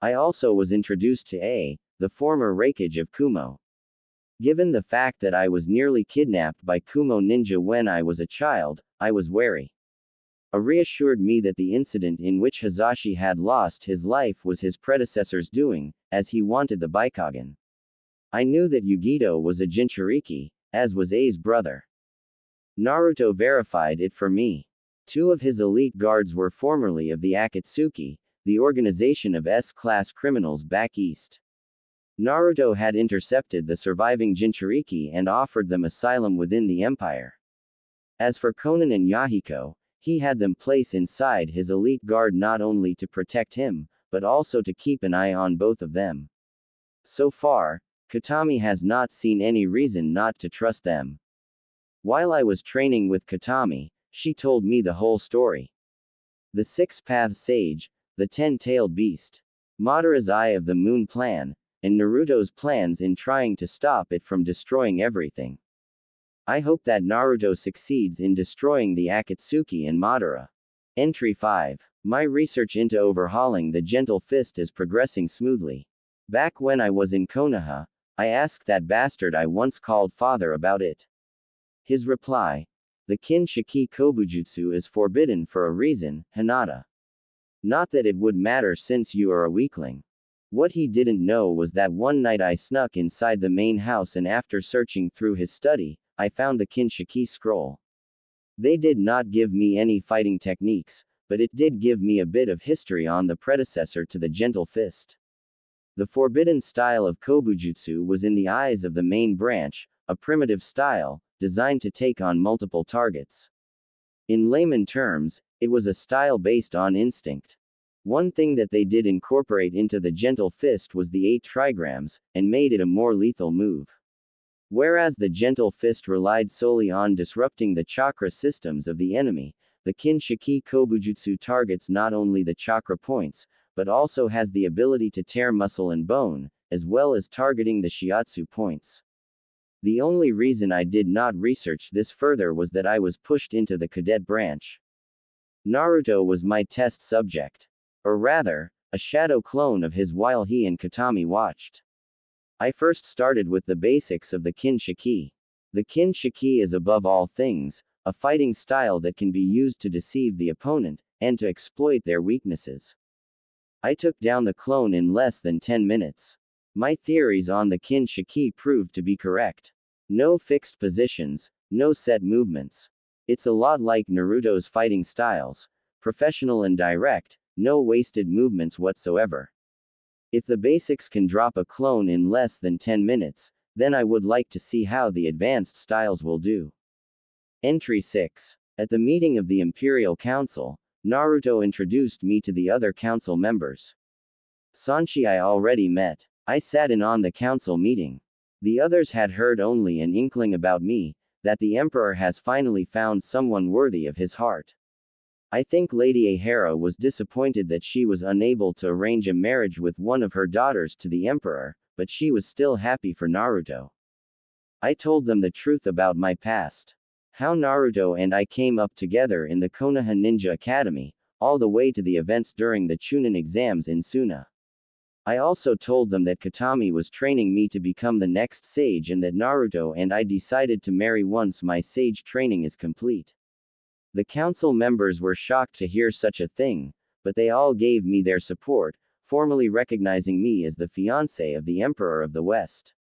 I also was introduced to A, the former Raikage of Kumo. Given the fact that I was nearly kidnapped by Kumo ninja when I was a child, I was wary. A reassured me that the incident in which Hizashi had lost his life was his predecessor's doing, as he wanted the Byakugan. I knew that Yugito was a Jinchuriki, as was A's brother. Naruto verified it for me. 2 of his elite guards were formerly of the Akatsuki, the organization of S-class criminals back east. Naruto had intercepted the surviving Jinchuriki and offered them asylum within the empire. As for Konan and Yahiko, he had them place inside his elite guard not only to protect him, but also to keep an eye on both of them. So far, Katami has not seen any reason not to trust them. While I was training with Katami, she told me the whole story. The 6-path sage, the 10-tailed beast, Madara's Eye of the Moon plan, and Naruto's plans in trying to stop it from destroying everything. I hope that Naruto succeeds in destroying the Akatsuki and Madara. Entry 5. My research into overhauling the Gentle Fist is progressing smoothly. Back when I was in Konaha, I asked that bastard I once called father about it. His reply: the Kin Shiki Kobujutsu is forbidden for a reason, Hinata. Not that it would matter since you are a weakling. What he didn't know was that one night I snuck inside the main house and after searching through his study, I found the Kin Shiki scroll. They did not give me any fighting techniques, but it did give me a bit of history on the predecessor to the Gentle Fist. The forbidden style of Kobujutsu was in the eyes of the main branch, a primitive style, designed to take on multiple targets. In layman terms, it was a style based on instinct. One thing that they did incorporate into the Gentle Fist was the 8 trigrams, and made it a more lethal move. Whereas the Gentle Fist relied solely on disrupting the chakra systems of the enemy, the Kin Shiki Kobujutsu targets not only the chakra points, but also has the ability to tear muscle and bone, as well as targeting the shiatsu points. The only reason I did not research this further was that I was pushed into the cadet branch. Naruto was my test subject. Or rather, a shadow clone of his while he and Katami watched. I first started with the basics of the Kin Shiki. The Kin Shiki is above all things, a fighting style that can be used to deceive the opponent, and to exploit their weaknesses. I took down the clone in less than 10 minutes. My theories on the Kin Shiki proved to be correct. No fixed positions, no set movements. It's a lot like Naruto's fighting styles, professional and direct, no wasted movements whatsoever. If the basics can drop a clone in less than 10 minutes, then I would like to see how the advanced styles will do. Entry 6. At the meeting of the Imperial Council, Naruto introduced me to the other council members. Sanshi I already met. I sat in on the council meeting. The others had heard only an inkling about me, that the Emperor has finally found someone worthy of his heart. I think Lady Ahara was disappointed that she was unable to arrange a marriage with one of her daughters to the Emperor, but she was still happy for Naruto. I told them the truth about my past. How Naruto and I came up together in the Konaha Ninja Academy, all the way to the events during the Chunin exams in Suna. I also told them that Katami was training me to become the next sage and that Naruto and I decided to marry once my sage training is complete. The council members were shocked to hear such a thing, but they all gave me their support, formally recognizing me as the fiancé of the Emperor of the West.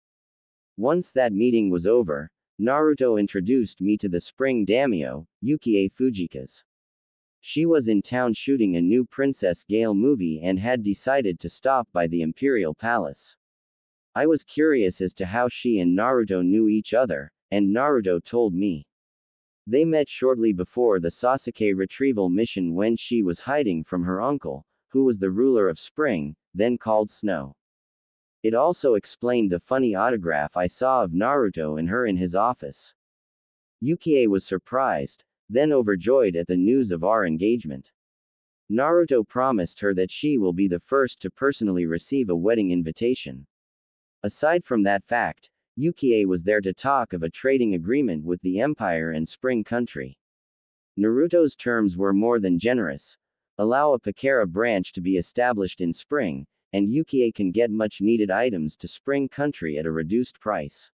Once that meeting was over, Naruto introduced me to the spring daimyo, Yukie Fujikaze. She was in town shooting a new Princess Gale movie and had decided to stop by the Imperial Palace. I was curious as to how she and Naruto knew each other, and Naruto told me. They met shortly before the Sasuke retrieval mission when she was hiding from her uncle, who was the ruler of Spring, then called Snow. It also explained the funny autograph I saw of Naruto and her in his office. Yukie was surprised, then overjoyed at the news of our engagement. Naruto promised her that she will be the first to personally receive a wedding invitation. Aside from that fact, Yukie was there to talk of a trading agreement with the Empire and Spring Country. Naruto's terms were more than generous. Allow a Pakara branch to be established in Spring, and Yukie can get much needed items to Spring Country at a reduced price.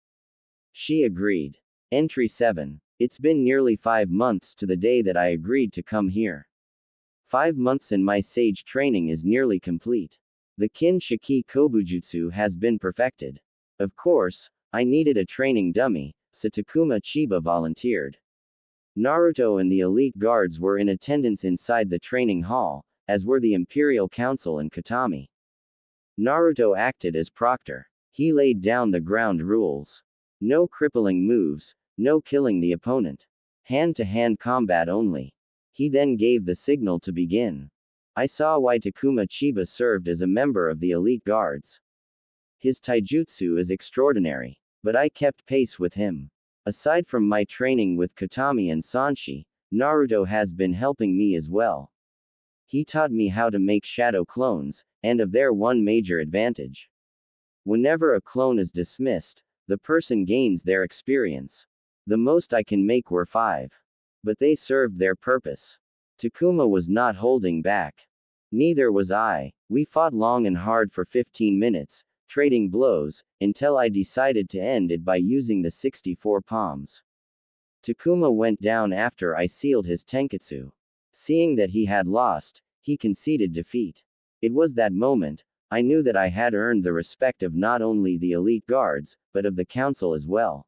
She agreed. Entry 7. It's been nearly 5 months to the day that I agreed to come here. 5 months and my sage training is nearly complete. The Kin Shiki Kobujutsu has been perfected. Of course, I needed a training dummy, so Takuma Chiba volunteered. Naruto and the elite guards were in attendance inside the training hall, as were the Imperial Council and Katami. Naruto acted as proctor. He laid down the ground rules. No crippling moves, no killing the opponent. Hand-to-hand combat only. He then gave the signal to begin. I saw why Takuma Chiba served as a member of the elite guards. His taijutsu is extraordinary, but I kept pace with him. Aside from my training with Katami and Sanshi, Naruto has been helping me as well. He taught me how to make shadow clones, and of their one major advantage. Whenever a clone is dismissed, the person gains their experience. The most I can make were 5. But they served their purpose. Takuma was not holding back. Neither was I. We fought long and hard for 15 minutes, trading blows, until I decided to end it by using the 64 palms. Takuma went down after I sealed his tenketsu. Seeing that he had lost, he conceded defeat. It was that moment, I knew that I had earned the respect of not only the elite guards, but of the council as well.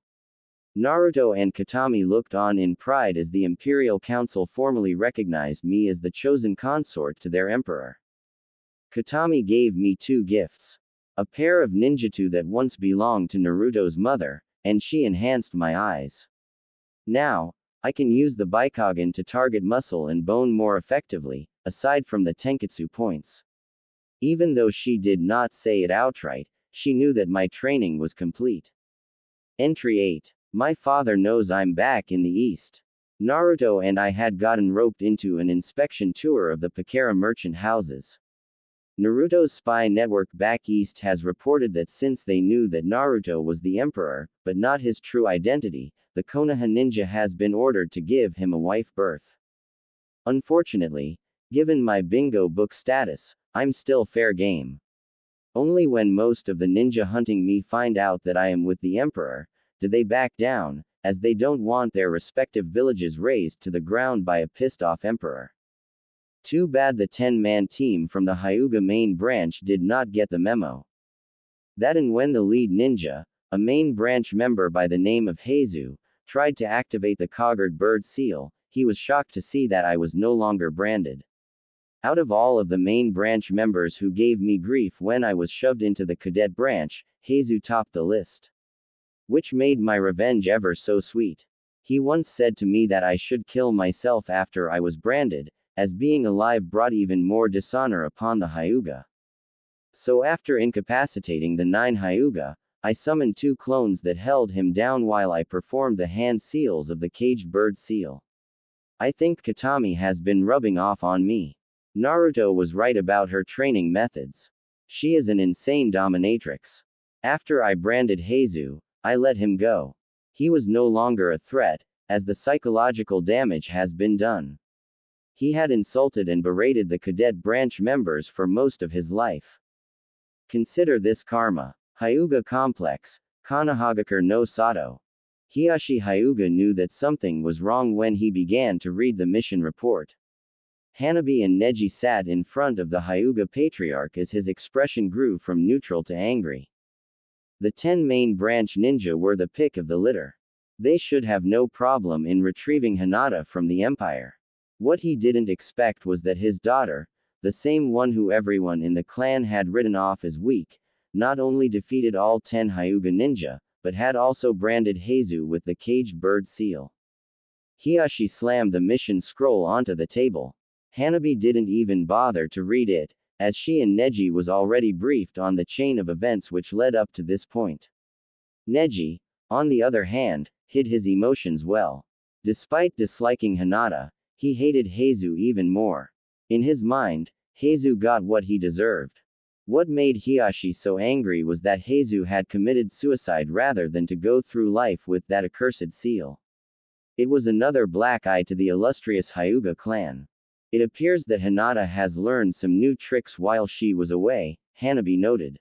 Naruto and Katami looked on in pride as the Imperial Council formally recognized me as the chosen consort to their emperor. Katami gave me 2 gifts. A pair of ninjutsu that once belonged to Naruto's mother, and she enhanced my eyes. Now, I can use the Bikogen to target muscle and bone more effectively, aside from the tenketsu points. Even though she did not say it outright, she knew that my training was complete. Entry 8. My father knows I'm back in the East. Naruto and I had gotten roped into an inspection tour of the Pakara merchant houses. Naruto's spy network back east has reported that since they knew that Naruto was the emperor, but not his true identity, the Konaha ninja has been ordered to give him a wife birth. Unfortunately, given my bingo book status, I'm still fair game. Only when most of the ninja hunting me find out that I am with the emperor, do they back down, as they don't want their respective villages razed to the ground by a pissed-off emperor. Too bad the 10-man team from the Hyuga main branch did not get the memo. That and when the lead ninja, a main branch member by the name of Heizu, tried to activate the coggered bird seal, he was shocked to see that I was no longer branded. Out of all of the main branch members who gave me grief when I was shoved into the cadet branch, Heizu topped the list. Which made my revenge ever so sweet. He once said to me that I should kill myself after I was branded, as being alive brought even more dishonor upon the Hyuga. So after incapacitating the 9 Hyuga, I summoned 2 clones that held him down while I performed the hand seals of the caged bird seal. I think Katami has been rubbing off on me. Naruto was right about her training methods. She is an insane dominatrix. After I branded Heizu, I let him go. He was no longer a threat, as the psychological damage has been done. He had insulted and berated the cadet branch members for most of his life. Consider this karma. Hyuga Complex, Konohagakure no Sato. Hiyashi Hyuga knew that something was wrong when he began to read the mission report. Hanabi and Neji sat in front of the Hyuga patriarch as his expression grew from neutral to angry. The 10 main branch ninja were the pick of the litter. They should have no problem in retrieving Hinata from the Empire. What he didn't expect was that his daughter, the same one who everyone in the clan had written off as weak, not only defeated all 10 Hyuga ninja, but had also branded Heizu with the caged bird seal. Hiyashi slammed the mission scroll onto the table. Hanabi didn't even bother to read it, as she and Neji was already briefed on the chain of events which led up to this point. Neji, on the other hand, hid his emotions well. Despite disliking Hinata, he hated Heizu even more. In his mind, Heizu got what he deserved. What made Hiyashi so angry was that Heizu had committed suicide rather than to go through life with that accursed seal. It was another black eye to the illustrious Hyuga clan. It appears that Hinata has learned some new tricks while she was away, Hanabi noted.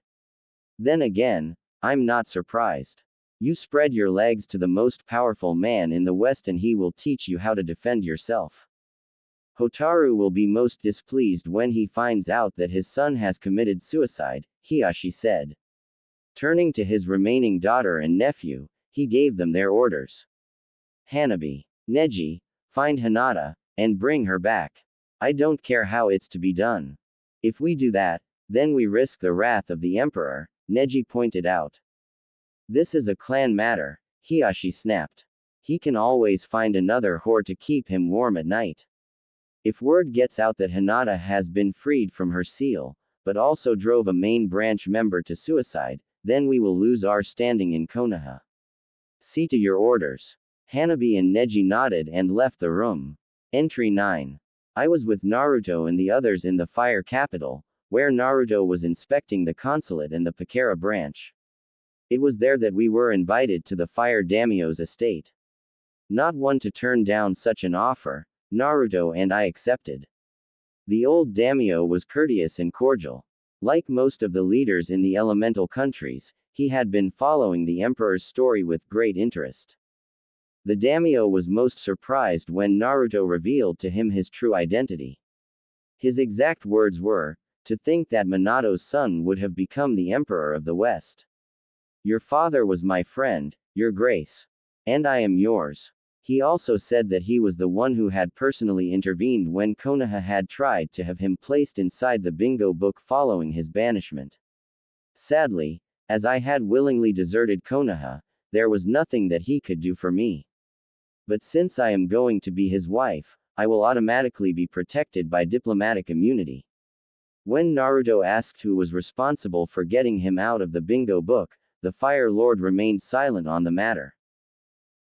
Then again, I'm not surprised. You spread your legs to the most powerful man in the West and he will teach you how to defend yourself. Hotaru will be most displeased when he finds out that his son has committed suicide, Hiyashi said. Turning to his remaining daughter and nephew, he gave them their orders. Hanabi, Neji, find Hinata, and bring her back. I don't care how it's to be done. If we do that, then we risk the wrath of the Emperor, Neji pointed out. This is a clan matter, Hiyashi snapped. He can always find another whore to keep him warm at night. If word gets out that Hinata has been freed from her seal, but also drove a main branch member to suicide, then we will lose our standing in Konaha. See to your orders. Hanabi and Neji nodded and left the room. Entry 9. I was with Naruto and the others in the Fire Capital, where Naruto was inspecting the consulate and the Pakara branch. It was there that we were invited to the Fire Daimyo's estate. Not one to turn down such an offer, Naruto and I accepted. The old daimyo was courteous and cordial. Like most of the leaders in the elemental countries, he had been following the Emperor's story with great interest. The daimyo was most surprised when Naruto revealed to him his true identity. His exact words were, "To think that Minato's son would have become the Emperor of the West. Your father was my friend, Your Grace. And I am yours." He also said that he was the one who had personally intervened when Konaha had tried to have him placed inside the bingo book following his banishment. Sadly, as I had willingly deserted Konaha, there was nothing that he could do for me. But since I am going to be his wife, I will automatically be protected by diplomatic immunity. When Naruto asked who was responsible for getting him out of the bingo book, the Fire Lord remained silent on the matter.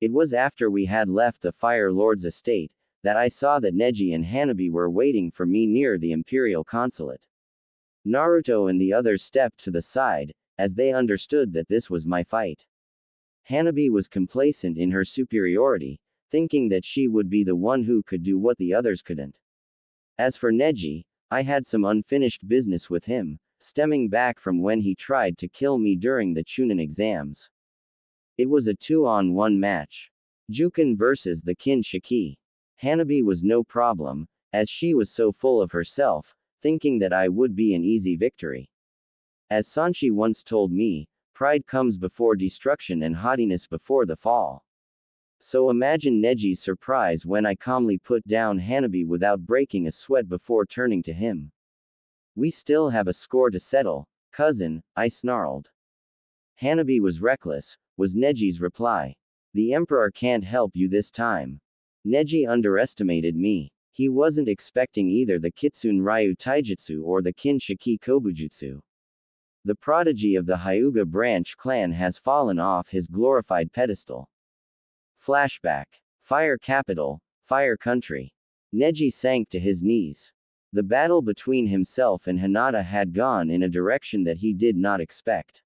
It was after we had left the Fire Lord's estate, that I saw that Neji and Hanabi were waiting for me near the Imperial Consulate. Naruto and the others stepped to the side, as they understood that this was my fight. Hanabi was complacent in her superiority, thinking that she would be the one who could do what the others couldn't. As for Neji, I had some unfinished business with him, stemming back from when he tried to kill me during the Chunin exams. It was a 2-on-1 match. Juken versus the Kin Shiki. Hanabi was no problem, as she was so full of herself, thinking that I would be an easy victory. As Sanchi once told me, pride comes before destruction and haughtiness before the fall. So imagine Neji's surprise when I calmly put down Hanabi without breaking a sweat before turning to him. We still have a score to settle, cousin, I snarled. Hanabi was reckless, was Neji's reply. The Emperor can't help you this time. Neji underestimated me. He wasn't expecting either the Kitsune Ryu Taijutsu or the Kin Shiki Kobujutsu. The prodigy of the Hyuga branch clan has fallen off his glorified pedestal. Flashback. Fire capital, fire country. Neji sank to his knees. The battle between himself and Hinata had gone in a direction that he did not expect.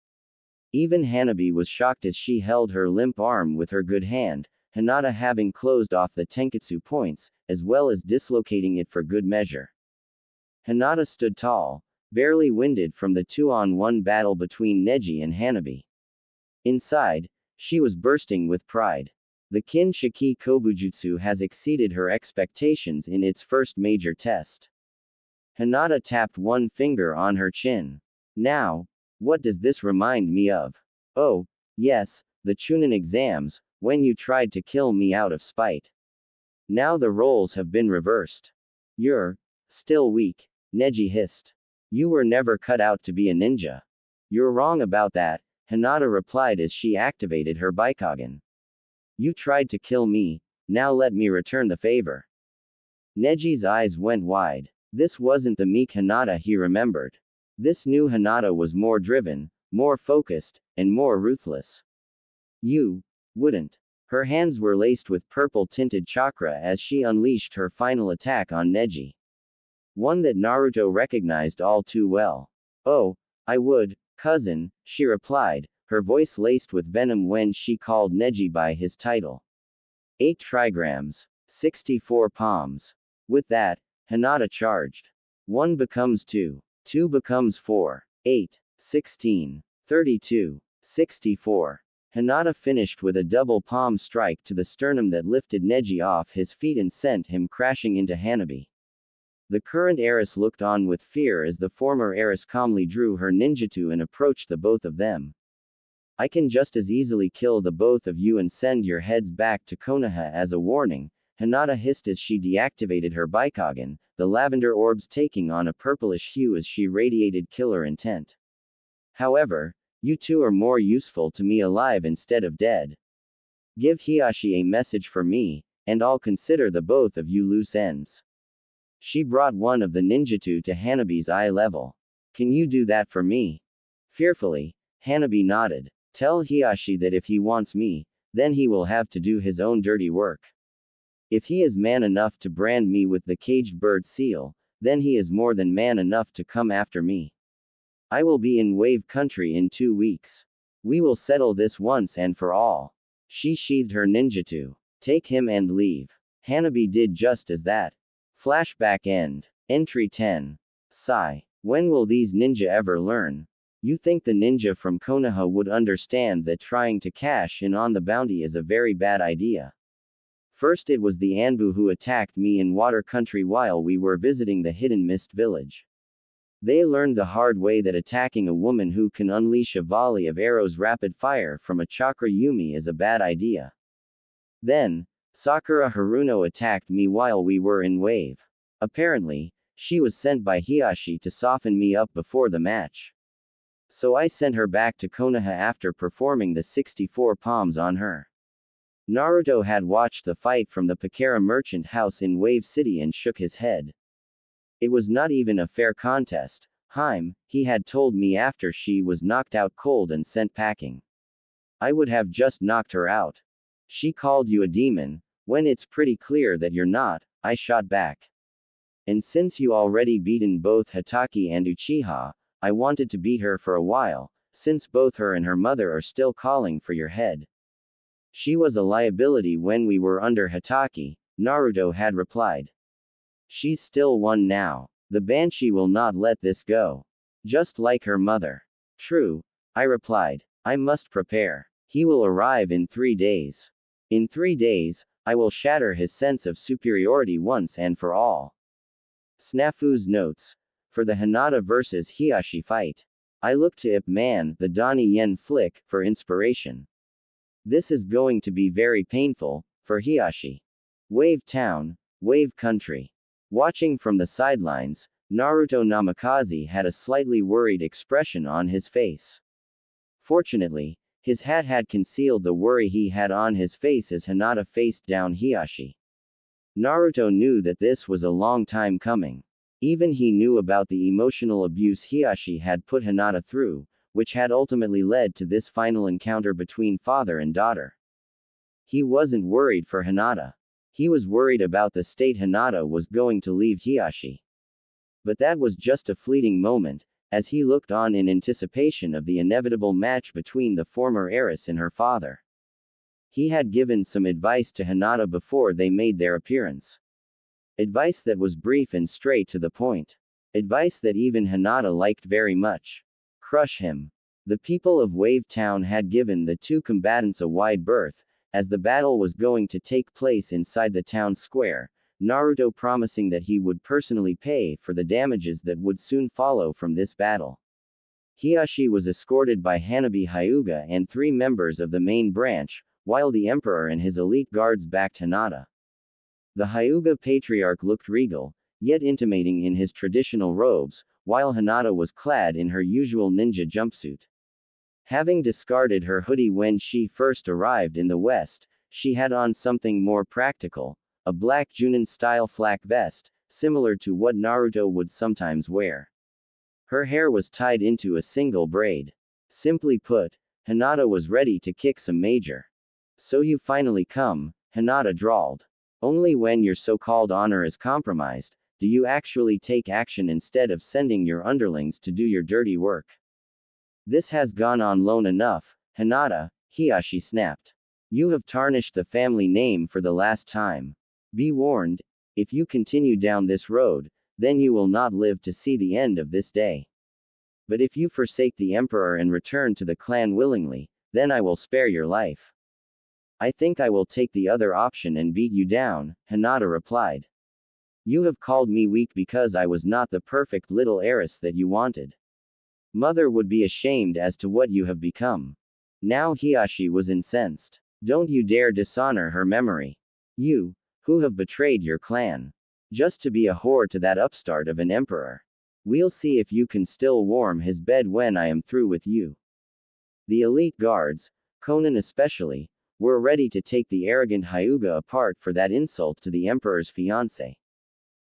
Even Hanabi was shocked as she held her limp arm with her good hand, Hinata having closed off the Tenketsu points, as well as dislocating it for good measure. Hinata stood tall, barely winded from the 2-on-1 battle between Neji and Hanabi. Inside, she was bursting with pride. The Kin Shiki Kobujutsu has exceeded her expectations in its first major test. Hinata tapped one finger on her chin. Now, what does this remind me of? Oh, yes, the Chunin exams, when you tried to kill me out of spite. Now the roles have been reversed. You're still weak, Neji hissed. You were never cut out to be a ninja. You're wrong about that, Hinata replied as she activated her Byakugan. You tried to kill me, now let me return the favor. Neji's eyes went wide. This wasn't the meek Hinata he remembered. This new Hinata was more driven, more focused, and more ruthless. You wouldn't. Her hands were laced with purple-tinted chakra as she unleashed her final attack on Neji. One that Naruto recognized all too well. Oh, I would, cousin, she replied, her voice laced with venom when she called Neji by his title. 8 trigrams. 64 palms. With that, Hinata charged. 1 becomes 2. 2 becomes 4. 8. 16. 32. 64. Hinata finished with a double palm strike to the sternum that lifted Neji off his feet and sent him crashing into Hanabi. The current heiress looked on with fear as the former heiress calmly drew her ninjutsu and approached the both of them. I can just as easily kill the both of you and send your heads back to Konaha as a warning, Hinata hissed as she deactivated her Byakugan, the lavender orbs taking on a purplish hue as she radiated killer intent. However, you two are more useful to me alive instead of dead. Give Hiashi a message for me, and I'll consider the both of you loose ends. She brought one of the ninjutsu to Hanabi's eye level. Can you do that for me? Fearfully, Hanabi nodded. Tell Hiashi that if he wants me, then he will have to do his own dirty work. If he is man enough to brand me with the caged bird seal, then he is more than man enough to come after me. I will be in Wave Country in 2 weeks. We will settle this once and for all. She sheathed her ninjutsu. Take him and leave. Hanabi did just as that. Flashback end. Entry 10. Sigh. When will these ninja ever learn? You think the ninja from Konaha would understand that trying to cash in on the bounty is a very bad idea. First it was the Anbu who attacked me in Water Country while we were visiting the Hidden Mist village. They learned the hard way that attacking a woman who can unleash a volley of arrows rapid fire from a chakra yumi is a bad idea. Then, Sakura Haruno attacked me while we were in Wave. Apparently, she was sent by Hiashi to soften me up before the match. So I sent her back to Konaha after performing the 64 palms on her. Naruto had watched the fight from the Pakara merchant house in Wave City and shook his head. It was not even a fair contest, he had told me after she was knocked out cold and sent packing. I would have just knocked her out. She called you a demon, when it's pretty clear that you're not, I shot back. And since you already beaten both Hitaki and Uchiha, I wanted to beat her for a while, since both her and her mother are still calling for your head. She was a liability when we were under Hitaki, Naruto had replied. She's still one now. The Banshee will not let this go. Just like her mother. True, I replied. I must prepare. He will arrive in 3 days. In 3 days, I will shatter his sense of superiority once and for all. Snafu's notes. For the Hinata vs Hiashi fight, I look to Ip Man, the Donnie Yen flick, for inspiration. This is going to be very painful, for Hiashi. Wave Town, Wave Country. Watching from the sidelines, Naruto Namikaze had a slightly worried expression on his face. Fortunately, his hat had concealed the worry he had on his face as Hinata faced down Hiashi. Naruto knew that this was a long time coming. Even he knew about the emotional abuse Hiashi had put Hinata through, which had ultimately led to this final encounter between father and daughter. He wasn't worried for Hinata. He was worried about the state Hinata was going to leave Hiashi. But that was just a fleeting moment, as he looked on in anticipation of the inevitable match between the former heiress and her father. He had given some advice to Hinata before they made their appearance. Advice that was brief and straight to the point. Advice that even Hinata liked very much. Crush him. The people of Wave Town had given the two combatants a wide berth, as the battle was going to take place inside the town square, Naruto promising that he would personally pay for the damages that would soon follow from this battle. Hiashi was escorted by Hanabi Hyuga and 3 members of the main branch, while the Emperor and his elite guards backed Hinata. The Hyuga patriarch looked regal, yet intimating in his traditional robes, while Hinata was clad in her usual ninja jumpsuit. Having discarded her hoodie when she first arrived in the West, she had on something more practical, a black Junin-style flak vest, similar to what Naruto would sometimes wear. Her hair was tied into a single braid. Simply put, Hinata was ready to kick some major. So you finally come, Hinata drawled. Only when your so-called honor is compromised, do you actually take action instead of sending your underlings to do your dirty work. This has gone on long enough, Hinata, Hiashi snapped. You have tarnished the family name for the last time. Be warned, if you continue down this road, then you will not live to see the end of this day. But if you forsake the Emperor and return to the clan willingly, then I will spare your life. I think I will take the other option and beat you down, Hinata replied. You have called me weak because I was not the perfect little heiress that you wanted. Mother would be ashamed as to what you have become. Now Hiashi was incensed. Don't you dare dishonor her memory. You, who have betrayed your clan. Just to be a whore to that upstart of an emperor. We'll see if you can still warm his bed when I am through with you. The elite guards, Konan especially, were ready to take the arrogant Hyuga apart for that insult to the emperor's fiancé.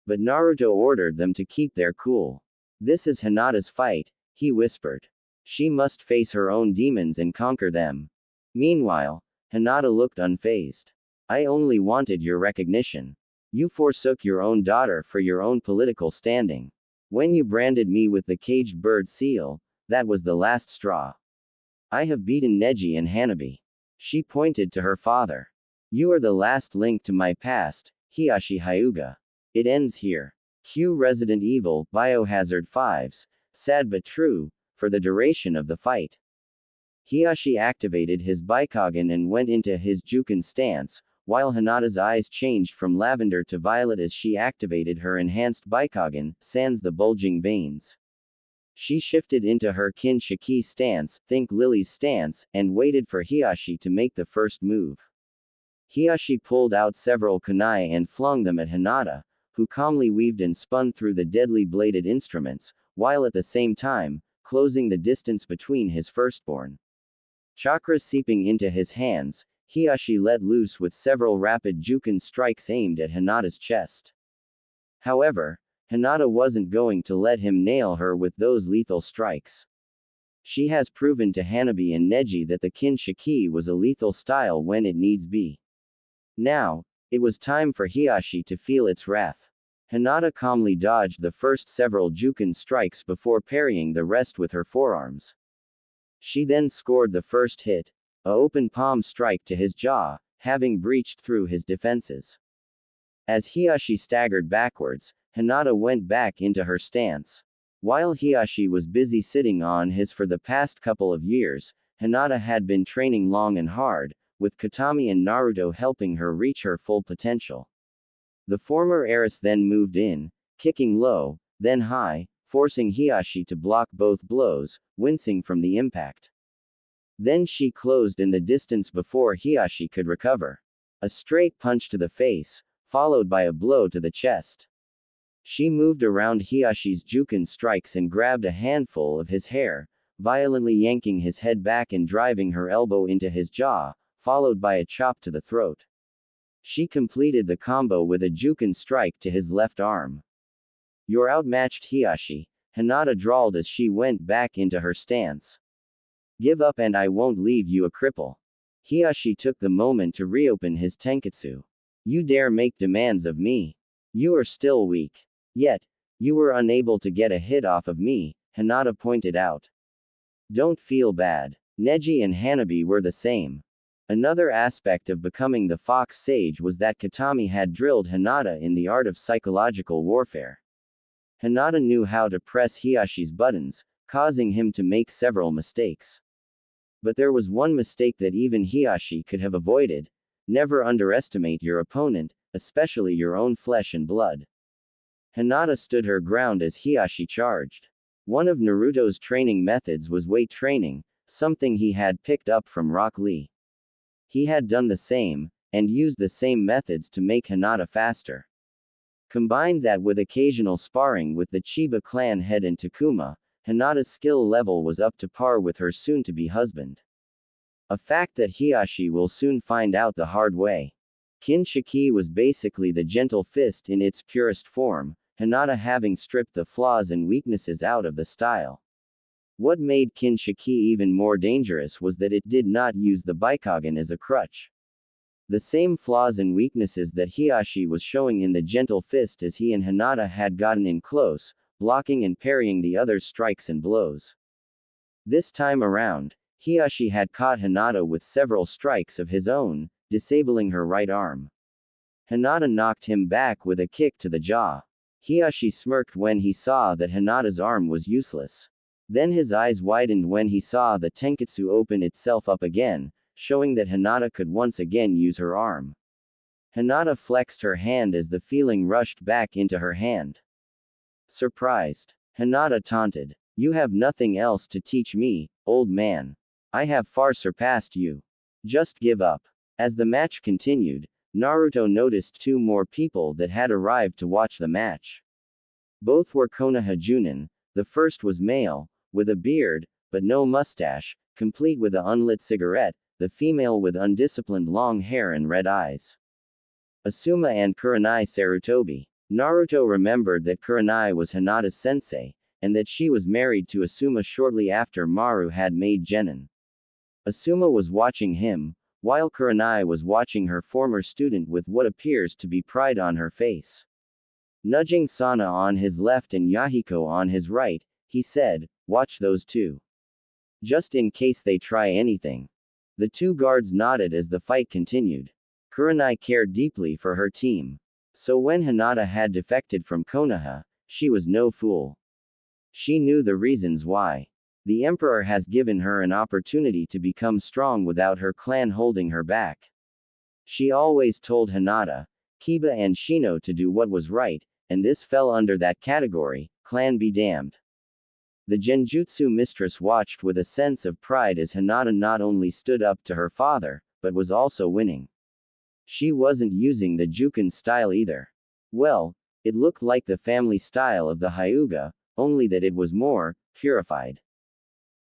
But Naruto ordered them to keep their cool. This is Hinata's fight, he whispered. She must face her own demons and conquer them. Meanwhile, Hinata looked unfazed. I only wanted your recognition. You forsook your own daughter for your own political standing. When you branded me with the caged bird seal, that was the last straw. I have beaten Neji and Hanabi. She pointed to her father. You are the last link to my past, Hiashi Hyuga. It ends here. Q Resident Evil, Biohazard 5's, sad but true, for the duration of the fight. Hiashi activated his Byakugan and went into his Juken stance, while Hinata's eyes changed from lavender to violet as she activated her enhanced Byakugan, sans the bulging veins. She shifted into her Kinshiki stance, think Lily's stance, and waited for Hiashi to make the first move. Hiashi pulled out several kunai and flung them at Hinata, who calmly weaved and spun through the deadly bladed instruments, while at the same time, closing the distance between his firstborn. Chakra seeping into his hands, Hiashi let loose with several rapid Juken strikes aimed at Hinata's chest. However, Hinata wasn't going to let him nail her with those lethal strikes. She has proven to Hanabi and Neji that the Kinshiki was a lethal style when it needs be. Now, it was time for Hiashi to feel its wrath. Hinata calmly dodged the first several Juken strikes before parrying the rest with her forearms. She then scored the first hit, a open palm strike to his jaw, having breached through his defenses. As Hiashi staggered backwards, Hinata went back into her stance. While Hiashi was busy sitting on his for the past couple of years, Hinata had been training long and hard, with Katami and Naruto helping her reach her full potential. The former heiress then moved in, kicking low, then high, forcing Hiashi to block both blows, wincing from the impact. Then she closed in the distance before Hiashi could recover. A straight punch to the face, followed by a blow to the chest. She moved around Hiyashi's Juken strikes and grabbed a handful of his hair, violently yanking his head back and driving her elbow into his jaw, followed by a chop to the throat. She completed the combo with a Juken strike to his left arm. "You're outmatched, Hiashi," Hinata drawled as she went back into her stance. "Give up and I won't leave you a cripple." Hiashi took the moment to reopen his tenketsu. "You dare make demands of me? You are still weak. Yet, you were unable to get a hit off of me," Hinata pointed out. "Don't feel bad. Neji and Hanabi were the same." Another aspect of becoming the Fox Sage was that Katami had drilled Hinata in the art of psychological warfare. Hinata knew how to press Hiyashi's buttons, causing him to make several mistakes. But there was one mistake that even Hiashi could have avoided: never underestimate your opponent, especially your own flesh and blood. Hinata stood her ground as Hiashi charged. One of Naruto's training methods was weight training, something he had picked up from Rock Lee. He had done the same, and used the same methods to make Hinata faster. Combined that with occasional sparring with the Chiba clan head and Takuma, Hinata's skill level was up to par with her soon-to-be husband. A fact that Hiashi will soon find out the hard way. Kinshiki was basically the gentle fist in its purest form, Hinata having stripped the flaws and weaknesses out of the style. What made Kinshiki even more dangerous was that it did not use the Bikogen as a crutch. The same flaws and weaknesses that Hiashi was showing in the gentle fist as he and Hinata had gotten in close, blocking and parrying the other's strikes and blows. This time around, Hiashi had caught Hinata with several strikes of his own, disabling her right arm. Hinata knocked him back with a kick to the jaw. Hiashi smirked when he saw that Hinata's arm was useless. Then his eyes widened when he saw the tenketsu open itself up again, showing that Hinata could once again use her arm. Hinata flexed her hand as the feeling rushed back into her hand. Surprised, Hinata taunted, "You have nothing else to teach me, old man. I have far surpassed you. Just give up." As the match continued, Naruto noticed two more people that had arrived to watch the match. Both were Konaha Junin. The first was male, with a beard, but no mustache, complete with an unlit cigarette, the female with undisciplined long hair and red eyes. Asuma and Kurenai Sarutobi. Naruto remembered that Kurenai was Hinata's sensei, and that she was married to Asuma shortly after Maru had made Genin. Asuma was watching him, while Kurenai was watching her former student with what appears to be pride on her face. Nudging Sana on his left and Yahiko on his right, he said, "Watch those two. Just in case they try anything." The two guards nodded as the fight continued. Kurenai cared deeply for her team. So when Hinata had defected from Konaha, she was no fool. She knew the reasons why. The Emperor has given her an opportunity to become strong without her clan holding her back. She always told Hinata, Kiba and Shino to do what was right, and this fell under that category, clan be damned. The Genjutsu mistress watched with a sense of pride as Hinata not only stood up to her father, but was also winning. She wasn't using the Juken style either. Well, it looked like the family style of the Hyuga, only that it was more purified.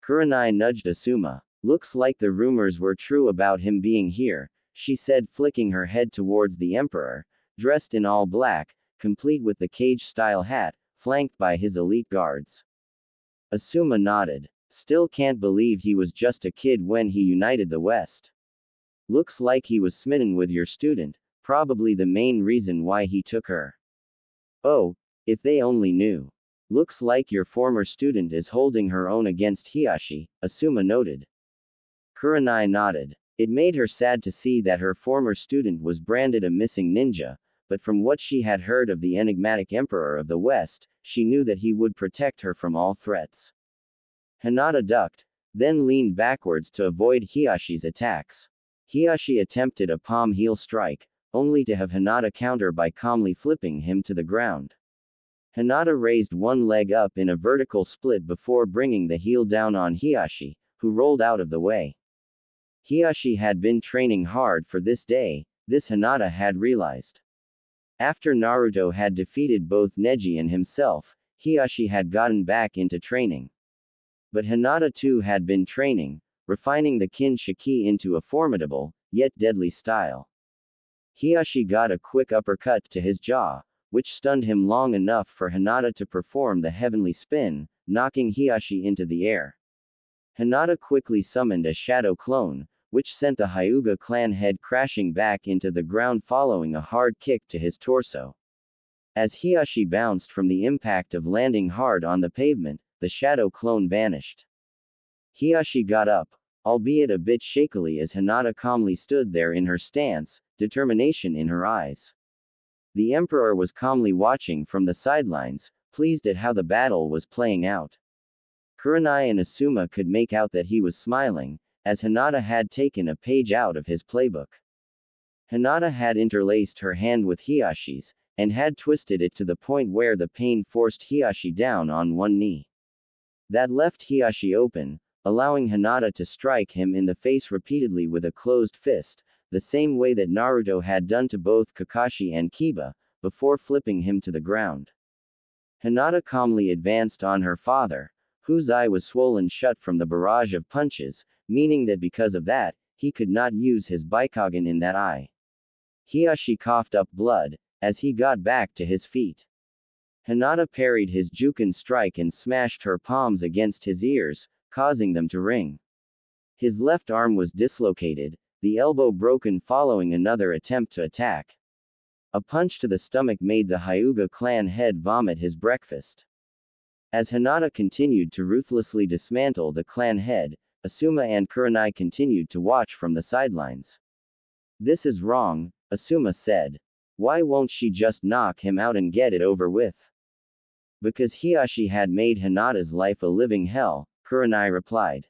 Kurenai nudged Asuma. "Looks like the rumors were true about him being here," she said, flicking her head towards the Emperor, dressed in all black, complete with the cage-style hat, flanked by his elite guards. Asuma nodded. "Still can't believe he was just a kid when he united the West. Looks like he was smitten with your student, probably the main reason why he took her." "Oh, if they only knew. Looks like your former student is holding her own against Hiashi," Asuma noted. Kurenai nodded. It made her sad to see that her former student was branded a missing ninja, but from what she had heard of the enigmatic Emperor of the West, she knew that he would protect her from all threats. Hinata ducked, then leaned backwards to avoid Hiyashi's attacks. Hiashi attempted a palm heel strike, only to have Hinata counter by calmly flipping him to the ground. Hinata raised one leg up in a vertical split before bringing the heel down on Hiashi, who rolled out of the way. Hiashi had been training hard for this day, this Hinata had realized. After Naruto had defeated both Neji and himself, Hiashi had gotten back into training. But Hinata too had been training, refining the Kin Shiki into a formidable, yet deadly style. Hiashi got a quick uppercut to his jaw, which stunned him long enough for Hinata to perform the heavenly spin, knocking Hiashi into the air. Hinata quickly summoned a shadow clone, which sent the Hyuga clan head crashing back into the ground following a hard kick to his torso. As Hiashi bounced from the impact of landing hard on the pavement, the shadow clone vanished. Hiashi got up, albeit a bit shakily as Hinata calmly stood there in her stance, determination in her eyes. The Emperor was calmly watching from the sidelines, pleased at how the battle was playing out. Kurenai and Asuma could make out that he was smiling, as Hinata had taken a page out of his playbook. Hinata had interlaced her hand with Hiashi's, and had twisted it to the point where the pain forced Hiashi down on one knee. That left Hiashi open, allowing Hinata to strike him in the face repeatedly with a closed fist, the same way that Naruto had done to both Kakashi and Kiba, before flipping him to the ground. Hinata calmly advanced on her father, whose eye was swollen shut from the barrage of punches, meaning that because of that, he could not use his Byakugan in that eye. Hiashi coughed up blood, as he got back to his feet. Hinata parried his Juken strike and smashed her palms against his ears, causing them to ring. His left arm was dislocated, the elbow broken following another attempt to attack. A punch to the stomach made the Hyuga clan head vomit his breakfast. As Hinata continued to ruthlessly dismantle the clan head, Asuma and Kurenai continued to watch from the sidelines. "This is wrong," Asuma said. "Why won't she just knock him out and get it over with?" "Because Hiashi had made Hinata's life a living hell," Kurenai replied.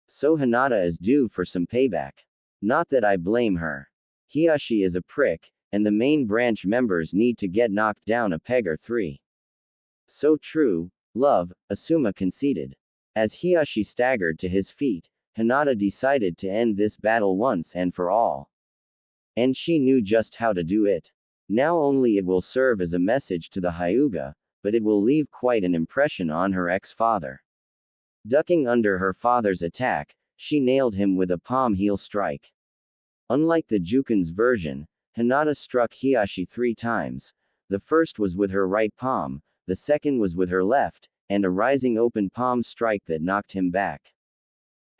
"So Hinata is due for some payback. Not that I blame her. Hiashi is a prick, and the main branch members need to get knocked down a peg or three." "So true, love," Asuma conceded. As Hiashi staggered to his feet, Hinata decided to end this battle once and for all. And she knew just how to do it. Now only it will serve as a message to the Hyuga, but it will leave quite an impression on her ex-father. Ducking under her father's attack, she nailed him with a palm heel strike. Unlike the Juken's version, Hinata struck Hiashi 3 times. The first was with her right palm, the second was with her left, and a rising open palm strike that knocked him back.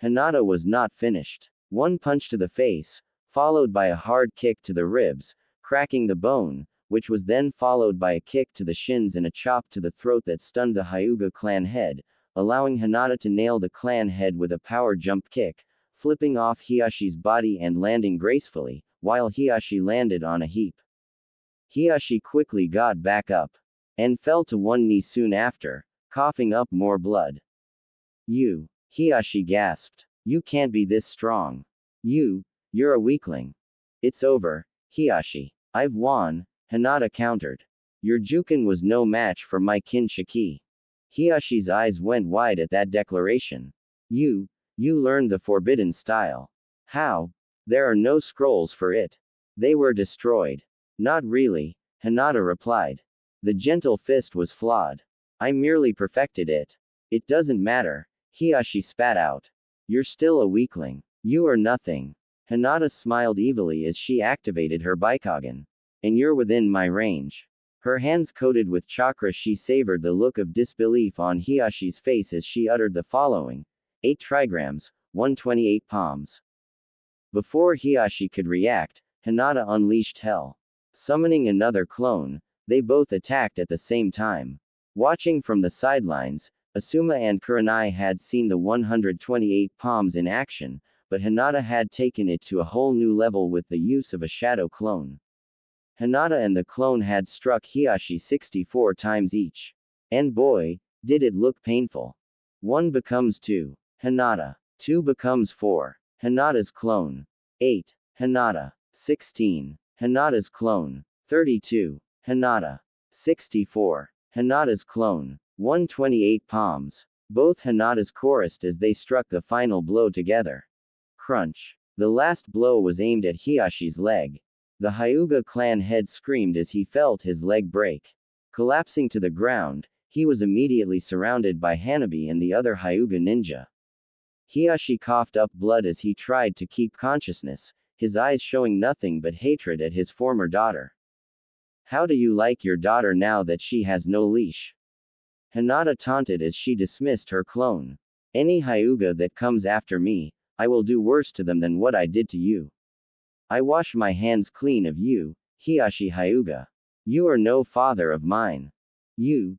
Hinata was not finished. One punch to the face, followed by a hard kick to the ribs, cracking the bone, which was then followed by a kick to the shins and a chop to the throat that stunned the Hyuga clan head, allowing Hinata to nail the clan head with a power jump kick, flipping off Hiashi's body and landing gracefully, while Hiashi landed on a heap. Hiashi quickly got back up, and fell to one knee soon after, coughing up more blood. Hiashi gasped. "You can't be this strong. You're a weakling." "It's over, Hiashi. I've won," Hinata countered. "Your Juken was no match for my Kin Shiki." Hiashi's eyes went wide at that declaration. You learned the forbidden style." "How? There are no scrolls for it. They were destroyed." "Not really," Hinata replied. "The gentle fist was flawed. I merely perfected it." "It doesn't matter," Hiashi spat out. "You're still a weakling. You are nothing." Hinata smiled evilly as she activated her Byakugan. "And you're within my range." Her hands coated with chakra, she savored the look of disbelief on Hiashi's face as she uttered the following: 8 trigrams, 128 palms. Before Hiashi could react, Hinata unleashed hell. Summoning another clone, they both attacked at the same time. Watching from the sidelines, Asuma and Kurenai had seen the 128 palms in action, but Hinata had taken it to a whole new level with the use of a shadow clone. Hinata and the clone had struck Hiashi 64 times each. And boy, did it look painful. 1 becomes 2. Hinata. 2 becomes 4. Hinata's clone. 8. Hinata. 16. Hinata's clone. 32. Hinata. 64. Hinata's clone. 128 palms. Both Hinatas chorused as they struck the final blow together. Crunch. The last blow was aimed at Hiyashi's leg. The Hyuga clan head screamed as he felt his leg break. Collapsing to the ground, he was immediately surrounded by Hanabi and the other Hyuga ninja. Hiyashi coughed up blood as he tried to keep consciousness, his eyes showing nothing but hatred at his former daughter. How do you like your daughter now that she has no leash? Hinata taunted as she dismissed her clone. Any Hyuga that comes after me, I will do worse to them than what I did to you. I wash my hands clean of you, Hiyashi Hyuga. You are no father of mine. You.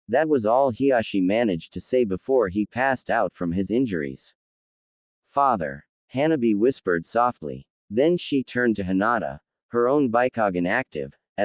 That was all Hiyashi managed to say before he passed out from his injuries. Father. Hanabi whispered softly. Then she turned to Hinata, her own Bikogan active,